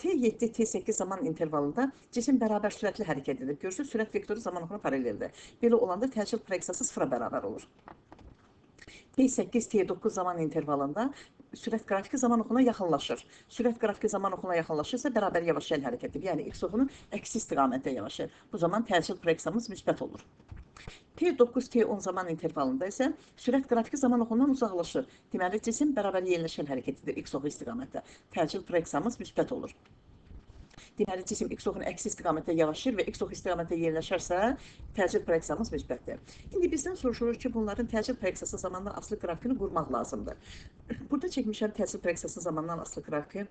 A: T7, T8 zaman intervalında cisim bərabər sürətli hərəkət edir. Görürsünüz, sürət vektoru zaman oxuna paraleldir. Belə olanda təcil proyeksiyası sıfıra bərabər olur. T8, T9 zaman intervalında sürət qrafiki zaman oxuna yaxınlaşır. Sürət qrafiki zaman oxuna yaxınlaşırsa, bərabər yavaşlayan hərəkətdir. Yəni, x oxunun əksi istiqamətdə yavaşlayır. Bu zaman təcil proyeksiyamız müsbət olur. T9, T10 zaman intervalında isə sürət qrafiki zaman oxundan uzaqlaşır. Deməli, cisim bərabər yeniləşən hərəkət edir x oxu istiqamətdə. Təcil proyeksiyamız müsbət olur. Deməli, cisim x oxunun əksi istiqamətdə yavaşlayır və x oxu istiqamətdə yeniləşərsə, təcil proyeksiyamız müsbətdir. İndi bizdən soruşulur ki, bunların təcil proyeksiyası zamandan asılı qrafikini qurmaq lazımdır. Burada çəkmişəm təcil proyeksiyası zamandan asılı qrafiki.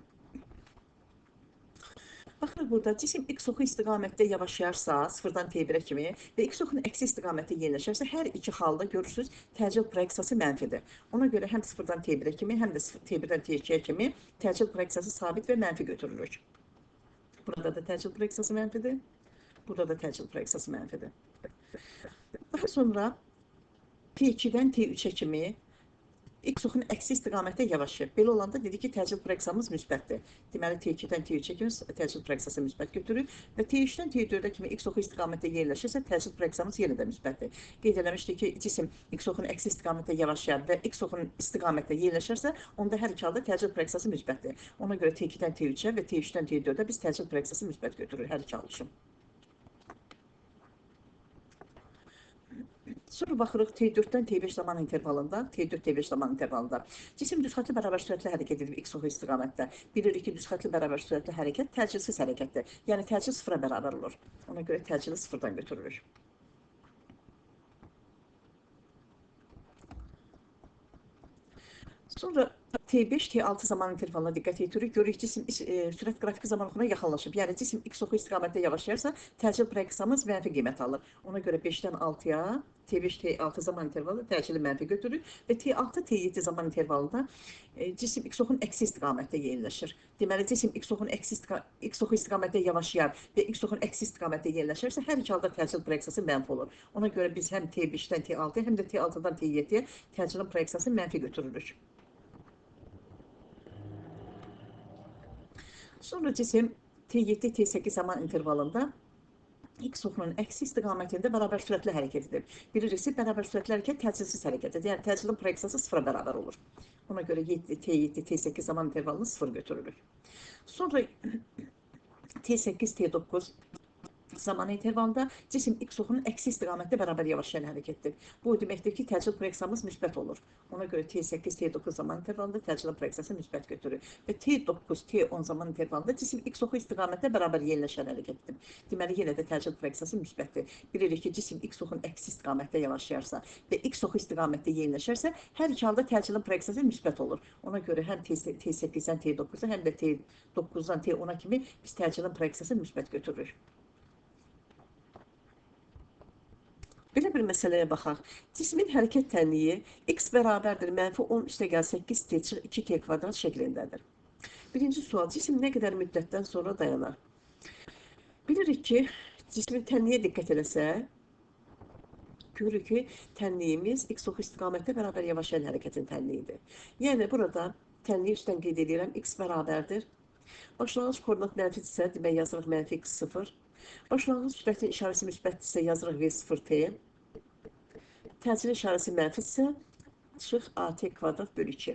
B: Baxın burada cisim x oxu istiqamətdə yavaşlayarsa, sıfırdan t1-ə kimi və x oxunun əksi istiqamətdə yerləşərsə, hər iki halda görürsünüz təcil proyeksiyası mənfidir. Ona görə həm sıfırdan t1-ə kimi, həm də t1-dən t2-yə kimi təcil proyeksiyası sabit və mənfi götürülür. Burada da təcil proyeksiyası mənfidir. Burada da təcil proyeksiyası mənfidir. Daha sonra t2-dən t3-ə kimi x oxunun əksi istiqamətdə yavaşlayır. Belə olanda dedik ki, təcil proyeksiyamız müsbətdir. Deməli, t2-dən t3-ə kimi təcil proyeksiyası müsbət götürür və t3-dən t4-ə kimi x oxu istiqamətdə yerləşirsə, təcil proyeksiyamız yenə də müsbətdir. Qeyd eləmişdik ki, cisim x oxunun əksi istiqamətdə yavaşlayar və x oxunun istiqamətdə yerləşərsə, onda hər iki halda təcil proyeksiyası müsbətdir. Ona görə t2-dən t3-ə və t3-dən t4-ə biz təcil proyeksiyası müsbət götürürük hər iki hal üçün. Sonra baxırıq T4-dən T5 zaman intervalında, T4-T5 zaman intervalında cisim düzxətli bərabər sürətlə hərəkət edib x oxu istiqamətdə. Bilirik ki, düzxətli bərabər sürətli hərəkət təcilsiz hərəkətdir. Yəni təcil sıfıra bərabər olur. Ona görə təcili sıfırdan götürülür. Sonra T5, T6 zaman intervalına diqqət yetiririk. Görürük cisim sürət qrafiki zaman oxuna yaxınlaşıb. Yəni cisim x oxu istiqamətdə yavaşlayarsa, təcil proyeksiyamız mənfi qiymət alır. Ona görə 5-dən 6-ya T5, T6 zaman intervalı təcili mənfi götürür və T6, T7 zaman intervalında cisim x oxunun əksi istiqamətdə yerləşir. Deməli, cisim x oxu istiqamətdə yavaşlayar və x oxunun əksi istiqamətdə yerləşərsə, hər iki halda təcil proyeksiyası mənfi olur. Ona görə biz həm T5-dən T6-ya, həm də T6-dan T7-yə təcilin proyeksiyası mənfi götürürük. Sonra cisim T7, T8 zaman intervalında x oxunun əksi istiqamətində bərabər sürətlə hərəkət edir. Bilirik ki, bərabər sürətli hərəkət təcilsiz hərəkətdir. Yəni təcilin proyeksiyası sıfıra bərabər olur. Ona görə T7, T8 zaman intervalını sıfır götürürük. Sonra T8, T9 zaman intervalında cisim x oxunun əksi istiqamətdə bərabər yavaşlayan hərəkətdir. Bu deməkdir ki, təcil proyeksiyamız müsbət olur. Ona görə T8, T9 zaman intervalında təcilin proyeksiyası müsbət götürür. Və T9, T10 zaman intervalında cisim x oxu istiqamətdə bərabər yerləşən hərəkətdir. Deməli, yenə də təcil proyeksiyası müsbətdir. Bilirik ki, cisim x oxunun əksi istiqamətdə yavaşlayarsa və x oxu istiqamətdə yerləşərsə, hər iki halda təcilin proyeksiyası müsbət olur. Ona görə həm T8-dən T9-a, həm də T9-dan T10-a kimi biz təcilin proyeksiyası müsbət götürürük. Belə bir məsələyə baxaq. Cismin hərəkət tənliyi x bərabərdir mənfi 10 üstə gəl 8 t çıxı 2t kvadrat şəklindədir. Birinci sual, cisim nə qədər müddətdən sonra dayanar? Bilirik ki, cismin tənliyə diqqət eləsək, görürük ki, tənliyimiz x oxu istiqamətdə bərabər yavaşlayan hərəkətin tənliyidir. Yəni, burada tənliyi üstdən qeyd edirəm, x bərabərdir. Başlanğıc koordinat mənfidirsə, demək yazırıq mənfi x0. Başlanğıc sürətin işarəsi müsbətdirsə, yazırıq v0t. Təcilin işarəsi mənfidirsə, çıx at kvadrat bölü 2.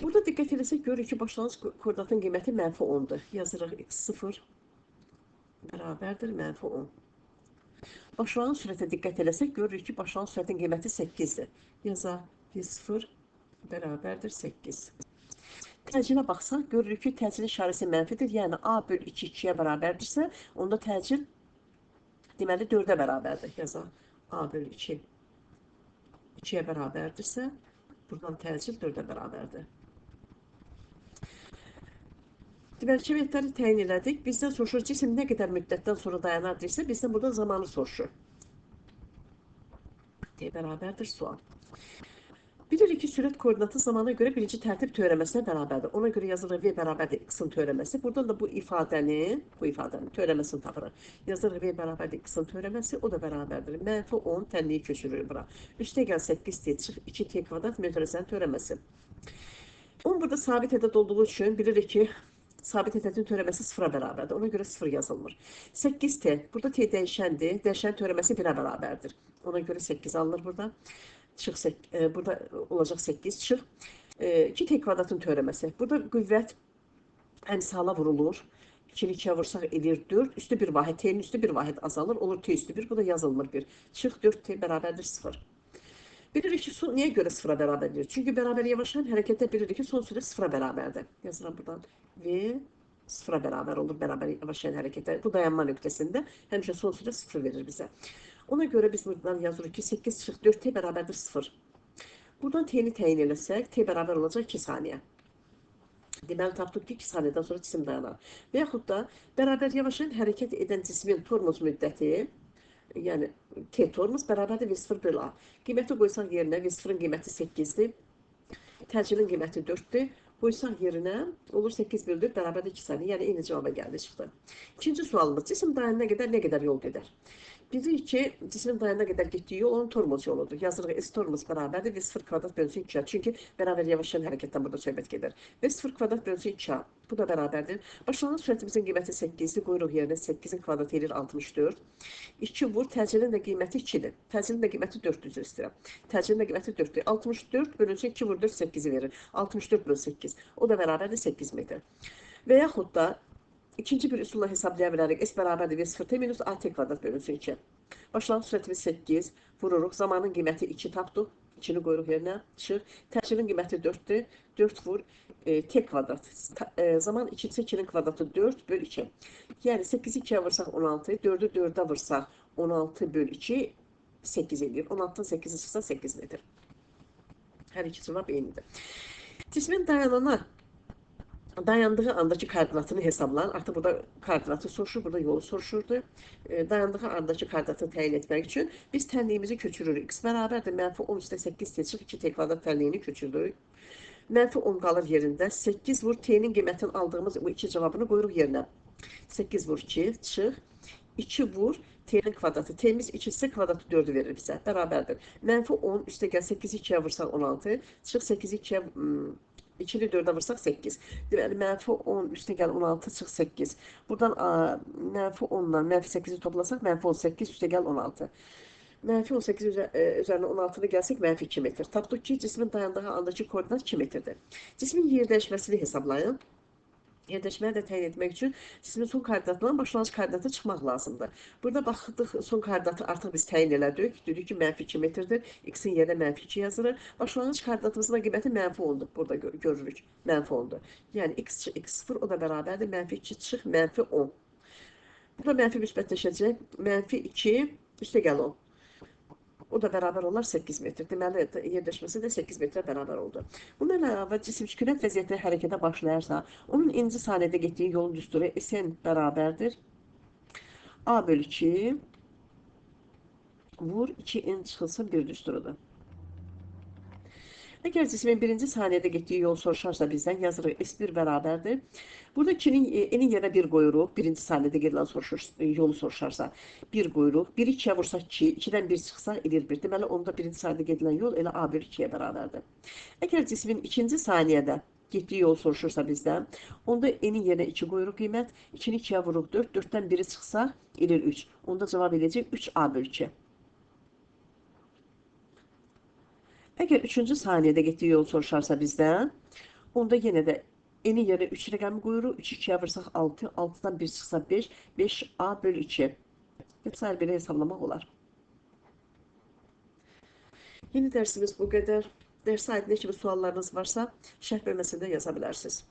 B: Burada diqqət eləsək, görürük ki, başlanğıc koordinatın qiyməti mənfi 10-dur. Yazırıq x0 bərabərdir mənfi 10. Başlanğıc sürətə diqqət eləsək, görürük ki, başlanğıc sürətin qiyməti 8-dir. Yazaq v0 bərabərdir 8. Təcillə baxsaq, görürük ki, təcilin işarəsi mənfidir. Yəni, a bölü 2 2-yə bərabərdirsə, onda təcil deməli 4-ə bərabərdir. Yazaq, a bölü 2 2-yə bərabərdirsə, buradan təcil 4-ə bərabərdir. Deməli, keyfiyyətləri təyin elədik. Bizdən soruşur, cisim nə qədər müddətdən sonra dayanar deyirsə, bizdən buradan zamanı soruşur. T bərabərdir sual. Bilirik ki, sürət koordinatı zamana görə birinci tərtib teoreməsinə bərabərdir. Ona görə yazılır V bərabərdir x-in teoreməsi. Buradan da bu ifadənin teoreməsini tapırıq. Yazılır V bərabərdir x-in teoreməsi, o da bərabərdir. Mənfi 10 tənliyi köçürür bura. Üstə gəl 8t çıx 2t kvadrat mötərizənin teoreməsi. 10 burada sabit ədəd olduğu üçün bilirik ki, sabit ədədin teoreməsi sıfıra bərabərdir. Ona görə sıfır yazılmır. 8t, burada t dəyişəndir. Dəyişən teoreməsi 1-ə bərabərdir. Ona görə 8 alınır burada. Çıx, burada olacaq 8 çıx. 2t kvadratın teoreməsi. Burada qüvvət əmsala vurulur. 2-ni 2-yə vursaq eləyir 4. Üstü 1 vahid. T'nin üstü 1 vahid azalır. Olur t üstü 1. Bu da yazılmır 1. Çıx 4t bərabərdir 0. Bilirik ki, son niyə görə sıfıra bərabərdir? Çünki bərabər yavaşlayan hərəkətdə bilirik ki, son sürət sıfıra bərabərdir. Yazıram buradan. V sıfıra bərabər olur bərabər yavaşlayan hərəkətdə. Bu dayanma nöqtəsində həmişə son sürət 0 verir bizə. Ona görə biz buradan yazırıq ki, 8 çıx 4t bərabərdir 0. Buradan t'ni təyin eləsək, t bərabər olacaq 2 saniyə. Deməli, tapdıq ki, 2 saniyədən sonra cisim dayanar. Və yaxud da bərabər yavaşlayın hərəkət edən cismin tormuz müddəti, yəni t tormuz bərabərdir V0 bölü A. Qiyməti qoysaq yerinə, V0-ın qiyməti 8-dir, təcilin qiyməti 4-dür. Qoysaq yerinə olur 8 bölü 4 bərabərdir 2 saniyə. Yəni eyni cavaba gəldi çıxdı. İkinci sualımız, cisim dayanana qədər nə qədər yol gedər? Bilirik ki, cismin dayanana qədər getdiyi yol onun tormuz yoludur. Yazırıq S tormuz bərabərdir V0 kvadrat bölünsün 2A. Çünki bərabər yavaşlayan hərəkətdən burada söhbət gedir. V0 kvadrat bölünsün 2A. Bu da bərabərdir. Başlanğıc sürətimizin qiyməti 8-dir. Qoyuruq yerinə 8-in kvadratı edir 64. 2 vur, təcilin də qiyməti 2-dir. Təcilin də qiyməti 4-dür, üzr istəyirəm. Təcilin də qiyməti 4-dür. 64 bölünsün 2 vur 4 8-i verir. 64 bölü 8. O da bərabərdir 8 metr. Və yaxud da İkinci bir üsulla hesablaya bilərik. S bərabərdir V0t minus AT kvadrat bölünsün 2. Başlanğıc sürətimiz 8. Vururuq. Zamanın qiyməti 2 tapdıq. 2-ni qoyuruq yerinə. Çıxır. Təcilin qiyməti 4-dür. 4 vur. T kvadrat. Zaman 2-2'nin kvadratı 4 bölü 2. Yəni 8'i 2'ye vursaq 16. 4'ü 4'e vursaq 16 bölü 2 8 edir. 16'dan 8'i çıxsa 8 metr. Hər iki cavab eynidir. Cismin dayandığı andaki koordinatını hesablayın. Artıq burada koordinatı soruşur, burada yolu soruşurdu. Dayandığı andaki koordinatını təyin etmək üçün biz tənliyimizi köçürürük. X bərabərdir -10 üstə 8 seçib 2t kvadrat tənliyini köçürdük. -10 qalır yerində. 8 vur t'nin qiymətini aldığımız bu iki cavabını qoyuruq yerinə. 8 vur 2 çıx. 2 vur t'nin kvadratı. T'miz 2 ise kvadratı 4'ü verir bizə. Bərabərdir. -10 üstə gəl 8'i 2'ye vursaq 16. Çıx 8'i 2'ye 2'ni 4'e vursak 8. Deməli, -10 üstə gəl 16 çıx 8. Buradan -10'la -8'i toplasaq -18 üstə gəl 16. -18 üzərinə 16'nı gəlsək -2 metr. Tapdıq ki, cismin dayandığı andaki koordinat 2 metrdir. Cismin yer dəyişməsini hesablayın. Yerləşməyi də təyin etmək üçün cismin son koordinatından başlanğıc koordinatı çıxmaq lazımdır. Burada baxdıq, son koordinatı artıq biz təyin elədik. Dedik ki, -2 metrdir. X-in yerinə -2 yazırıq. Başlanğıc koordinatımızın qiyməti -10'dur. Burada görürük. -10'dur. Yəni x x0 o da bərabərdir. -2 çıx -10. Burada mənfi müsbətləşəcək. -2 üstə gəl 10. O da bərabər olar 8 metr. Deməli, yerləşməsi də 8 metrə bərabər oldu. Bundan əlavə cisim sükunət vəziyyətdə hərəkətə başlayarsa, onun inci saniyədə getdiyi yolun düsturu Sn bərabərdir. A bölü 2 vur 2n çıxılsın 1 düsturudur. Əgər cismin birinci saniyədə getdiyi yol soruşarsa bizdən yazırıq S1 bərabərdir. Burada 2'nin yerine 1 qoyuruq. Birinci saniyədə gedilən yolu soruşarsa 1 qoyuruq. 1'i 2'ye vursaq 2, 2'dən 1 çıxsa edir 1. Deməli, onda birinci saniyədə gedilən yol elə A bölü 2'ye bərabərdir. Əgər cismin ikinci saniyədə getdiyi yol soruşursa bizdən, onda n'in yerine 2 qoyuruq qiymət. 2'ni 2'ye vuruq 4, 4'dən 1'i çıxsa edir 3. Onda cavab edəcək 3A bölü 2. Əgər 3-cü saniyədə getdiyi yol soruşarsa bizdən, onda yenə də n'in yerine 3 rəqəmi qoyuruq. 3'i 2'ye vursaq 6, 6'dan 1 çıxsa 5, 5A bölü 2. Hepsini belə hesablamaq olar. Yeni dərsimiz bu qədər. Dərsə aid nə kimi suallarınız varsa, şərh bölməsində yaza bilərsiniz.